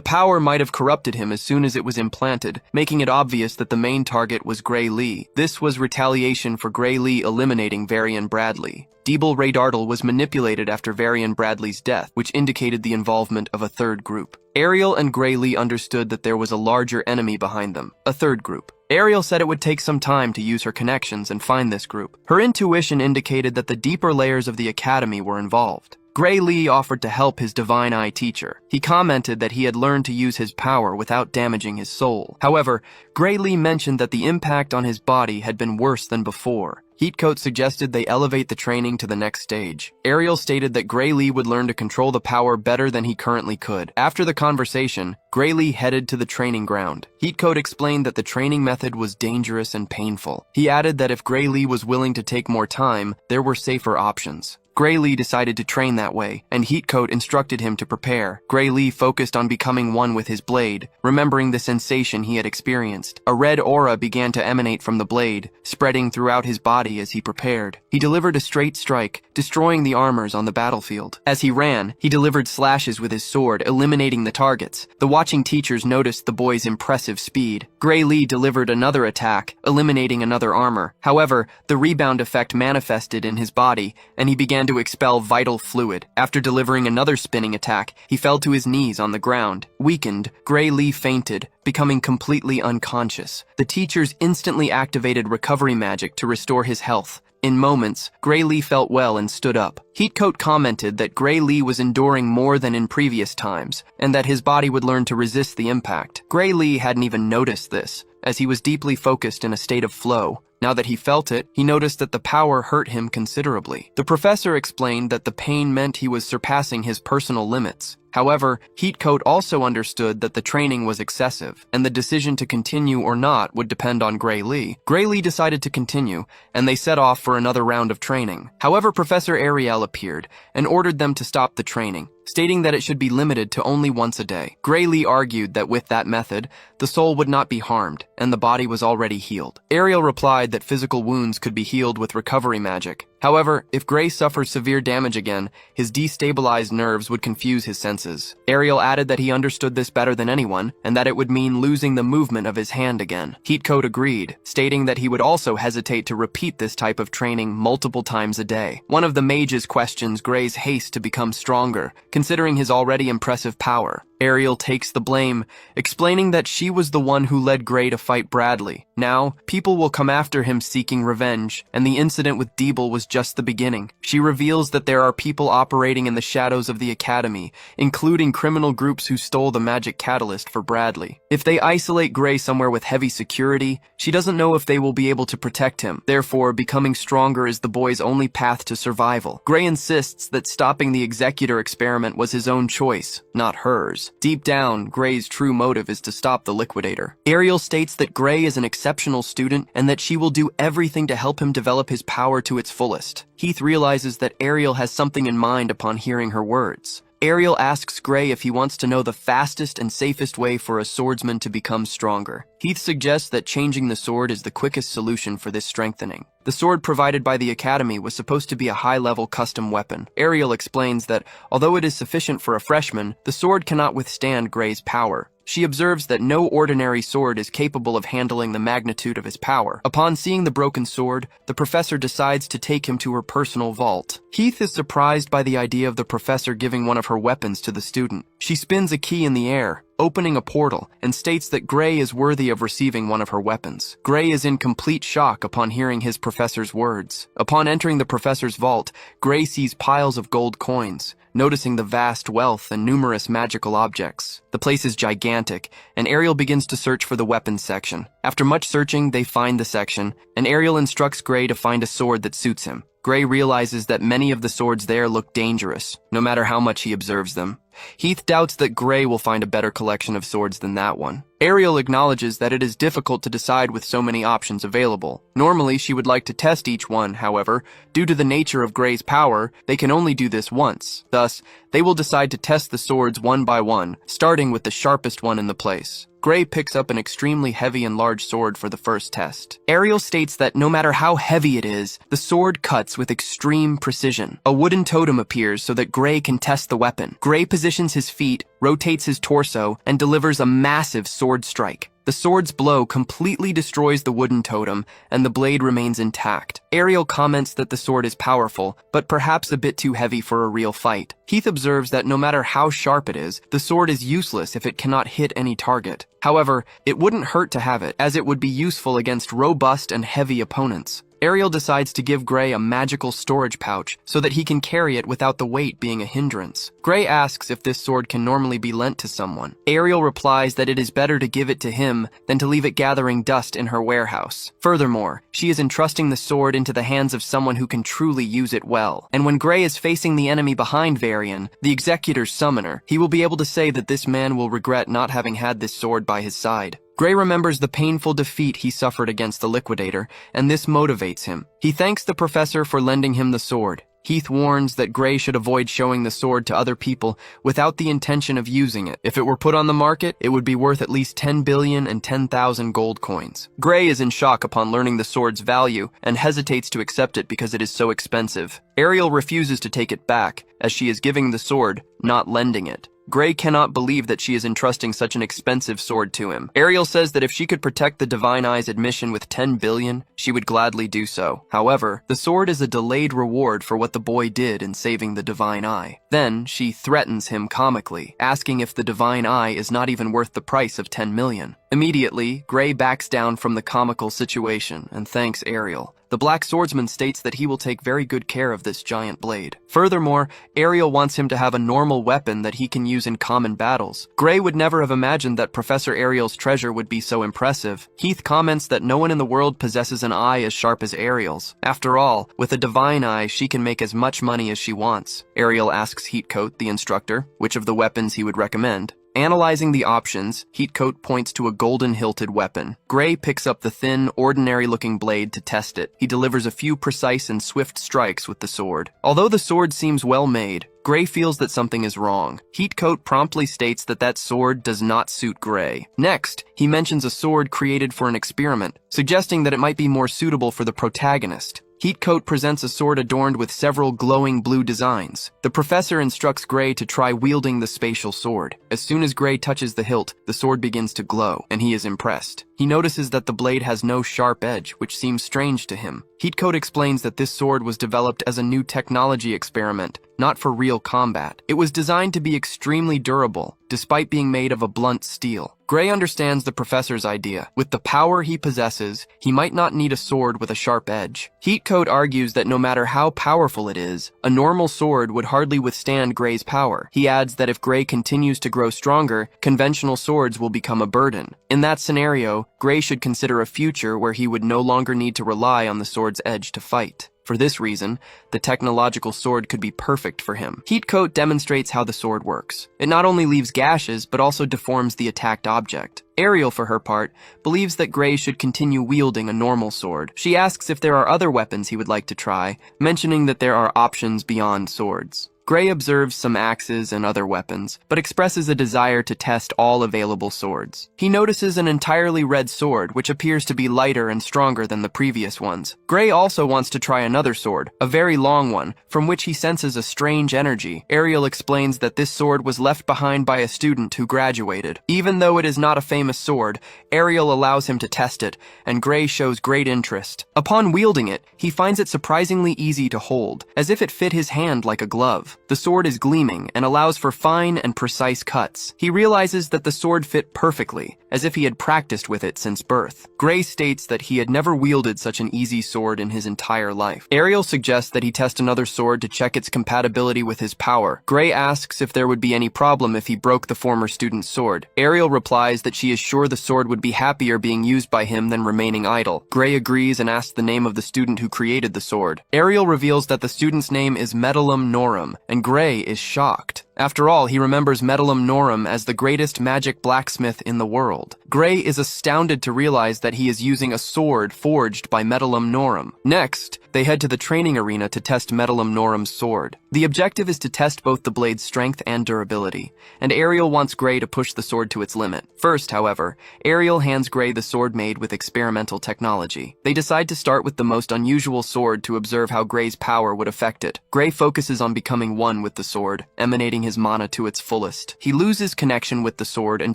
power might have corrupted him as soon as it was implanted, making it obvious that the main target was Gray Lee. This was retaliation for Gray Lee eliminating Varian Bradley. Deeble Redardle was manipulated after Varian Bradley's death, which indicated the involvement of a third group. Ariel and Gray Lee understood that there was a larger enemy behind them, a third group. Ariel said it would take some time to use her connections and find this group. Her intuition indicated that the deeper layers of the Academy were involved. Gray Lee offered to help his Divine Eye teacher. He commented that he had learned to use his power without damaging his soul. However, Gray Lee mentioned that the impact on his body had been worse than before. Heatcoat suggested they elevate the training to the next stage. Ariel stated that Gray Lee would learn to control the power better than he currently could. After the conversation, Gray Lee headed to the training ground. Heatcoat explained that the training method was dangerous and painful. He added that if Gray Lee was willing to take more time, there were safer options. Gray Lee decided to train that way, and Heatcoat instructed him to prepare. Gray Lee focused on becoming one with his blade, remembering the sensation he had experienced. A red aura began to emanate from the blade, spreading throughout his body as he prepared. He delivered a straight strike, destroying the armors on the battlefield. As he ran, he delivered slashes with his sword, eliminating the targets. The watching teachers noticed the boy's impressive speed. Gray Lee delivered another attack, eliminating another armor. However, the rebound effect manifested in his body, and he began to expel vital fluid. After delivering another spinning attack, he fell to his knees on the ground. Weakened, Gray Lee fainted, becoming completely unconscious. The teachers instantly activated recovery magic to restore his health. In moments, Gray Lee felt well and stood up. Heatcoat commented that Gray Lee was enduring more than in previous times, and that his body would learn to resist the impact. Gray Lee hadn't even noticed this, as he was deeply focused in a state of flow. Now that he felt it, he noticed that the power hurt him considerably. The professor explained that the pain meant he was surpassing his personal limits. However, Heatcoat also understood that the training was excessive, and the decision to continue or not would depend on Gray Lee. Gray Lee decided to continue, and they set off for another round of training. However, Professor Ariel appeared and ordered them to stop the training, stating that it should be limited to only once a day. Gray Lee argued that with that method, the soul would not be harmed, and the body was already healed. Ariel replied that physical wounds could be healed with recovery magic. However, if Gray suffers severe damage again, his destabilized nerves would confuse his senses. Ariel added that he understood this better than anyone, and that it would mean losing the movement of his hand again. Heatcoat agreed, stating that he would also hesitate to repeat this type of training multiple times a day. One of the mages questions Gray's haste to become stronger, considering his already impressive power. Ariel takes the blame, explaining that she was the one who led Gray to fight Bradley. Now, people will come after him seeking revenge, and the incident with Deeble was just the beginning. She reveals that there are people operating in the shadows of the Academy, including criminal groups who stole the magic catalyst for Bradley. If they isolate Gray somewhere with heavy security, she doesn't know if they will be able to protect him. Therefore, becoming stronger is the boy's only path to survival. Gray insists that stopping the Executor experiment was his own choice, not hers. Deep down, Gray's true motive is to stop the Liquidator. Ariel states that Gray is an exceptional student and that she will do everything to help him develop his power to its fullest. Heath realizes that Ariel has something in mind upon hearing her words. Ariel asks Gray if he wants to know the fastest and safest way for a swordsman to become stronger. Heath suggests that changing the sword is the quickest solution for this strengthening. The sword provided by the Academy was supposed to be a high-level custom weapon. Ariel explains that, although it is sufficient for a freshman, the sword cannot withstand Gray's power. She observes that no ordinary sword is capable of handling the magnitude of his power. Upon seeing the broken sword, the professor decides to take him to her personal vault. Heath is surprised by the idea of the professor giving one of her weapons to the student. She spins a key in the air, opening a portal, and states that Gray is worthy of receiving one of her weapons. Gray is in complete shock upon hearing his professor's words. Upon entering the professor's vault, Gray sees piles of gold coins, noticing the vast wealth and numerous magical objects. The place is gigantic, and Ariel begins to search for the weapons section. After much searching, they find the section, and Ariel instructs Gray to find a sword that suits him. Gray realizes that many of the swords there look dangerous, no matter how much he observes them. Heath doubts that Gray will find a better collection of swords than that one. Ariel acknowledges that it is difficult to decide with so many options available. Normally, she would like to test each one, however, due to the nature of Gray's power, they can only do this once. Thus, they will decide to test the swords one by one, starting with the sharpest one in the place. Gray picks up an extremely heavy and large sword for the first test. Ariel states that no matter how heavy it is, the sword cuts with extreme precision. A wooden totem appears so that Gray can test the weapon. Gray positions his feet, rotates his torso, and delivers a massive sword strike. The sword's blow completely destroys the wooden totem, and the blade remains intact. Ariel comments that the sword is powerful, but perhaps a bit too heavy for a real fight. Heath observes that no matter how sharp it is, the sword is useless if it cannot hit any target. However, it wouldn't hurt to have it, as it would be useful against robust and heavy opponents. Ariel decides to give Gray a magical storage pouch so that he can carry it without the weight being a hindrance. Gray asks if this sword can normally be lent to someone. Ariel replies that it is better to give it to him than to leave it gathering dust in her warehouse. Furthermore, she is entrusting the sword into the hands of someone who can truly use it well. And when Gray is facing the enemy behind Varian, the Executor's summoner, he will be able to say that this man will regret not having had this sword by his side. Gray remembers the painful defeat he suffered against the Liquidator, and this motivates him. He thanks the professor for lending him the sword. Heath warns that Gray should avoid showing the sword to other people without the intention of using it. If it were put on the market, it would be worth at least 10 billion and 10,000 gold coins. Gray is in shock upon learning the sword's value and hesitates to accept it because it is so expensive. Ariel refuses to take it back, as she is giving the sword, not lending it. Gray cannot believe that she is entrusting such an expensive sword to him. Ariel says that if she could protect the Divine Eye's admission with 10 billion, she would gladly do so. However, the sword is a delayed reward for what the boy did in saving the Divine Eye. Then, she threatens him comically, asking if the Divine Eye is not even worth the price of 10 million. Immediately, Gray backs down from the comical situation and thanks Ariel. The Black Swordsman states that he will take very good care of this giant blade. Furthermore, Ariel wants him to have a normal weapon that he can use in common battles. Gray would never have imagined that Professor Ariel's treasure would be so impressive. Heath comments that no one in the world possesses an eye as sharp as Ariel's. After all, with a Divine Eye, she can make as much money as she wants. Ariel asks Heatcoat, the instructor, which of the weapons he would recommend. Analyzing the options, Heatcoat points to a golden-hilted weapon. Gray picks up the thin, ordinary-looking blade to test it. He delivers a few precise and swift strikes with the sword. Although the sword seems well-made, Gray feels that something is wrong. Heatcoat promptly states that that sword does not suit Gray. Next, he mentions a sword created for an experiment, suggesting that it might be more suitable for the protagonist. Heatcoat presents a sword adorned with several glowing blue designs. The professor instructs Gray to try wielding the spatial sword. As soon as Gray touches the hilt, the sword begins to glow, and he is impressed. He notices that the blade has no sharp edge, which seems strange to him. Heatcoat explains that this sword was developed as a new technology experiment, not for real combat. It was designed to be extremely durable, despite being made of a blunt steel. Gray understands the professor's idea. With the power he possesses, he might not need a sword with a sharp edge. Heatcoat argues that no matter how powerful it is, a normal sword would hardly withstand Gray's power. He adds that if Gray continues to grow stronger, conventional swords will become a burden. In that scenario, Gray should consider a future where he would no longer need to rely on the sword's edge to fight. For this reason, the technological sword could be perfect for him. Heatcoat demonstrates how the sword works. It not only leaves gashes, but also deforms the attacked object. Ariel, for her part, believes that Gray should continue wielding a normal sword. She asks if there are other weapons he would like to try, mentioning that there are options beyond swords. Gray observes some axes and other weapons, but expresses a desire to test all available swords. He notices an entirely red sword, which appears to be lighter and stronger than the previous ones. Gray also wants to try another sword, a very long one, from which he senses a strange energy. Ariel explains that this sword was left behind by a student who graduated. Even though it is not a famous sword, Ariel allows him to test it, and Gray shows great interest. Upon wielding it, he finds it surprisingly easy to hold, as if it fit his hand like a glove. The sword is gleaming and allows for fine and precise cuts. He realizes that the sword fit perfectly, as if he had practiced with it since birth. Gray states that he had never wielded such an easy sword in his entire life. Ariel suggests that he test another sword to check its compatibility with his power. Gray asks if there would be any problem if he broke the former student's sword. Ariel replies that she is sure the sword would be happier being used by him than remaining idle. Gray agrees and asks the name of the student who created the sword. Ariel reveals that the student's name is Medallum Norum, and Gray is shocked. After all, he remembers Medallum Norum as the greatest magic blacksmith in the world. Gray is astounded to realize that he is using a sword forged by Medallum Norum. Next, they head to the training arena to test Medallum Norum's sword. The objective is to test both the blade's strength and durability, and Ariel wants Gray to push the sword to its limit. First, however, Ariel hands Gray the sword made with experimental technology. They decide to start with the most unusual sword to observe how Gray's power would affect it. Gray focuses on becoming one with the sword, emanating his mana to its fullest. He loses connection with the sword and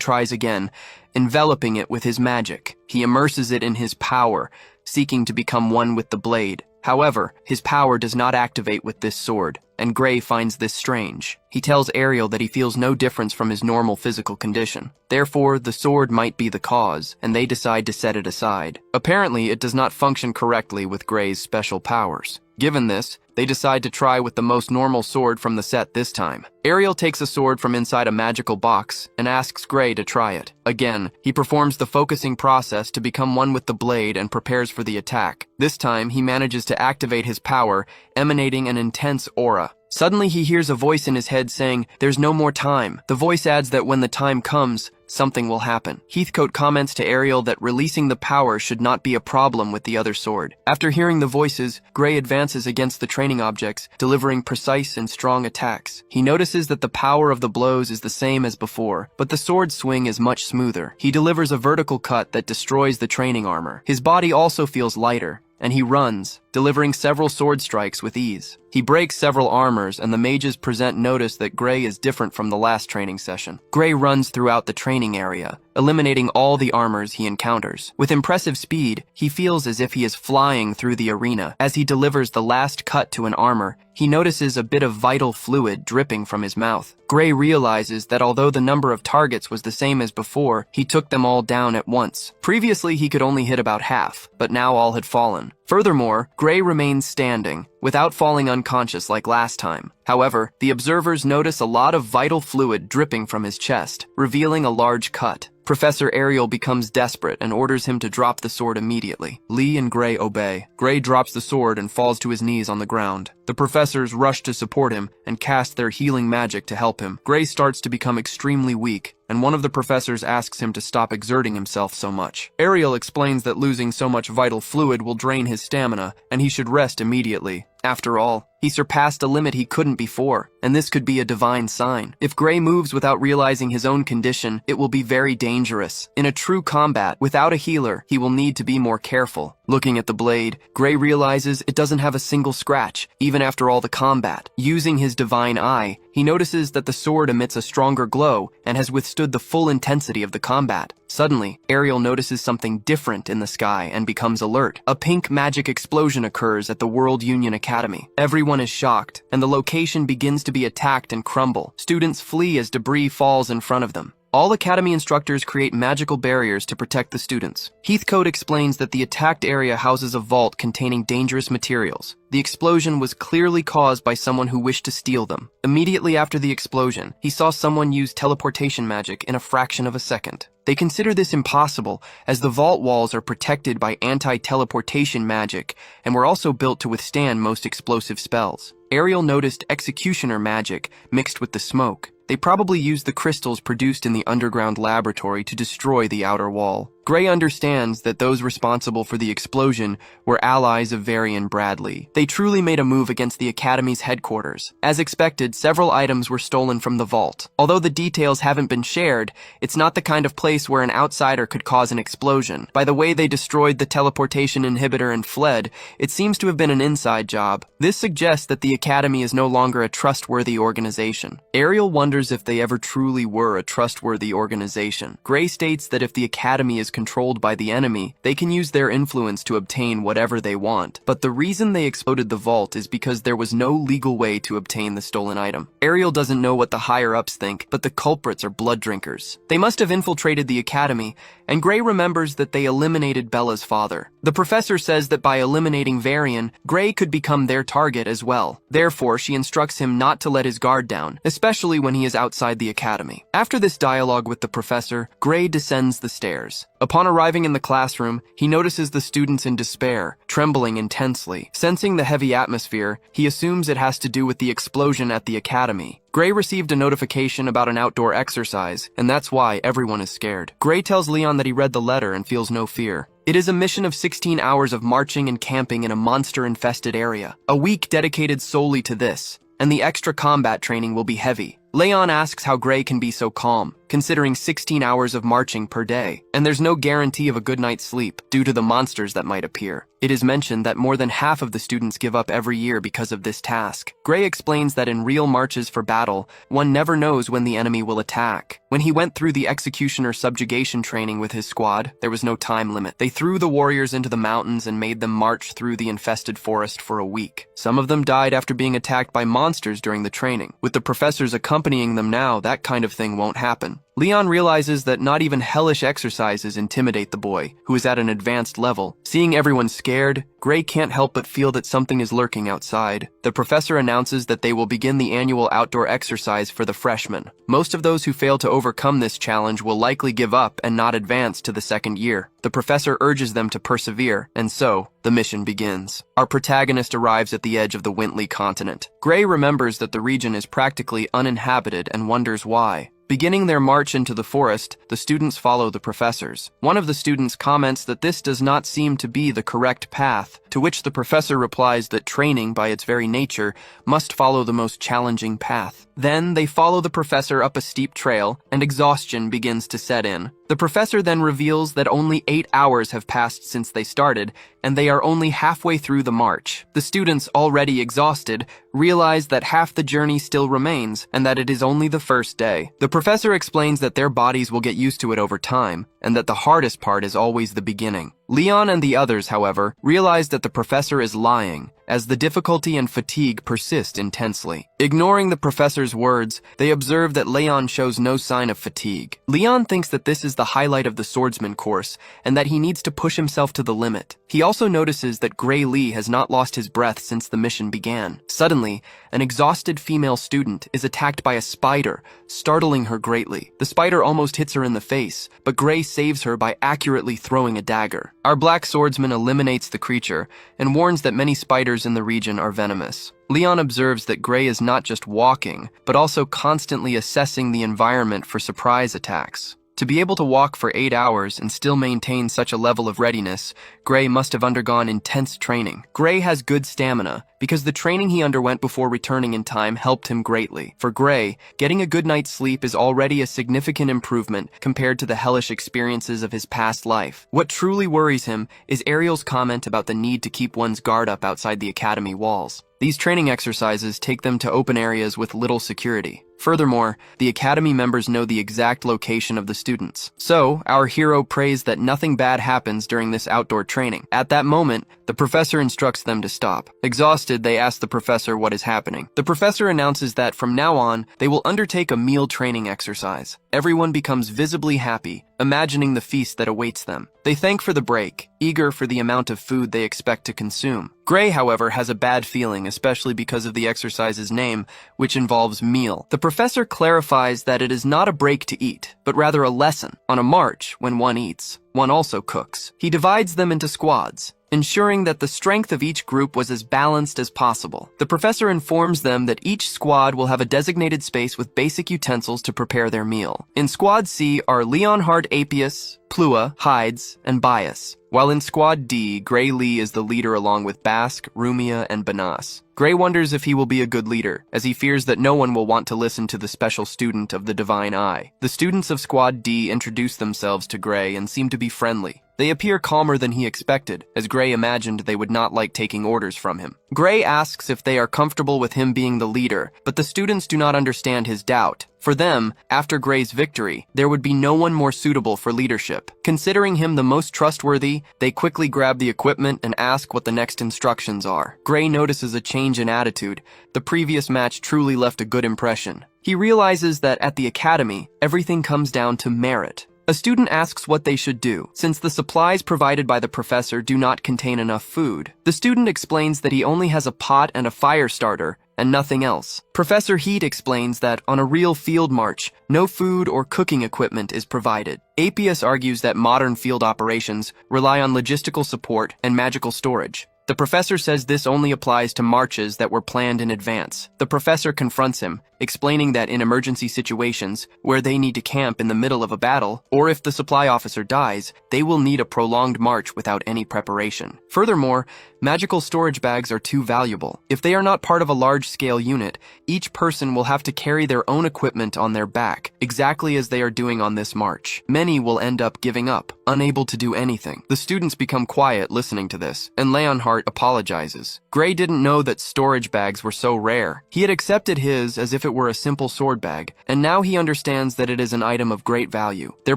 tries again, enveloping it with his magic. He immerses it in his power, seeking to become one with the blade. However, his power does not activate with this sword, and Gray finds this strange. He tells Ariel that he feels no difference from his normal physical condition. Therefore, the sword might be the cause, and they decide to set it aside. Apparently, it does not function correctly with Gray's special powers. Given this, they decide to try with the most normal sword from the set this time. Ariel takes a sword from inside a magical box and asks Gray to try it. Again, he performs the focusing process to become one with the blade and prepares for the attack. This time, he manages to activate his power, emanating an intense aura. Suddenly, he hears a voice in his head saying, "There's no more time." The voice adds that when the time comes, something will happen. Heathcote comments to Ariel that releasing the power should not be a problem with the other sword. After hearing the voices, Gray advances against the training objects, delivering precise and strong attacks. He notices that the power of the blows is the same as before, but the sword swing is much smoother. He delivers a vertical cut that destroys the training armor. His body also feels lighter, and he runs, delivering several sword strikes with ease. He breaks several armors, and the mages present notice that Gray is different from the last training session. Gray runs throughout the training area, eliminating all the armors he encounters. With impressive speed, he feels as if he is flying through the arena. As he delivers the last cut to an armor, he notices a bit of vital fluid dripping from his mouth. Gray realizes that although the number of targets was the same as before, he took them all down at once. Previously, he could only hit about half, but now all had fallen. Furthermore, Gray remains standing, without falling unconscious like last time. However, the observers notice a lot of vital fluid dripping from his chest, revealing a large cut. Professor Ariel becomes desperate and orders him to drop the sword immediately. Lee and Gray obey. Gray drops the sword and falls to his knees on the ground. The professors rush to support him and cast their healing magic to help him. Gray starts to become extremely weak, and one of the professors asks him to stop exerting himself so much. Ariel explains that losing so much vital fluid will drain his stamina, and he should rest immediately. After all, he surpassed a limit he couldn't before, and this could be a divine sign. If Gray moves without realizing his own condition, it will be very dangerous. In a true combat, without a healer, he will need to be more careful. Looking at the blade, Gray realizes it doesn't have a single scratch, even after all the combat. Using his divine eye, he notices that the sword emits a stronger glow and has withstood the full intensity of the combat. Suddenly, Ariel notices something different in the sky and becomes alert. A pink magic explosion occurs at the World Union Academy. Everyone is shocked, and the location begins to be attacked and crumble. Students flee as debris falls in front of them. All Academy instructors create magical barriers to protect the students. Heathcote explains that the attacked area houses a vault containing dangerous materials. The explosion was clearly caused by someone who wished to steal them. Immediately after the explosion, he saw someone use teleportation magic in a fraction of a second. They consider this impossible, as the vault walls are protected by anti-teleportation magic and were also built to withstand most explosive spells. Ariel noticed executioner magic mixed with the smoke. They probably used the crystals produced in the underground laboratory to destroy the outer wall. Gray understands that those responsible for the explosion were allies of Varian Bradley. They truly made a move against the Academy's headquarters. As expected, several items were stolen from the vault. Although the details haven't been shared, it's not the kind of place where an outsider could cause an explosion. By the way they destroyed the teleportation inhibitor and fled, it seems to have been an inside job. This suggests that the Academy is no longer a trustworthy organization. Ariel wonders if they ever truly were a trustworthy organization. Gray states that if the Academy is controlled by the enemy, they can use their influence to obtain whatever they want. But the reason they exploded the vault is because there was no legal way to obtain the stolen item. Ariel doesn't know what the higher-ups think, but the culprits are blood drinkers. They must have infiltrated the Academy, and Gray remembers that they eliminated Bella's father. The professor says that by eliminating Varian, Gray could become their target as well. Therefore, she instructs him not to let his guard down, especially when he is outside the Academy. After this dialogue with the professor, Gray descends the stairs. Upon arriving in the classroom, he notices the students in despair, trembling intensely. Sensing the heavy atmosphere, he assumes it has to do with the explosion at the Academy. Gray received a notification about an outdoor exercise, and that's why everyone is scared. Gray tells Leon that he read the letter and feels no fear. It is a mission of 16 hours of marching and camping in a monster-infested area. A week dedicated solely to this, and the extra combat training will be heavy. Leon asks how Gray can be so calm. considering 16 hours of marching per day. And there's no guarantee of a good night's sleep due to the monsters that might appear. It is mentioned that more than half of the students give up every year because of this task. Gray explains that in real marches for battle, one never knows when the enemy will attack. When he went through the executioner subjugation training with his squad, there was no time limit. They threw the warriors into the mountains and made them march through the infested forest for a week. Some of them died after being attacked by monsters during the training. With the professors accompanying them now, that kind of thing won't happen. Leon realizes that not even hellish exercises intimidate the boy, who is at an advanced level. Seeing everyone scared, Gray can't help but feel that something is lurking outside. The professor announces that they will begin the annual outdoor exercise for the freshmen. Most of those who fail to overcome this challenge will likely give up and not advance to the second year. The professor urges them to persevere, and so, the mission begins. Our protagonist arrives at the edge of the Wintley continent. Gray remembers that the region is practically uninhabited and wonders why. Beginning their march into the forest, the students follow the professors. One of the students comments that this does not seem to be the correct path, to which the professor replies that training, by its very nature, must follow the most challenging path. Then they follow the professor up a steep trail, and exhaustion begins to set in. The professor then reveals that only 8 hours have passed since they started, and they are only halfway through the march. The students, already exhausted, realize that half the journey still remains, and that it is only the first day. The professor explains that their bodies will get used to it over time, and that the hardest part is always the beginning. Leon and the others, however, realize that the professor is lying, as the difficulty and fatigue persist intensely. Ignoring the professor's words, they observe that Leon shows no sign of fatigue. Leon thinks that this is the highlight of the Swordsman course, and that he needs to push himself to the limit. He also notices that Gray Lee has not lost his breath since the mission began. Suddenly, an exhausted female student is attacked by a spider, startling her greatly. The spider almost hits her in the face, but Gray saves her by accurately throwing a dagger. Our black swordsman eliminates the creature and warns that many spiders in the region are venomous. Leon observes that Gray is not just walking, but also constantly assessing the environment for surprise attacks. To be able to walk for 8 hours and still maintain such a level of readiness, Gray must have undergone intense training. Gray has good stamina, because the training he underwent before returning in time helped him greatly. For Gray, getting a good night's sleep is already a significant improvement compared to the hellish experiences of his past life. What truly worries him is Ariel's comment about the need to keep one's guard up outside the academy walls. These training exercises take them to open areas with little security. Furthermore, the academy members know the exact location of the students. So, our hero prays that nothing bad happens during this outdoor training. At that moment, the professor instructs them to stop. Exhausted, they ask the professor what is happening. The professor announces that from now on, they will undertake a meal training exercise. Everyone becomes visibly happy, imagining the feast that awaits them. They thank for the break, eager for the amount of food they expect to consume. Gray, however, has a bad feeling, especially because of the exercise's name, which involves meal. The professor clarifies that it is not a break to eat, but rather a lesson. On a march, when one eats, one also cooks. He divides them into squads, ensuring that the strength of each group was as balanced as possible. The professor informs them that each squad will have a designated space with basic utensils to prepare their meal. In Squad C are Leonhard Apius, Plua, Hides, and Bias, while in Squad D, Gray Lee is the leader along with Bask, Rumia, and Banas. Gray wonders if he will be a good leader, as he fears that no one will want to listen to the special student of the Divine Eye. The students of Squad D introduce themselves to Gray and seem to be friendly. They appear calmer than he expected, as Gray imagined they would not like taking orders from him. Gray asks if they are comfortable with him being the leader, but the students do not understand his doubt. For them, after Gray's victory, there would be no one more suitable for leadership. Considering him the most trustworthy, they quickly grab the equipment and ask what the next instructions are. Gray notices a change in attitude. The previous match truly left a good impression. He realizes that at the academy, everything comes down to merit. A student asks what they should do, since the supplies provided by the professor do not contain enough food. The student explains that he only has a pot and a fire starter, and nothing else. Professor Heat explains that on a real field march, no food or cooking equipment is provided. Apius argues that modern field operations rely on logistical support and magical storage. The professor says this only applies to marches that were planned in advance. The professor confronts him, explaining that in emergency situations, where they need to camp in the middle of a battle, or if the supply officer dies, they will need a prolonged march without any preparation. Furthermore, magical storage bags are too valuable. If they are not part of a large-scale unit, each person will have to carry their own equipment on their back, exactly as they are doing on this march. Many will end up giving up, unable to do anything. The students become quiet listening to this, and Leonhardt apologizes. Gray didn't know that storage bags were so rare. He had accepted his as if it were a simple sword bag, and now he understands that it is an item of great value. Their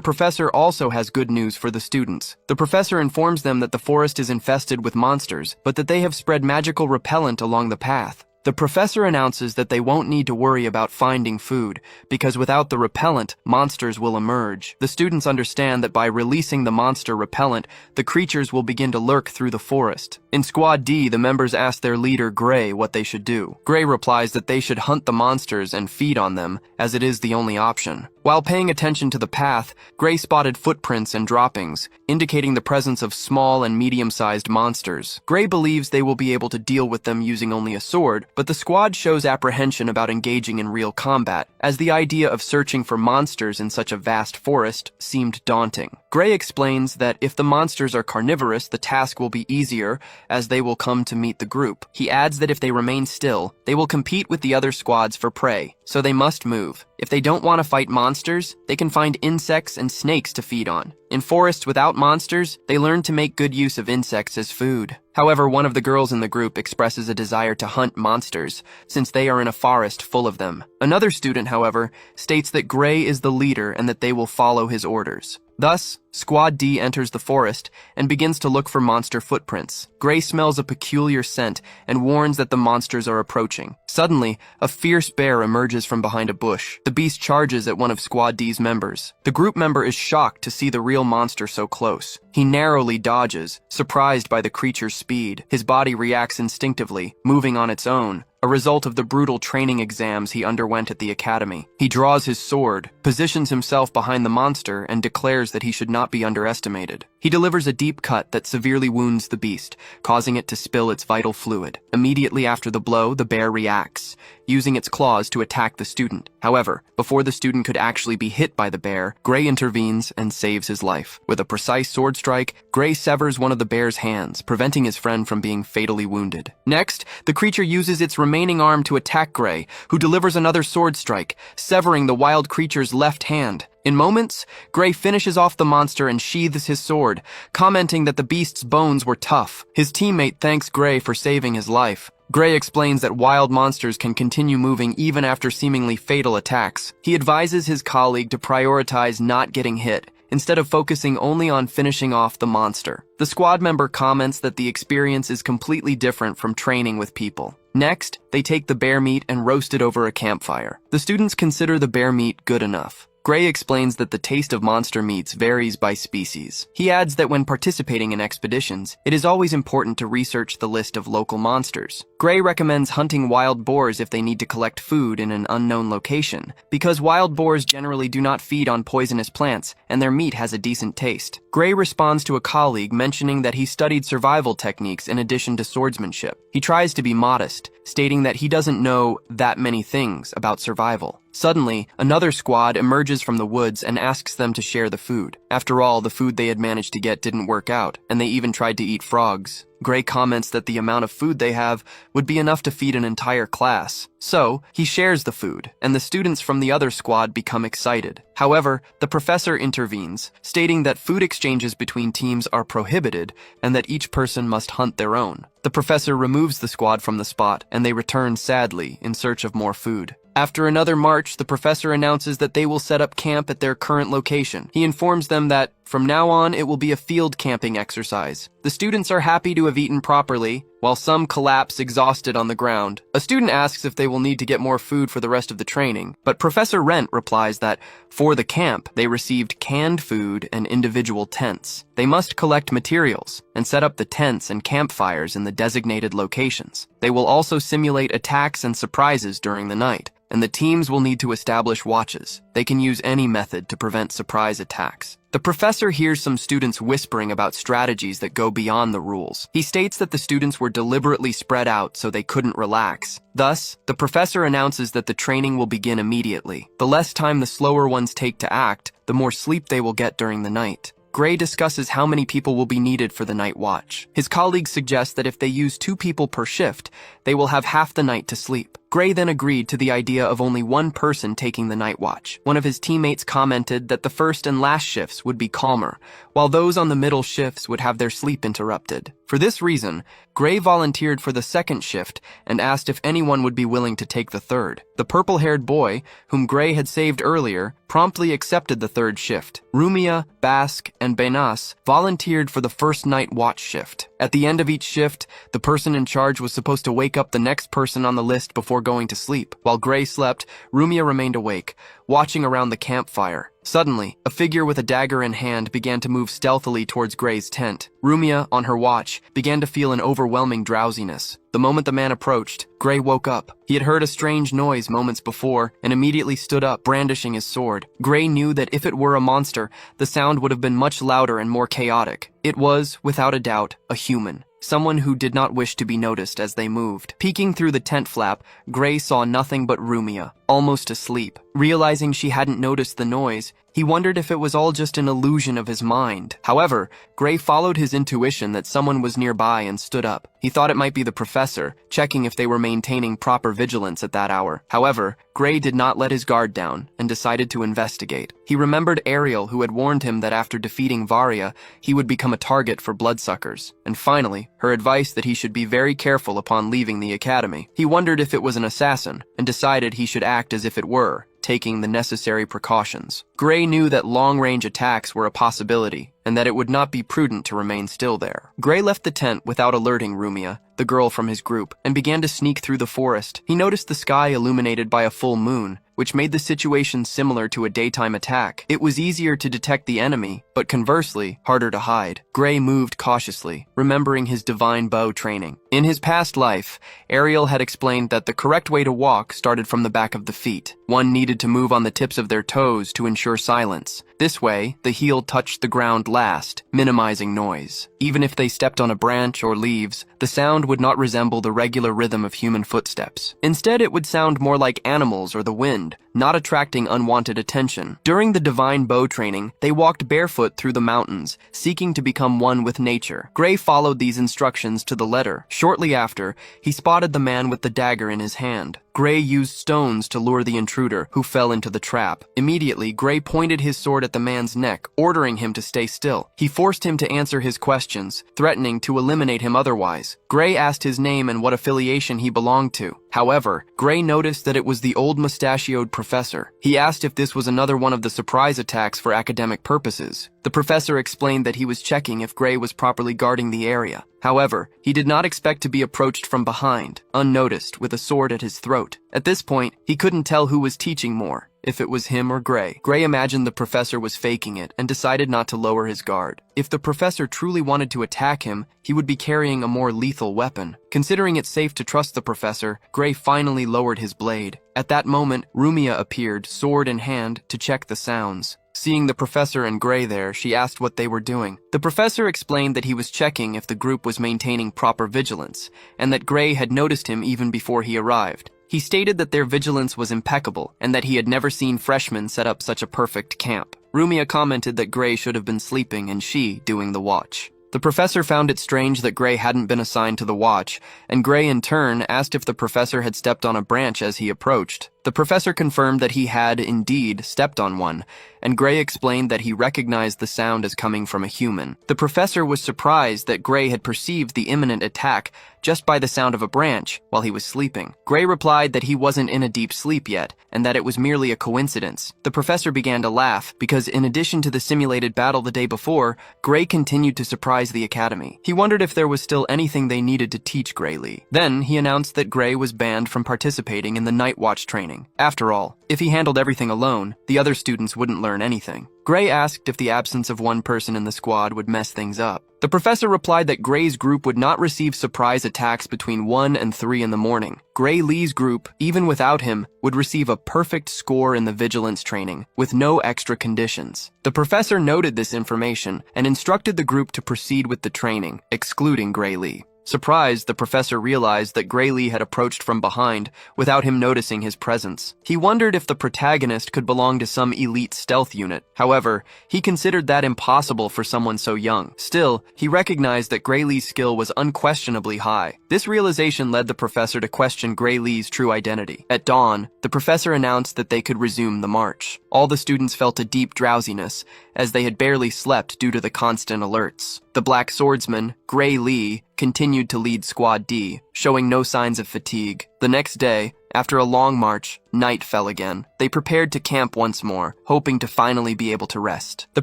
professor also has good news for the students. The professor informs them that the forest is infested with monsters, but that they have spread magical repellent along the path. The professor announces that they won't need to worry about finding food, because without the repellent, monsters will emerge. The students understand that by releasing the monster repellent, the creatures will begin to lurk through the forest. In Squad D, the members ask their leader, Gray, what they should do. Gray replies that they should hunt the monsters and feed on them, as it is the only option. While paying attention to the path, Gray spotted footprints and droppings, indicating the presence of small and medium-sized monsters. Gray believes they will be able to deal with them using only a sword, but the squad shows apprehension about engaging in real combat, as the idea of searching for monsters in such a vast forest seemed daunting. Gray explains that if the monsters are carnivorous, the task will be easier, as they will come to meet the group. He adds that if they remain still, they will compete with the other squads for prey, so they must move. If they don't want to fight monsters, they can find insects and snakes to feed on. In forests without monsters, they learn to make good use of insects as food. However, one of the girls in the group expresses a desire to hunt monsters, since they are in a forest full of them. Another student, however, states that Gray is the leader and that they will follow his orders. Thus, Squad D enters the forest and begins to look for monster footprints. Gray smells a peculiar scent and warns that the monsters are approaching. Suddenly, a fierce bear emerges from behind a bush. The beast charges at one of Squad D's members. The group member is shocked to see the real monster so close. He narrowly dodges, surprised by the creature's speed. His body reacts instinctively, moving on its own, a result of the brutal training exams he underwent at the academy. He draws his sword, positions himself behind the monster, and declares that he should not be underestimated. He delivers a deep cut that severely wounds the beast, causing it to spill its vital fluid. Immediately after the blow, the bear reacts, using its claws to attack the student. However, before the student could actually be hit by the bear, Gray intervenes and saves his life. With a precise sword strike, Gray severs one of the bear's hands, preventing his friend from being fatally wounded. Next, the creature uses its remaining arm to attack Gray, who delivers another sword strike, severing the wild creature's left hand. In moments, Gray finishes off the monster and sheathes his sword, commenting that the beast's bones were tough. His teammate thanks Gray for saving his life. Gray explains that wild monsters can continue moving even after seemingly fatal attacks. He advises his colleague to prioritize not getting hit, instead of focusing only on finishing off the monster. The squad member comments that the experience is completely different from training with people. Next, they take the bear meat and roast it over a campfire. The students consider the bear meat good enough. Gray explains that the taste of monster meats varies by species. He adds that when participating in expeditions, it is always important to research the list of local monsters. Gray recommends hunting wild boars if they need to collect food in an unknown location, because wild boars generally do not feed on poisonous plants, and their meat has a decent taste. Gray responds to a colleague mentioning that he studied survival techniques in addition to swordsmanship. He tries to be modest, stating that he doesn't know that many things about survival. Suddenly, another squad emerges from the woods and asks them to share the food. After all, the food they had managed to get didn't work out, and they even tried to eat frogs. Gray comments that the amount of food they have would be enough to feed an entire class. So, he shares the food, and the students from the other squad become excited. However, the professor intervenes, stating that food exchanges between teams are prohibited and that each person must hunt their own. The professor removes the squad from the spot, and they return sadly in search of more food. After another march, the professor announces that they will set up camp at their current location. He informs them that, from now on, it will be a field camping exercise. The students are happy to have eaten properly, while some collapse exhausted on the ground. A student asks if they will need to get more food for the rest of the training, but Professor Rent replies that, for the camp, they received canned food and individual tents. They must collect materials and set up the tents and campfires in the designated locations. They will also simulate attacks and surprises during the night, and the teams will need to establish watches. They can use any method to prevent surprise attacks. The professor hears some students whispering about strategies that go beyond the rules. He states that the students were deliberately spread out so they couldn't relax. Thus, the professor announces that the training will begin immediately. The less time the slower ones take to act, the more sleep they will get during the night. Gray discusses how many people will be needed for the night watch. His colleagues suggest that if they use 2 people per shift, they will have half the night to sleep. Gray then agreed to the idea of only one person taking the night watch. One of his teammates commented that the first and last shifts would be calmer, while those on the middle shifts would have their sleep interrupted. For this reason, Gray volunteered for the second shift and asked if anyone would be willing to take the third. The purple-haired boy, whom Gray had saved earlier, promptly accepted the third shift. Rumia, Bask, and Benas volunteered for the first night watch shift. At the end of each shift, the person in charge was supposed to wake up the next person on the list before going to sleep. While Gray slept, Rumia remained awake, watching around the campfire. Suddenly, a figure with a dagger in hand began to move stealthily towards Gray's tent. Rumia, on her watch, began to feel an overwhelming drowsiness. The moment the man approached, Gray woke up. He had heard a strange noise moments before and immediately stood up, brandishing his sword. Gray knew that if it were a monster, the sound would have been much louder and more chaotic. It was, without a doubt, a human. Someone who did not wish to be noticed as they moved. Peeking through the tent flap, Gray saw nothing but Rumia, almost asleep. Realizing she hadn't noticed the noise, he wondered if it was all just an illusion of his mind. However, Gray followed his intuition that someone was nearby and stood up. He thought it might be the professor, checking if they were maintaining proper vigilance at that hour. However, Gray did not let his guard down and decided to investigate. He remembered Ariel, who had warned him that after defeating Varia, he would become a target for bloodsuckers. And finally, her advice that he should be very careful upon leaving the academy. He wondered if it was an assassin and decided he should act as if it were, taking the necessary precautions. Gray knew that long-range attacks were a possibility, and that it would not be prudent to remain still there. Gray left the tent without alerting Rumia, the girl from his group, and began to sneak through the forest. He noticed the sky illuminated by a full moon, which made the situation similar to a daytime attack. It was easier to detect the enemy, but conversely, harder to hide. Gray moved cautiously, remembering his divine bow training. In his past life, Ariel had explained that the correct way to walk started from the back of the feet. One needed to move on the tips of their toes to ensure silence. This way, the heel touched the ground last, minimizing noise. Even if they stepped on a branch or leaves, the sound would not resemble the regular rhythm of human footsteps. Instead, it would sound more like animals or the wind, not attracting unwanted attention. During the divine bow training, they walked barefoot through the mountains, seeking to become one with nature. Gray followed these instructions to the letter. Shortly after, he spotted the man with the dagger in his hand. Gray used stones to lure the intruder, who fell into the trap. Immediately, Gray pointed his sword at the man's neck, ordering him to stay still. He forced him to answer his questions, threatening to eliminate him otherwise. Gray asked his name and what affiliation he belonged to. However, Gray noticed that it was the old mustachioed professor. He asked if this was another one of the surprise attacks for academic purposes. The professor explained that he was checking if Gray was properly guarding the area. However, he did not expect to be approached from behind, unnoticed, with a sword at his throat. At this point, he couldn't tell who was teaching more, if it was him or Gray. Gray imagined the professor was faking it and decided not to lower his guard. If the professor truly wanted to attack him, he would be carrying a more lethal weapon. Considering it safe to trust the professor, Gray finally lowered his blade. At that moment, Rumia appeared, sword in hand, to check the sounds. Seeing the professor and Gray there, she asked what they were doing. The professor explained that he was checking if the group was maintaining proper vigilance, and that Gray had noticed him even before he arrived. He stated that their vigilance was impeccable, and that he had never seen freshmen set up such a perfect camp. Rumia commented that Gray should have been sleeping and she doing the watch. The professor found it strange that Gray hadn't been assigned to the watch, and Gray in turn asked if the professor had stepped on a branch as he approached. The professor confirmed that he had, indeed, stepped on one, and Gray explained that he recognized the sound as coming from a human. The professor was surprised that Gray had perceived the imminent attack just by the sound of a branch while he was sleeping. Gray replied that he wasn't in a deep sleep yet, and that it was merely a coincidence. The professor began to laugh, because in addition to the simulated battle the day before, Gray continued to surprise the academy. He wondered if there was still anything they needed to teach Gray Lee. Then, he announced that Gray was banned from participating in the Night Watch training. training. After all, if he handled everything alone, the other students wouldn't learn anything. Gray asked if the absence of one person in the squad would mess things up. The professor replied that Gray's group would not receive surprise attacks between 1 and 3 in the morning. Gray Lee's group, even without him, would receive a perfect score in the vigilance training, with no extra conditions. The professor noted this information and instructed the group to proceed with the training, excluding Gray Lee. Surprised, the professor realized that Gray Lee had approached from behind without him noticing his presence. He wondered if the protagonist could belong to some elite stealth unit. However, he considered that impossible for someone so young. Still, he recognized that Gray Lee's skill was unquestionably high. This realization led the professor to question Gray Lee's true identity. At dawn, the professor announced that they could resume the march. All the students felt a deep drowsiness, as they had barely slept due to the constant alerts. The Black Swordsman, Gray Lee, continued to lead Squad D, showing no signs of fatigue. The next day, after a long march, night fell again. They prepared to camp once more, hoping to finally be able to rest. The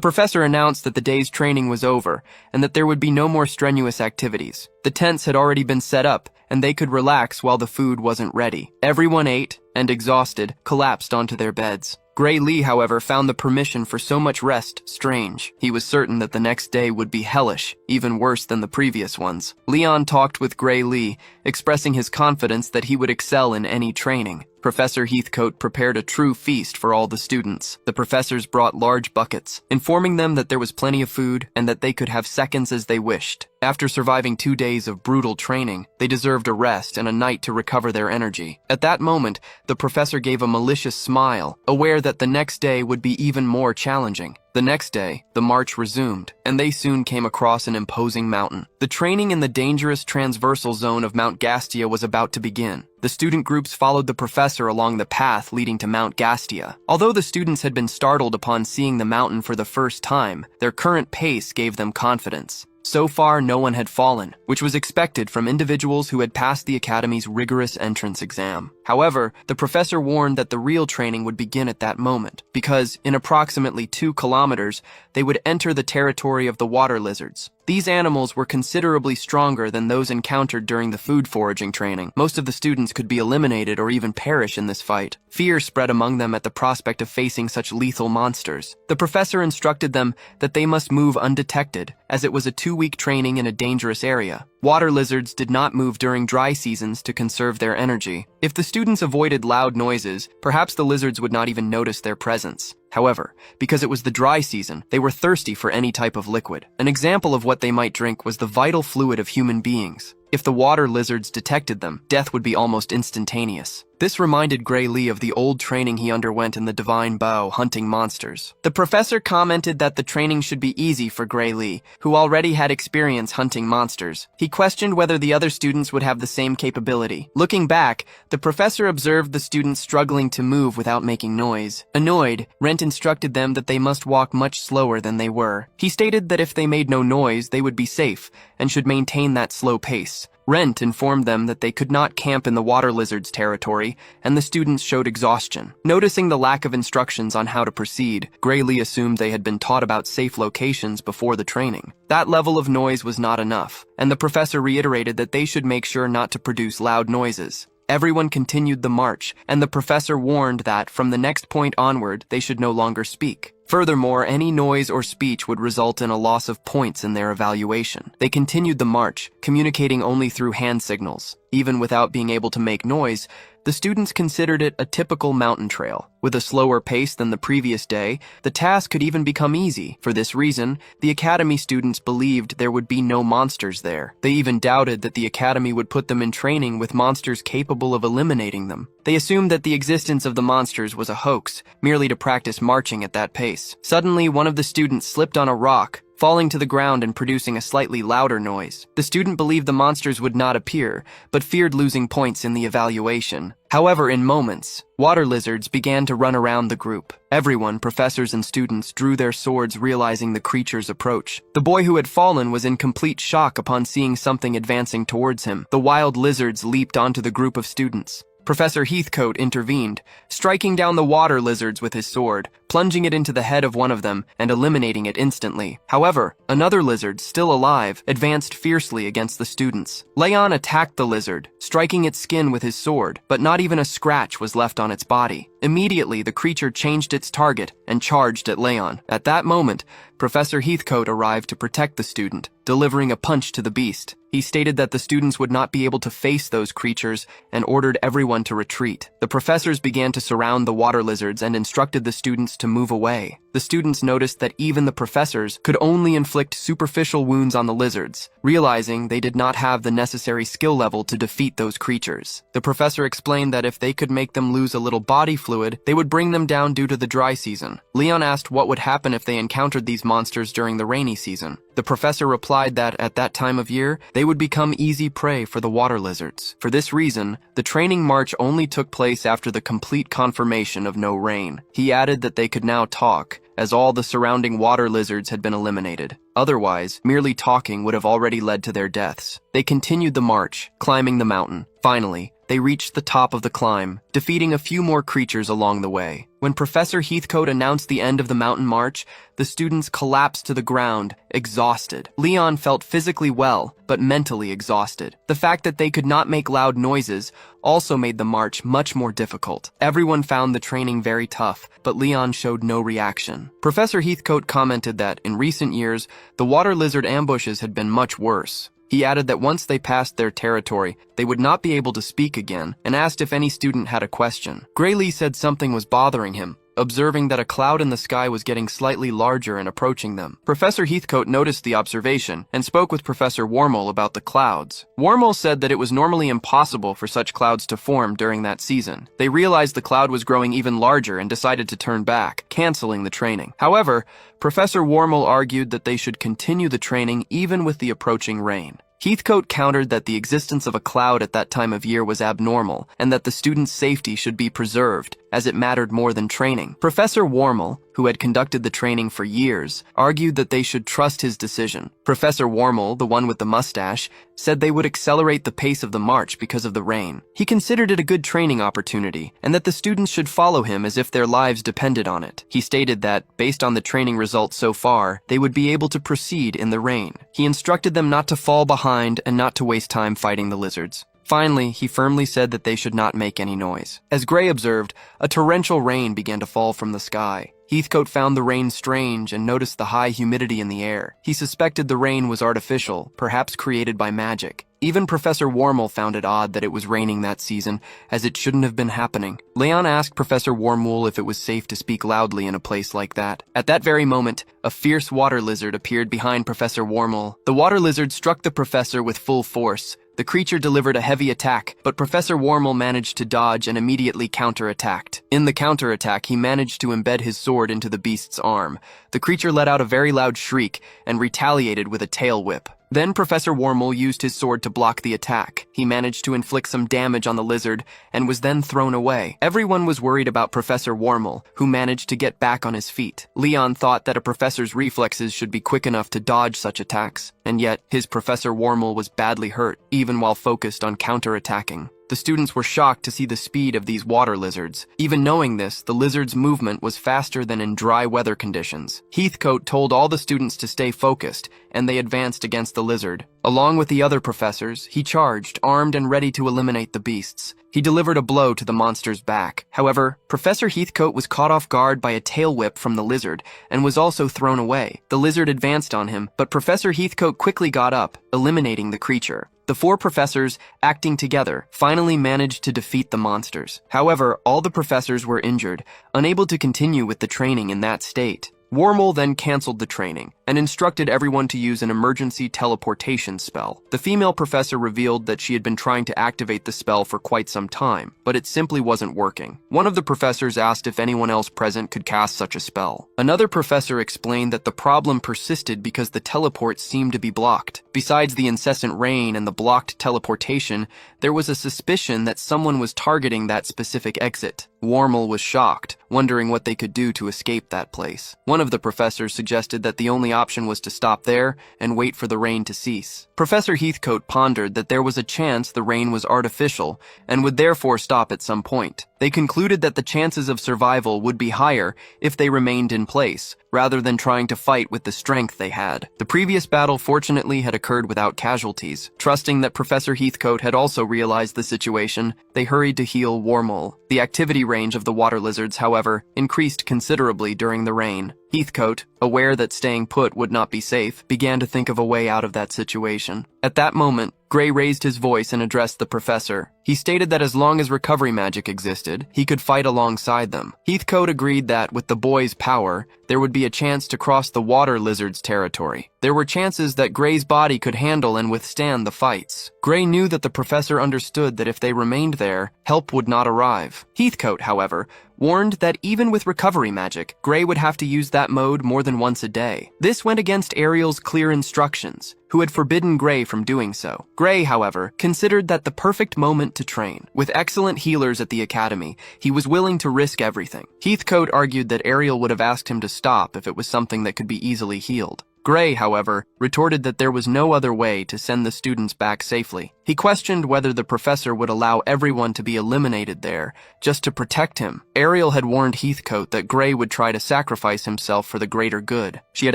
professor announced that the day's training was over and that there would be no more strenuous activities. The tents had already been set up, and they could relax while the food wasn't ready. Everyone ate, and exhausted, collapsed onto their beds. Gray Lee, however, found the permission for so much rest strange. He was certain that the next day would be hellish, even worse than the previous ones. Leon talked with Gray Lee, expressing his confidence that he would excel in any training. Professor Heathcote prepared a true feast for all the students. The professors brought large buckets, informing them that there was plenty of food and that they could have seconds as they wished. After surviving 2 days of brutal training, they deserved a rest and a night to recover their energy. At that moment, the professor gave a malicious smile, aware that the next day would be even more challenging. The next day, the march resumed, and they soon came across an imposing mountain. The training in the dangerous transversal zone of Mount Gastia was about to begin. The student groups followed the professor along the path leading to Mount Gastia. Although the students had been startled upon seeing the mountain for the first time, their current pace gave them confidence. So far, no one had fallen, which was expected from individuals who had passed the academy's rigorous entrance exam. However, the professor warned that the real training would begin at that moment, because in approximately 2 kilometers, they would enter the territory of the water lizards. These animals were considerably stronger than those encountered during the food foraging training. Most of the students could be eliminated or even perish in this fight. Fear spread among them at the prospect of facing such lethal monsters. The professor instructed them that they must move undetected, as it was a 2-week training in a dangerous area. Water lizards did not move during dry seasons to conserve their energy. If the students avoided loud noises, perhaps the lizards would not even notice their presence. However, because it was the dry season, they were thirsty for any type of liquid. An example of what they might drink was the vital fluid of human beings. If the water lizards detected them, death would be almost instantaneous. This reminded Gray Lee of the old training he underwent in the Divine Bow hunting monsters. The professor commented that the training should be easy for Gray Lee, who already had experience hunting monsters. He questioned whether the other students would have the same capability. Looking back, the professor observed the students struggling to move without making noise. Annoyed, Rent instructed them that they must walk much slower than they were. He stated that if they made no noise, they would be safe and should maintain that slow pace. Rent informed them that they could not camp in the water lizards' territory, and the students showed exhaustion. Noticing the lack of instructions on how to proceed, Gray Lee assumed they had been taught about safe locations before the training. That level of noise was not enough, and the professor reiterated that they should make sure not to produce loud noises. Everyone continued the march, and the professor warned that from the next point onward, they should no longer speak. Furthermore, any noise or speech would result in a loss of points in their evaluation. They continued the march, communicating only through hand signals. Even without being able to make noise, the students considered it a typical mountain trail. With a slower pace than the previous day, the task could even become easy. For this reason, the academy students believed there would be no monsters there. They even doubted that the academy would put them in training with monsters capable of eliminating them. They assumed that the existence of the monsters was a hoax, merely to practice marching at that pace. Suddenly, one of the students slipped on a rock, falling to the ground and producing a slightly louder noise. The student believed the monsters would not appear, but feared losing points in the evaluation. However, in moments, water lizards began to run around the group. Everyone, professors and students, drew their swords, realizing the creature's approach. The boy who had fallen was in complete shock upon seeing something advancing towards him. The wild lizards leaped onto the group of students. Professor Heathcote intervened, striking down the water lizards with his sword, plunging it into the head of one of them and eliminating it instantly. However, another lizard, still alive, advanced fiercely against the students. Leon attacked the lizard, striking its skin with his sword, but not even a scratch was left on its body. Immediately, the creature changed its target and charged at Leon. At that moment, Professor Heathcote arrived to protect the student, delivering a punch to the beast. He stated that the students would not be able to face those creatures and ordered everyone to retreat. The professors began to surround the water lizards and instructed the students to move away. The students noticed that even the professors could only inflict superficial wounds on the lizards, realizing they did not have the necessary skill level to defeat those creatures. The professor explained that if they could make them lose a little body fluid, they would bring them down due to the dry season. Leon asked what would happen if they encountered these monsters during the rainy season. The professor replied that at that time of year, they would become easy prey for the water lizards. For this reason, the training march only took place after the complete confirmation of no rain. He added that they could now talk, as all the surrounding water lizards had been eliminated. Otherwise, merely talking would have already led to their deaths. They continued the march, climbing the mountain. Finally, they reached the top of the climb, defeating a few more creatures along the way. When Professor Heathcote announced the end of the mountain march, the students collapsed to the ground, exhausted. Leon felt physically well, but mentally exhausted. The fact that they could not make loud noises also made the march much more difficult. Everyone found the training very tough, but Leon showed no reaction. Professor Heathcote commented that, in recent years, the water lizard ambushes had been much worse. He added that once they passed their territory, they would not be able to speak again, and asked if any student had a question. Grayley said something was bothering him, observing that a cloud in the sky was getting slightly larger and approaching them. Professor Heathcote noticed the observation and spoke with Professor Wormel about the clouds. Wormel said that it was normally impossible for such clouds to form during that season. They realized the cloud was growing even larger and decided to turn back, canceling the training. However, Professor Wormel argued that they should continue the training even with the approaching rain. Heathcote countered that the existence of a cloud at that time of year was abnormal and that the students' safety should be preserved, as it mattered more than training. Professor Wormel, who had conducted the training for years, argued that they should trust his decision. Professor Wormel, the one with the mustache, said they would accelerate the pace of the march because of the rain. He considered it a good training opportunity and that the students should follow him as if their lives depended on it. He stated that, based on the training results so far, they would be able to proceed in the rain. He instructed them not to fall behind and not to waste time fighting the lizards. Finally, he firmly said that they should not make any noise. As Gray observed, a torrential rain began to fall from the sky. Heathcote found the rain strange and noticed the high humidity in the air. He suspected the rain was artificial, perhaps created by magic. Even Professor Wormel found it odd that it was raining that season, as it shouldn't have been happening. Leon asked Professor Wormwool if it was safe to speak loudly in a place like that. At that very moment, a fierce water lizard appeared behind Professor Wormwool. The water lizard struck the professor with full force. The creature delivered a heavy attack, but Professor Wormel managed to dodge and immediately counterattacked. In the counterattack, he managed to embed his sword into the beast's arm. The creature let out a very loud shriek and retaliated with a tail whip. Then Professor Wormel used his sword to block the attack. He managed to inflict some damage on the lizard and was then thrown away. Everyone was worried about Professor Wormel, who managed to get back on his feet. Leon thought that a professor's reflexes should be quick enough to dodge such attacks, and yet his Professor Wormel was badly hurt, even while focused on counterattacking. The students were shocked to see the speed of these water lizards. Even knowing this, the lizard's movement was faster than in dry weather conditions. Heathcote told all the students to stay focused, and they advanced against the lizard. Along with the other professors, he charged, armed and ready to eliminate the beasts. He delivered a blow to the monster's back. However, Professor Heathcote was caught off guard by a tail whip from the lizard and was also thrown away. The lizard advanced on him, but Professor Heathcote quickly got up, eliminating the creature. The four professors, acting together, finally managed to defeat the monsters. However, all the professors were injured, unable to continue with the training in that state. Wormel then canceled the training and instructed everyone to use an emergency teleportation spell. The female professor revealed that she had been trying to activate the spell for quite some time, but it simply wasn't working. One of the professors asked if anyone else present could cast such a spell. Another professor explained that the problem persisted because the teleport seemed to be blocked. Besides the incessant rain and the blocked teleportation, there was a suspicion that someone was targeting that specific exit. Wormel was shocked, wondering what they could do to escape that place. One of the professors suggested that the only option was to stop there and wait for the rain to cease. Professor Heathcote pondered that there was a chance the rain was artificial and would therefore stop at some point. They concluded that the chances of survival would be higher if they remained in place, rather than trying to fight with the strength they had. The previous battle fortunately had occurred without casualties. Trusting that Professor Heathcote had also realized the situation, they hurried to heal Wormhole. The activity range of the water lizards, however, increased considerably during the rain. Heathcote, aware that staying put would not be safe, began to think of a way out of that situation. At that moment, Gray raised his voice and addressed the professor. He stated that as long as recovery magic existed, he could fight alongside them. Heathcote agreed that, with the boy's power, there would be a chance to cross the water lizard's territory. There were chances that Gray's body could handle and withstand the fights. Gray knew that the professor understood that if they remained there, help would not arrive. Heathcote, however, warned that even with recovery magic, Gray would have to use that mode more than once a day. This went against Ariel's clear instructions, who had forbidden Gray from doing so. Gray, however, considered that the perfect moment to train. With excellent healers at the academy, he was willing to risk everything. Heathcote argued that Ariel would have asked him to stop if it was something that could be easily healed. Gray, however, retorted that there was no other way to send the students back safely. He questioned whether the professor would allow everyone to be eliminated there, just to protect him. Ariel had warned Heathcote that Gray would try to sacrifice himself for the greater good. She had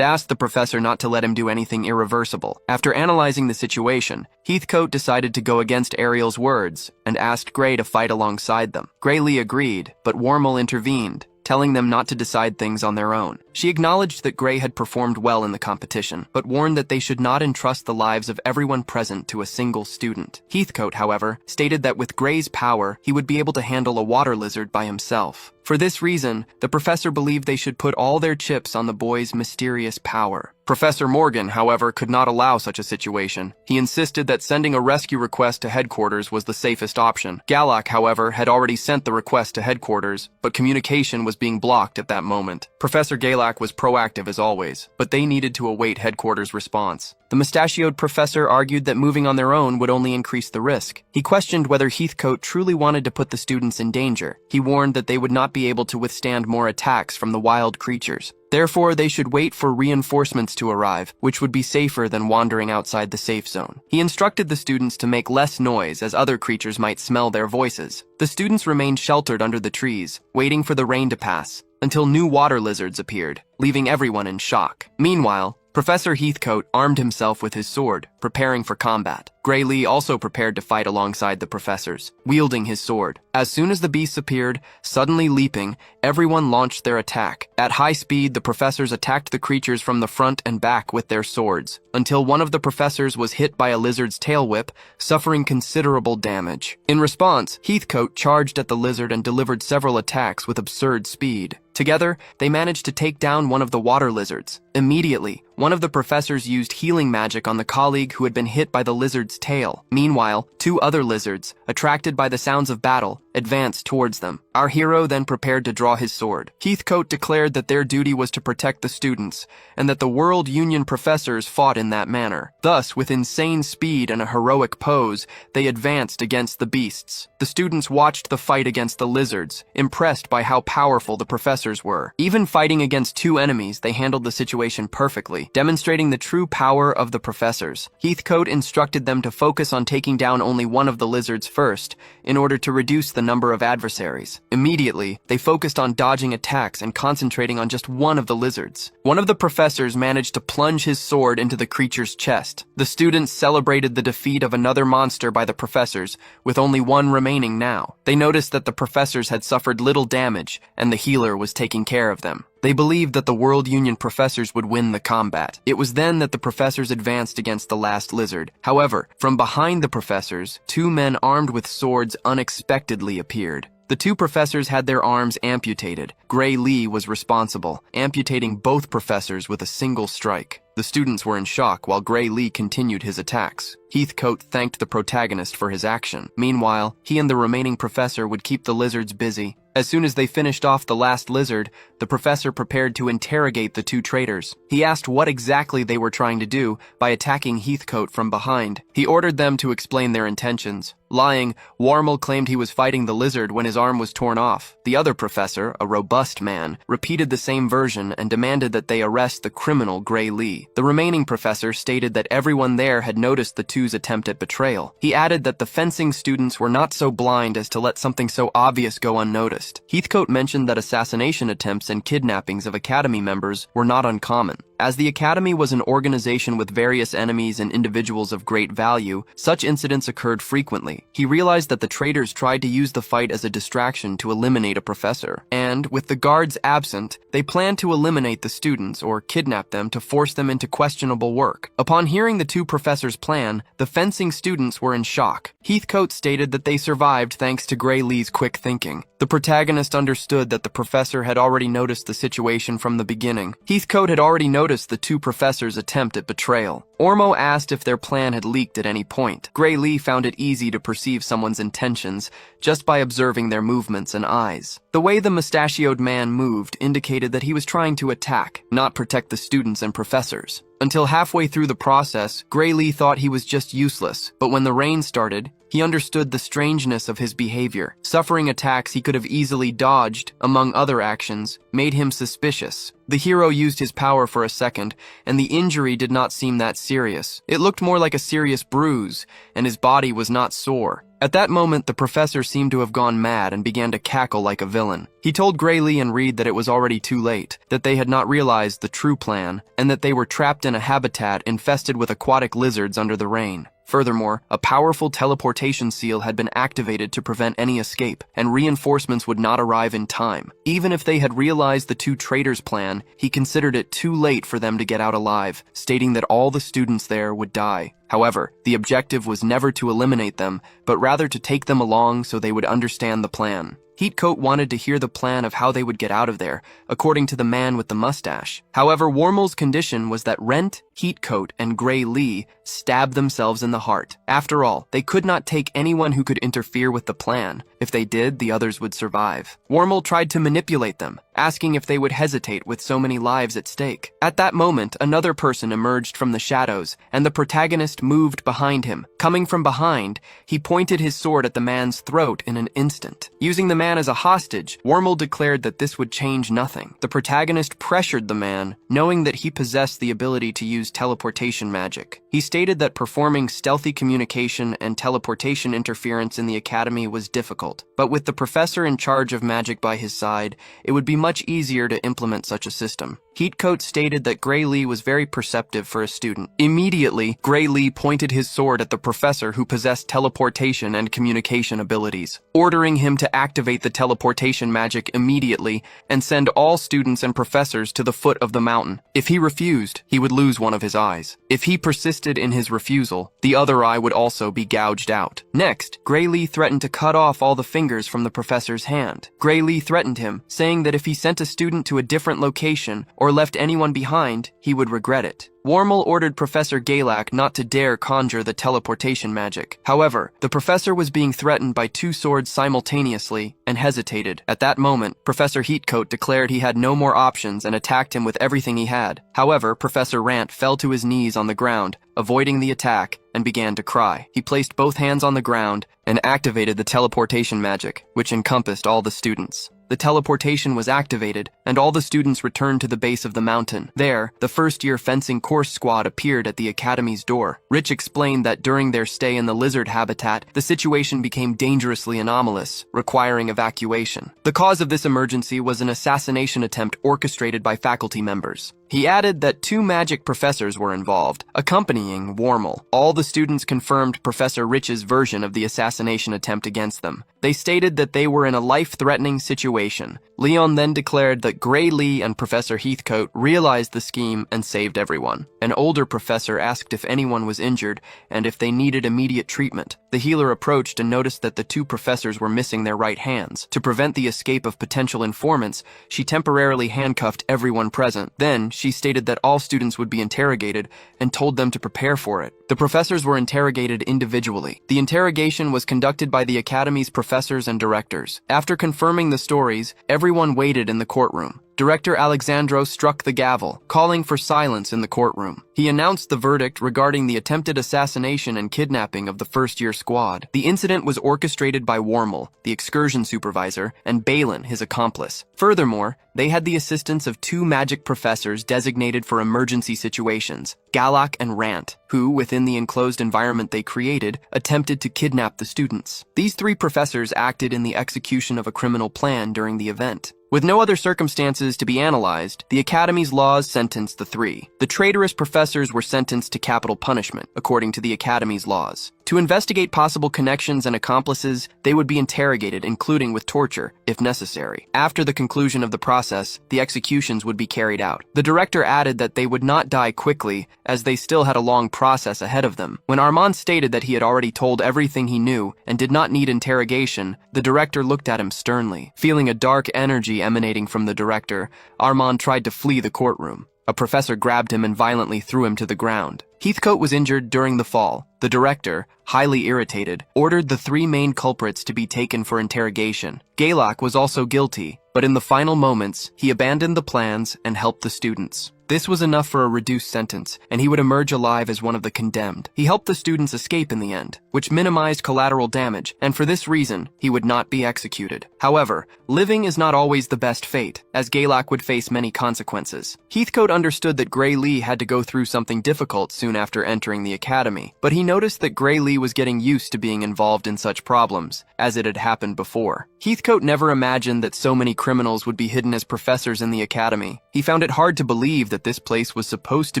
asked the professor not to let him do anything irreversible. After analyzing the situation, Heathcote decided to go against Ariel's words and asked Gray to fight alongside them. Gray Lee agreed, but Wormhole intervened, telling them not to decide things on their own. She acknowledged that Gray had performed well in the competition, but warned that they should not entrust the lives of everyone present to a single student. Heathcote, however, stated that with Gray's power, he would be able to handle a water lizard by himself. For this reason, the professor believed they should put all their chips on the boy's mysterious power. Professor Morgan, however, could not allow such a situation. He insisted that sending a rescue request to headquarters was the safest option. Galak, however, had already sent the request to headquarters, but communication was being blocked at that moment. Professor Galak was proactive as always, but they needed to await headquarters' response. The mustachioed professor argued that moving on their own would only increase the risk. He questioned whether Heathcote truly wanted to put the students in danger. He warned that they would not be able to withstand more attacks from the wild creatures. Therefore, they should wait for reinforcements to arrive, which would be safer than wandering outside the safe zone. He instructed the students to make less noise as other creatures might smell their voices. The students remained sheltered under the trees, waiting for the rain to pass, until new water lizards appeared, leaving everyone in shock. Meanwhile, Professor Heathcote armed himself with his sword, preparing for combat. Gray Lee also prepared to fight alongside the professors, wielding his sword. As soon as the beasts appeared, suddenly leaping, everyone launched their attack. At high speed, the professors attacked the creatures from the front and back with their swords, until one of the professors was hit by a lizard's tail whip, suffering considerable damage. In response, Heathcote charged at the lizard and delivered several attacks with absurd speed. Together, they managed to take down one of the water lizards. Immediately, one of the professors used healing magic on the colleague who had been hit by the lizard's tail. Meanwhile, two other lizards, attracted by the sounds of battle, advanced towards them. Our hero then prepared to draw his sword. Heathcote declared that their duty was to protect the students, and that the World Union professors fought in that manner. Thus, with insane speed and a heroic pose, they advanced against the beasts. The students watched the fight against the lizards, impressed by how powerful the professors were. Even fighting against two enemies, they handled the situation perfectly, demonstrating the true power of the professors. Heathcote instructed them to focus on taking down only one of the lizards first, in order to reduce the number of adversaries. Immediately, they focused on dodging attacks and concentrating on just one of the lizards. One of the professors managed to plunge his sword into the creature's chest. The students celebrated the defeat of another monster by the professors, with only one remaining now. They noticed that the professors had suffered little damage, and the healer was taking care of them. They believed that the World Union professors would win the combat. It was then that the professors advanced against the last lizard. However, from behind the professors, two men armed with swords unexpectedly appeared. The two professors had their arms amputated. Gray Lee was responsible, amputating both professors with a single strike. The students were in shock while Gray Lee continued his attacks. Heathcote thanked the protagonist for his action. Meanwhile, he and the remaining professor would keep the lizards busy. As soon as they finished off the last lizard, the professor prepared to interrogate the two traitors. He asked what exactly they were trying to do by attacking Heathcote from behind. He ordered them to explain their intentions. Lying, Warmel claimed he was fighting the lizard when his arm was torn off. The other professor, a robust man, repeated the same version and demanded that they arrest the criminal Gray Lee. The remaining professor stated that everyone there had noticed the two's attempt at betrayal. He added that the fencing students were not so blind as to let something so obvious go unnoticed. Heathcote mentioned that assassination attempts and kidnappings of Academy members were not uncommon. As the Academy was an organization with various enemies and individuals of great value, such incidents occurred frequently. He realized that the traitors tried to use the fight as a distraction to eliminate a professor. And, with the guards absent, they planned to eliminate the students or kidnap them to force them into questionable work. Upon hearing the two professors' plan, the fencing students were in shock. Heathcote stated that they survived thanks to Gray Lee's quick thinking. The protagonist understood that the professor had already noticed the situation from the beginning. Heathcote had already noticed the two professors' attempt at betrayal. Ormo asked if their plan had leaked at any point. Gray Lee found it easy to perceive someone's intentions just by observing their movements and eyes. The way the mustachioed man moved indicated that he was trying to attack, not protect the students and professors. Until halfway through the process, Gray Lee thought he was just useless, but when the rain started, he understood the strangeness of his behavior. Suffering attacks he could have easily dodged, among other actions, made him suspicious. The hero used his power for a second, and the injury did not seem that serious. It looked more like a serious bruise, and his body was not sore. At that moment, the professor seemed to have gone mad and began to cackle like a villain. He told Gray Lee and Reed that it was already too late, that they had not realized the true plan, and that they were trapped in a habitat infested with aquatic lizards under the rain. Furthermore, a powerful teleportation seal had been activated to prevent any escape, and reinforcements would not arrive in time. Even if they had realized the two traitors' plan, he considered it too late for them to get out alive, stating that all the students there would die. However, the objective was never to eliminate them, but rather to take them along so they would understand the plan. Heathcote wanted to hear the plan of how they would get out of there, according to the man with the mustache. However, Warmel's condition was that Rent, Heathcote, and Gray Lee stabbed themselves in the heart. After all, they could not take anyone who could interfere with the plan. If they did, the others would survive. Warmel tried to manipulate them, asking if they would hesitate with so many lives at stake. At that moment, another person emerged from the shadows, and the protagonist moved behind him. Coming from behind, he pointed his sword at the man's throat in an instant. Using the man as a hostage, Warmel declared that this would change nothing. The protagonist pressured the man, knowing that he possessed the ability to use teleportation magic. He stated that performing stealthy communication and teleportation interference in the academy was difficult, but with the professor in charge of magic by his side, it would be much easier to implement such a system. Heathcote stated that Gray Lee was very perceptive for a student. Immediately, Gray Lee pointed his sword at the professor who possessed teleportation and communication abilities, ordering him to activate the teleportation magic immediately and send all students and professors to the foot of the mountain. If he refused, he would lose one of his eyes. If he persisted in his refusal, the other eye would also be gouged out. Next, Gray Lee threatened to cut off all the fingers from the professor's hand. Gray Lee threatened him, saying that if he sent a student to a different location or left anyone behind, he would regret it. Warmel ordered Professor Galak not to dare conjure the teleportation magic. However, the professor was being threatened by two swords simultaneously and hesitated. At that moment, Professor Heathcote declared he had no more options and attacked him with everything he had. However, Professor Rant fell to his knees on the ground, avoiding the attack, and began to cry. He placed both hands on the ground and activated the teleportation magic, which encompassed all the students. The teleportation was activated, and all the students returned to the base of the mountain. There, the first-year fencing course squad appeared at the academy's door. Rich explained that during their stay in the lizard habitat, the situation became dangerously anomalous, requiring evacuation. The cause of this emergency was an assassination attempt orchestrated by faculty members. He added that two magic professors were involved, accompanying Warmel. All the students confirmed Professor Rich's version of the assassination attempt against them. They stated that they were in a life-threatening situation. Leon then declared that Gray Lee and Professor Heathcote realized the scheme and saved everyone. An older professor asked if anyone was injured and if they needed immediate treatment. The healer approached and noticed that the two professors were missing their right hands. To prevent the escape of potential informants, she temporarily handcuffed everyone present. Then, she stated that all students would be interrogated and told them to prepare for it. The professors were interrogated individually. The interrogation was conducted by the Academy's professors and directors. After confirming the stories, everyone waited in the courtroom. Director Alexandros struck the gavel, calling for silence in the courtroom. He announced the verdict regarding the attempted assassination and kidnapping of the first-year squad. The incident was orchestrated by Wormel, the excursion supervisor, and Balin, his accomplice. Furthermore, they had the assistance of two magic professors designated for emergency situations, Galak and Rant, who, within the enclosed environment they created, attempted to kidnap the students. These three professors acted in the execution of a criminal plan during the event. With no other circumstances to be analyzed, the Academy's laws sentenced the three. The traitorous professors were sentenced to capital punishment, according to the Academy's laws. To investigate possible connections and accomplices, they would be interrogated, including with torture, if necessary. After the conclusion of the process, the executions would be carried out. The director added that they would not die quickly, as they still had a long process ahead of them. When Armand stated that he had already told everything he knew and did not need interrogation, the director looked at him sternly. Feeling a dark energy emanating from the director, Armand tried to flee the courtroom. A professor grabbed him and violently threw him to the ground. Heathcote was injured during the fall. The director, highly irritated, ordered the three main culprits to be taken for interrogation. Galak was also guilty, but in the final moments, he abandoned the plans and helped the students. This was enough for a reduced sentence, and he would emerge alive as one of the condemned. He helped the students escape in the end, which minimized collateral damage, and for this reason, he would not be executed. However, living is not always the best fate, as Galak would face many consequences. Heathcote understood that Gray Lee had to go through something difficult soon after entering the academy, but he noticed that Gray Lee was getting used to being involved in such problems, as it had happened before. Heathcote never imagined that so many criminals would be hidden as professors in the academy. He found it hard to believe that this place was supposed to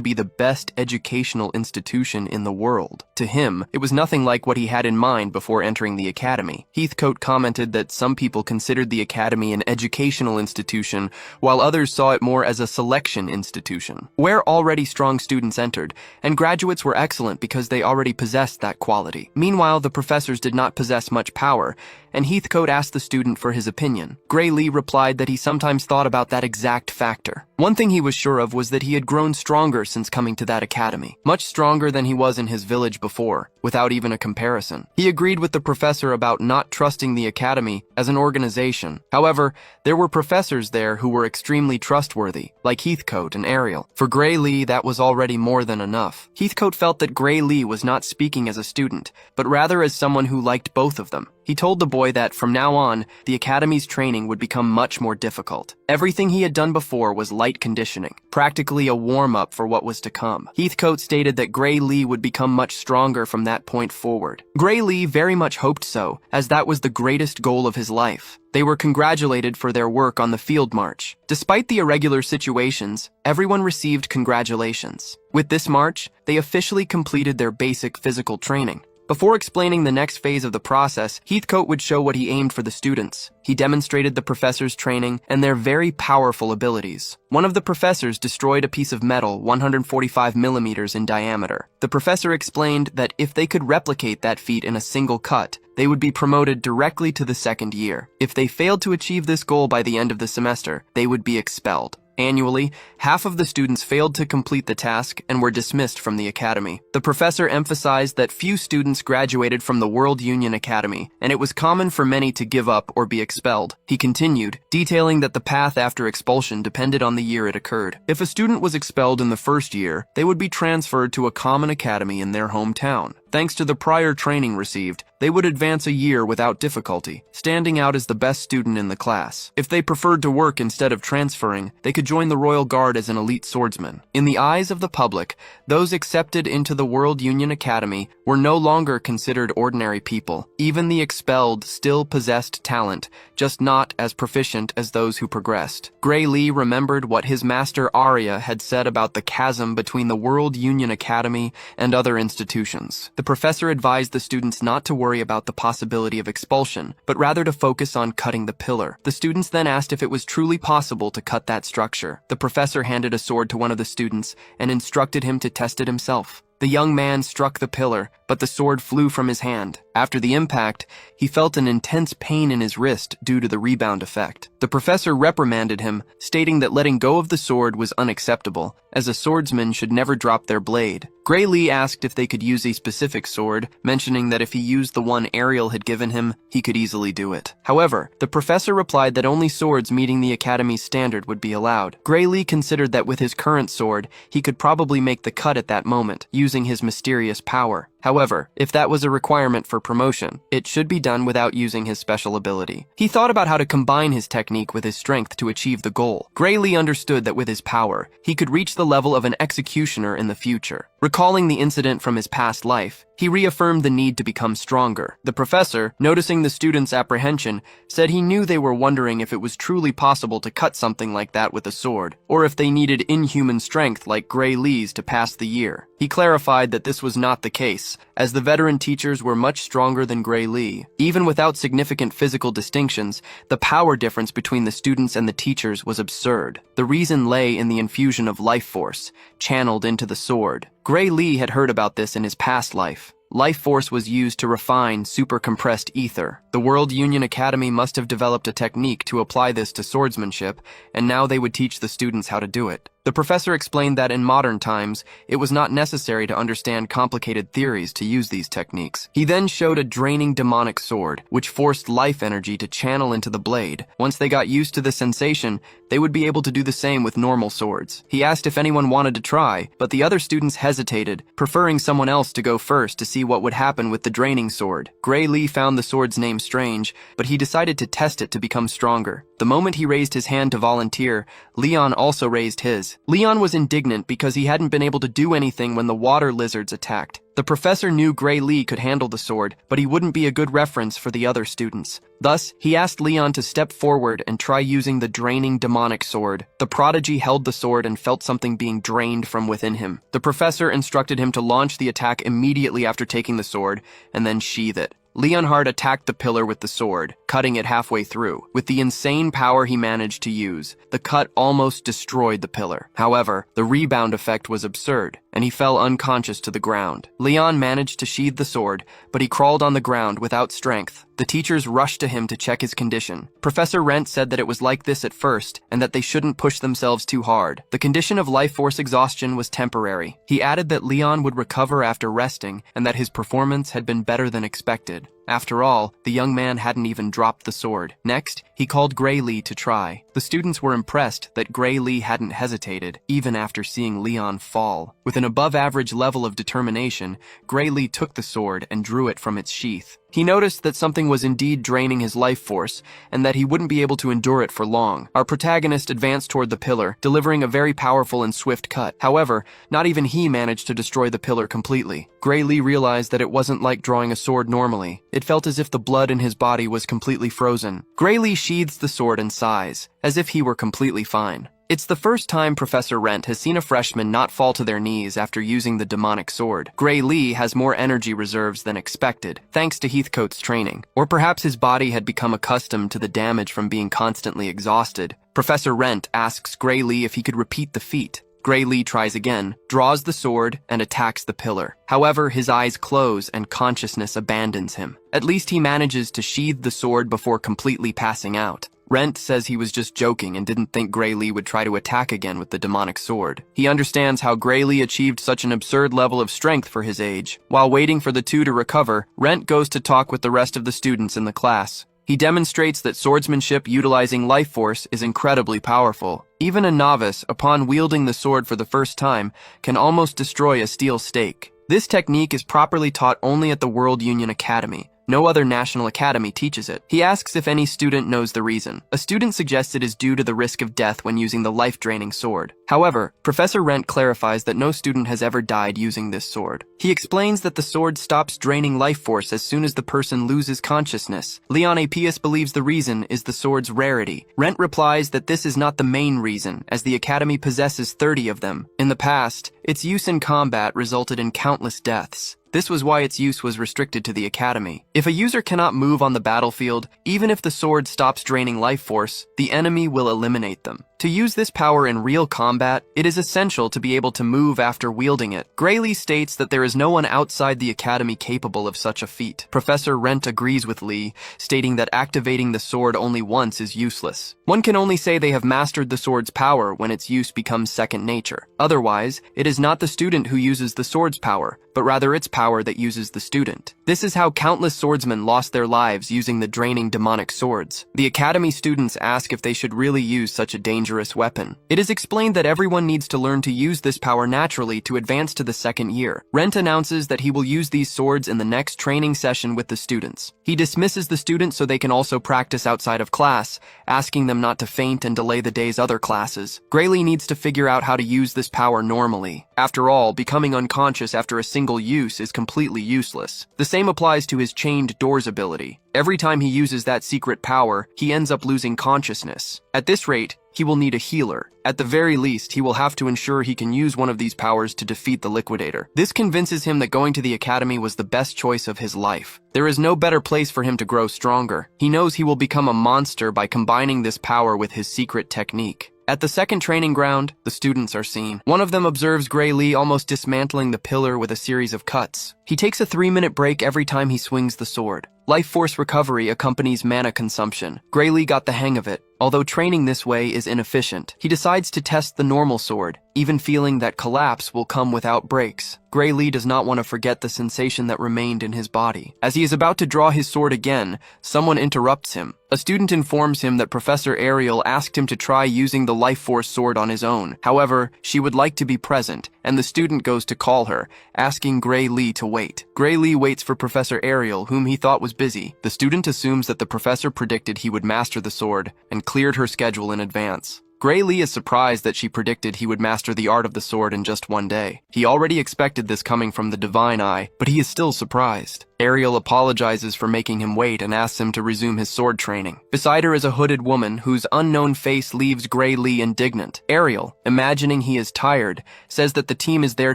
be the best educational institution in the world. To him, it was nothing like what he had in mind before entering the academy. Heathcote commented that some people considered the academy an educational institution, while others saw it more as a selection institution, where already strong students entered, and graduates were excellent because they already possessed that quality. Meanwhile, the professors did not possess much power, and Heathcote asked the student for his opinion. Gray Lee replied that he sometimes thought about that exact factor. One thing he was sure of was that he had grown stronger since coming to that academy, much stronger than he was in his village before, without even a comparison. He agreed with the professor about not trusting the academy as an organization. However, there were professors there who were extremely trustworthy, like Heathcote and Ariel. For Gray Lee, that was already more than enough. Heathcote felt that Gray Lee was not speaking as a student, but rather as someone who liked both of them. He told the boy that, from now on, the academy's training would become much more difficult. Everything he had done before was light conditioning, practically a warm-up for what was to come. Heathcote stated that Gray Lee would become much stronger from that point forward. Gray Lee very much hoped so, as that was the greatest goal of his life. They were congratulated for their work on the field march. Despite the irregular situations, everyone received congratulations. With this march, they officially completed their basic physical training. Before explaining the next phase of the process, Heathcote would show what he aimed for the students. He demonstrated the professors' training and their very powerful abilities. One of the professors destroyed a piece of metal 145 millimeters in diameter. The professor explained that if they could replicate that feat in a single cut, they would be promoted directly to the second year. If they failed to achieve this goal by the end of the semester, they would be expelled. Annually, half of the students failed to complete the task and were dismissed from the academy. The professor emphasized that few students graduated from the World Union Academy, and it was common for many to give up or be expelled. He continued, detailing that the path after expulsion depended on the year it occurred. If a student was expelled in the first year, they would be transferred to a common academy in their hometown. Thanks to the prior training received, they would advance a year without difficulty, standing out as the best student in the class. If they preferred to work instead of transferring, they could join the Royal Guard as an elite swordsman. In the eyes of the public, those accepted into the World Union Academy were no longer considered ordinary people. Even the expelled still possessed talent, just not as proficient as those who progressed. Gray Lee remembered what his master Arya had said about the chasm between the World Union Academy and other institutions. The professor advised the students not to worry about the possibility of expulsion, but rather to focus on cutting the pillar. The students then asked if it was truly possible to cut that structure. The professor handed a sword to one of the students and instructed him to test it himself. The young man struck the pillar, but the sword flew from his hand. After the impact, he felt an intense pain in his wrist due to the rebound effect. The professor reprimanded him, stating that letting go of the sword was unacceptable, as a swordsman should never drop their blade. Gray Lee asked if they could use a specific sword, mentioning that if he used the one Ariel had given him, he could easily do it. However, the professor replied that only swords meeting the Academy's standard would be allowed. Gray Lee considered that with his current sword, he could probably make the cut at that moment, using his mysterious power. However, if that was a requirement for promotion, it should be done without using his special ability. He thought about how to combine his technique with his strength to achieve the goal. Gray Lee understood that with his power, he could reach the level of an executioner in the future. Recalling the incident from his past life, he reaffirmed the need to become stronger. The professor, noticing the students' apprehension, said he knew they were wondering if it was truly possible to cut something like that with a sword, or if they needed inhuman strength like Gray Lee's to pass the year. He clarified that this was not the case, as the veteran teachers were much stronger than Gray Lee. Even without significant physical distinctions, the power difference between the students and the teachers was absurd. The reason lay in the infusion of life force, channeled into the sword. Gray Lee had heard about this in his past life. Life force was used to refine super-compressed ether. The World Union Academy must have developed a technique to apply this to swordsmanship, and now they would teach the students how to do it. The professor explained that in modern times, it was not necessary to understand complicated theories to use these techniques. He then showed a draining demonic sword, which forced life energy to channel into the blade. Once they got used to the sensation, they would be able to do the same with normal swords. He asked if anyone wanted to try, but the other students hesitated, preferring someone else to go first to see what would happen with the draining sword. Gray Lee found the sword's name strange, but he decided to test it to become stronger. The moment he raised his hand to volunteer, Leon also raised his. Leon was indignant because he hadn't been able to do anything when the water lizards attacked. The professor knew Gray Lee could handle the sword, but he wouldn't be a good reference for the other students. Thus, he asked Leon to step forward and try using the draining demonic sword. The prodigy held the sword and felt something being drained from within him. The professor instructed him to launch the attack immediately after taking the sword, and then sheath it. Leonhard attacked the pillar with the sword, cutting it halfway through. With the insane power he managed to use, the cut almost destroyed the pillar. However, the rebound effect was absurd, and he fell unconscious to the ground. Leon managed to sheathe the sword, but he crawled on the ground without strength. The teachers rushed to him to check his condition. Professor Rent said that it was like this at first, and that they shouldn't push themselves too hard. The condition of life force exhaustion was temporary. He added that Leon would recover after resting, and that his performance had been better than expected. After all, the young man hadn't even dropped the sword. Next, he called Gray Lee to try. The students were impressed that Gray Lee hadn't hesitated, even after seeing Leon fall. With an above-average level of determination, Gray Lee took the sword and drew it from its sheath. He noticed that something was indeed draining his life force, and that he wouldn't be able to endure it for long. Our protagonist advanced toward the pillar, delivering a very powerful and swift cut. However, not even he managed to destroy the pillar completely. Gray Lee realized that it wasn't like drawing a sword normally. It felt as if the blood in his body was completely frozen. Gray Lee sheathes the sword and sighs, as if he were completely fine. It's the first time Professor Rent has seen a freshman not fall to their knees after using the demonic sword. Gray Lee has more energy reserves than expected, thanks to Heathcote's training. Or perhaps his body had become accustomed to the damage from being constantly exhausted. Professor Rent asks Gray Lee if he could repeat the feat. Gray Lee tries again, draws the sword, and attacks the pillar. However, his eyes close and consciousness abandons him. At least he manages to sheathe the sword before completely passing out. Rent says he was just joking and didn't think Gray Lee would try to attack again with the demonic sword. He understands how Gray Lee achieved such an absurd level of strength for his age. While waiting for the two to recover, Rent goes to talk with the rest of the students in the class. He demonstrates that swordsmanship utilizing life force is incredibly powerful. Even a novice, upon wielding the sword for the first time, can almost destroy a steel stake. This technique is properly taught only at the World Union Academy. No other national academy teaches it. He asks if any student knows the reason. A student suggests it is due to the risk of death when using the life-draining sword. However, Professor Rent clarifies that no student has ever died using this sword. He explains that the sword stops draining life force as soon as the person loses consciousness. Leon Apius believes the reason is the sword's rarity. Rent replies that this is not the main reason, as the academy possesses 30 of them. In the past, its use in combat resulted in countless deaths. This was why its use was restricted to the academy. If a user cannot move on the battlefield, even if the sword stops draining life force, the enemy will eliminate them. To use this power in real combat, it is essential to be able to move after wielding it. Lee states that there is no one outside the academy capable of such a feat. Professor Rent agrees with Lee, stating that activating the sword only once is useless. One can only say they have mastered the sword's power when its use becomes second nature. Otherwise, it is not the student who uses the sword's power, but rather its power that uses the student. This is how countless swordsmen lost their lives using the draining demonic swords. The academy students ask if they should really use such a dangerous weapon. It is explained that everyone needs to learn to use this power naturally to advance to the second year. Rent announces that he will use these swords in the next training session with the students. He dismisses the students so they can also practice outside of class, asking them not to faint and delay the day's other classes. Lee needs to figure out how to use this power normally. After all, becoming unconscious after a single use is completely useless. The same applies to his chained doors ability. Every time he uses that secret power, he ends up losing consciousness. At this rate, he will need a healer. At the very least, he will have to ensure he can use one of these powers to defeat the Liquidator. This convinces him that going to the academy was the best choice of his life. There is no better place for him to grow stronger. He knows he will become a monster by combining this power with his secret technique. At the second training ground, the students are seen. One of them observes Lee almost dismantling the pillar with a series of cuts. He takes a 3-minute break every time he swings the sword. Life force recovery accompanies mana consumption. Lee got the hang of it. Although training this way is inefficient, he decides to test the normal sword, even feeling that collapse will come without breaks. Lee does not want to forget the sensation that remained in his body. As he is about to draw his sword again, someone interrupts him. A student informs him that Professor Ariel asked him to try using the Life Force sword on his own. However, she would like to be present, and the student goes to call her, asking Lee to wait. Lee waits for Professor Ariel, whom he thought was busy. The student assumes that the professor predicted he would master the sword, and cleared her schedule in advance. Lee is surprised that she predicted he would master the art of the sword in just one day. He already expected this coming from the Divine Eye, but he is still surprised. Ariel apologizes for making him wait and asks him to resume his sword training. Beside her is a hooded woman whose unknown face leaves Lee indignant. Ariel, imagining he is tired, says that the team is there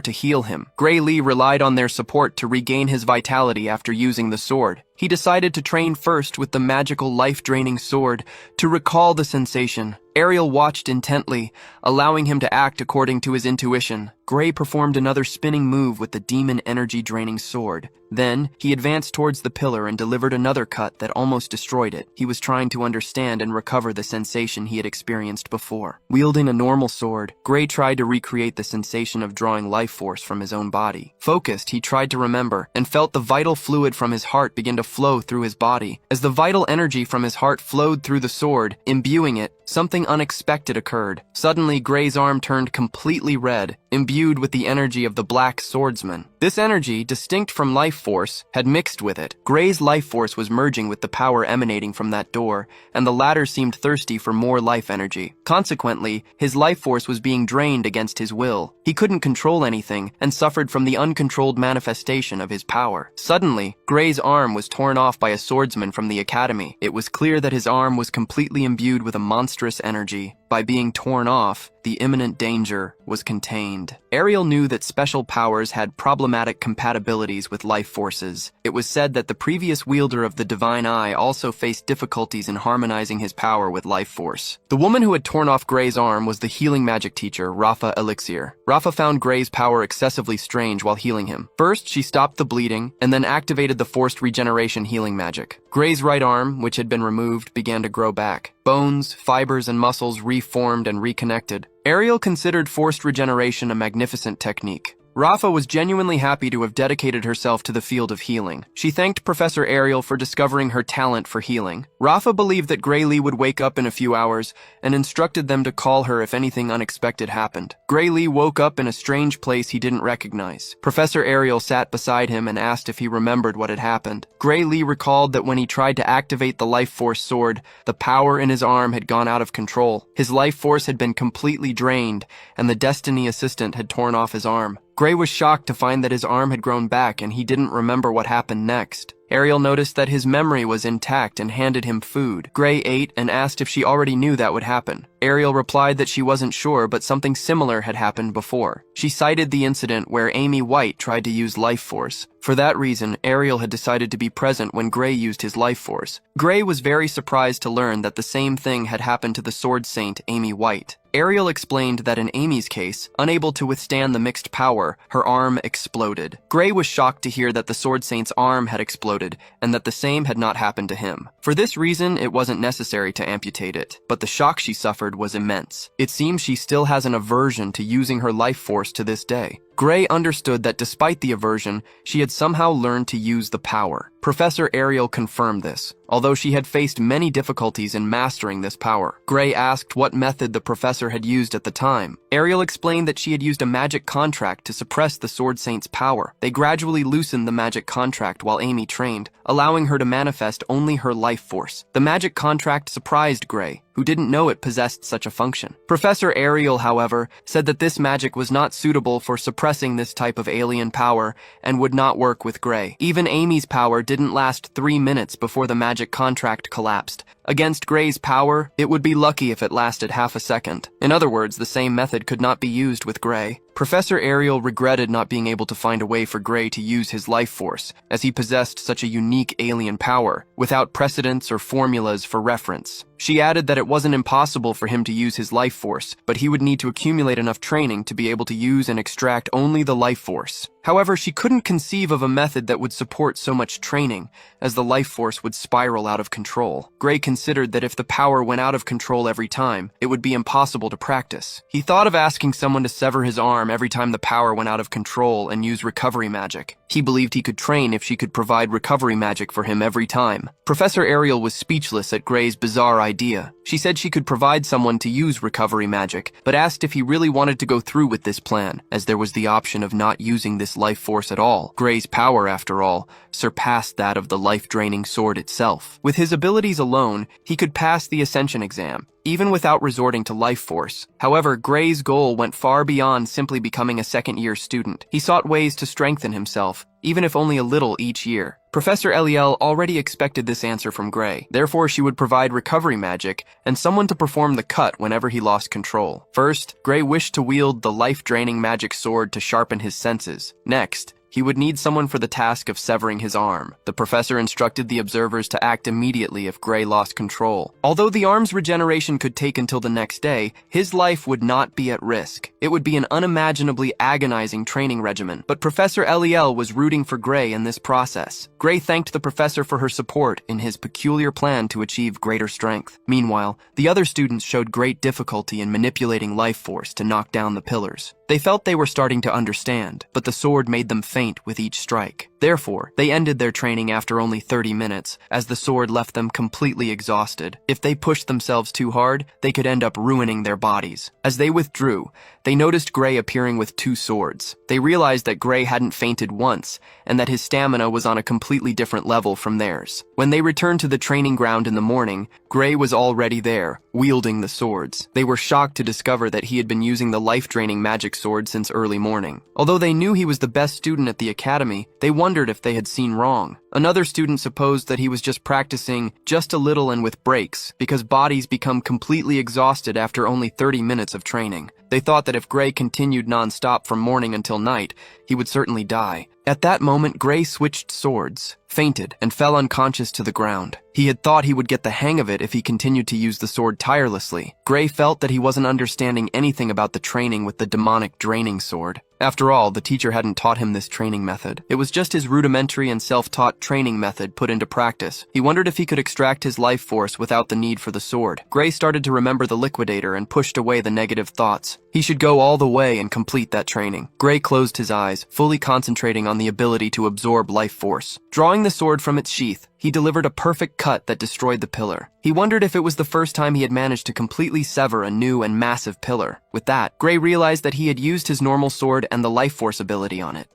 to heal him. Lee relied on their support to regain his vitality after using the sword. He decided to train first with the magical life-draining sword to recall the sensation. Ariel watched intently, allowing him to act according to his intuition. Performed another spinning move with the demon energy-draining sword. Then, he advanced towards the pillar and delivered another cut that almost destroyed it. He was trying to understand and recover the sensation he had experienced before. Wielding a normal sword, tried to recreate the sensation of drawing life force from his own body. Focused, he tried to remember, and felt the vital fluid from his heart begin to flow through his body. As the vital energy from his heart flowed through the sword, imbuing it, something unexpected occurred. Suddenly, Gray's arm turned completely red, imbued with the energy of the Black Swordsman. This energy, distinct from life force, had mixed with it. Gray's life force was merging with the power emanating from that door, and the latter seemed thirsty for more life energy. Consequently, his life force was being drained against his will. He couldn't control anything, and suffered from the uncontrolled manifestation of his power. Suddenly, Gray's arm was torn off by a swordsman from the academy. It was clear that his arm was completely imbued with a monstrous energy. By being torn off, the imminent danger was contained. Ariel knew that special powers had problematic compatibilities with life forces. It was said that the previous wielder of the Divine Eye also faced difficulties in harmonizing his power with life force. The woman who had torn off Gray's arm was the healing magic teacher, Rafa Elixir. Rafa found Gray's power excessively strange while healing him. First, she stopped the bleeding, and then activated the forced regeneration healing magic. Gray's right arm, which had been removed, began to grow back. Bones, fibers, and muscles reformed and reconnected. Ariel considered forced regeneration a magnificent technique. Rafa was genuinely happy to have dedicated herself to the field of healing. She thanked Professor Ariel for discovering her talent for healing. Rafa believed that Lee would wake up in a few hours and instructed them to call her if anything unexpected happened. Lee woke up in a strange place he didn't recognize. Professor Ariel sat beside him and asked if he remembered what had happened. Lee recalled that when he tried to activate the Life Force sword, the power in his arm had gone out of control. His life force had been completely drained, and the Destiny Assistant had torn off his arm. Gray was shocked to find that his arm had grown back and he didn't remember what happened next. Ariel noticed that his memory was intact and handed him food. Gray ate and asked if she already knew that would happen. Ariel replied that she wasn't sure, but something similar had happened before. She cited the incident where Amy White tried to use life force. For that reason, Ariel had decided to be present when Gray used his life force. Gray was very surprised to learn that the same thing had happened to the Sword Saint Amy White. Ariel explained that in Amy's case, unable to withstand the mixed power, her arm exploded. Gray was shocked to hear that the Sword Saint's arm had exploded and that the same had not happened to him. For this reason, it wasn't necessary to amputate it, but the shock she suffered was immense. It seems she still has an aversion to using her life force to this day. Gray understood that despite the aversion, she had somehow learned to use the power. Professor Ariel confirmed this, although she had faced many difficulties in mastering this power. Gray asked what method the professor had used at the time. Ariel explained that she had used a magic contract to suppress the Sword Saint's power. They gradually loosened the magic contract while Amy trained, allowing her to manifest only her life force. The magic contract surprised Gray, who didn't know it possessed such a function. Professor Ariel, however, said that this magic was not suitable for suppressing this type of alien power and would not work with Gray. Even Amy's power didn't last 3 minutes before the magic contract collapsed. Against Gray's power, it would be lucky if it lasted half a second. In other words, the same method could not be used with Gray. Professor Ariel regretted not being able to find a way for Gray to use his life force, as he possessed such a unique alien power, without precedents or formulas for reference. She added that it wasn't impossible for him to use his life force, but he would need to accumulate enough training to be able to use and extract only the life force. However, she couldn't conceive of a method that would support so much training, as the life force would spiral out of control. Gray considered that if the power went out of control every time, it would be impossible to practice. He thought of asking someone to sever his arm every time the power went out of control and use recovery magic. He believed he could train if she could provide recovery magic for him every time. Professor Ariel was speechless at Gray's bizarre idea. She said she could provide someone to use recovery magic, but asked if he really wanted to go through with this plan, as there was the option of not using this life force at all. Gray's power, after all, surpassed that of the life-draining sword itself. With his abilities alone, he could pass the Ascension exam, even without resorting to life force. However, Gray's goal went far beyond simply becoming a second-year student. He sought ways to strengthen himself, even if only a little each year. Professor Eliel already expected this answer from Gray. Therefore, she would provide recovery magic and someone to perform the cut whenever he lost control. First, Gray wished to wield the life-draining magic sword to sharpen his senses. Next, he would need someone for the task of severing his arm. The professor instructed the observers to act immediately if Gray lost control. Although the arm's regeneration could take until the next day, his life would not be at risk. It would be an unimaginably agonizing training regimen. But Professor Eliel was rooting for Gray in this process. Gray thanked the professor for her support in his peculiar plan to achieve greater strength. Meanwhile, the other students showed great difficulty in manipulating life force to knock down the pillars. They felt they were starting to understand, but the sword made them faint with each strike. Therefore, they ended their training after only 30 minutes, as the sword left them completely exhausted. If they pushed themselves too hard, they could end up ruining their bodies. As they withdrew, they noticed Gray appearing with 2 swords. They realized that Gray hadn't fainted once, and that his stamina was on a completely different level from theirs. When they returned to the training ground in the morning, Gray was already there, wielding the swords. They were shocked to discover that he had been using the life-draining magic sword since early morning. Although they knew he was the best student at the academy, they wondered if they had seen wrong. Another student supposed that he was just practicing just a little and with breaks, because bodies become completely exhausted after only 30 minutes of training. They thought that if Gray continued non-stop from morning until night, he would certainly die. At that moment, Gray switched swords, fainted, and fell unconscious to the ground. He had thought he would get the hang of it if he continued to use the sword tirelessly. Gray felt that he wasn't understanding anything about the training with the demonic draining sword. After all, the teacher hadn't taught him this training method. It was just his rudimentary and self-taught training method put into practice. He wondered if he could extract his life force without the need for the sword. Gray started to remember the liquidator and pushed away the negative thoughts. He should go all the way and complete that training. Gray closed his eyes, fully concentrating on the ability to absorb life force. Drawing the sword from its sheath, he delivered a perfect cut that destroyed the pillar. He wondered if it was the first time he had managed to completely sever a new and massive pillar. With that, Gray realized that he had used his normal sword and the life force ability on it.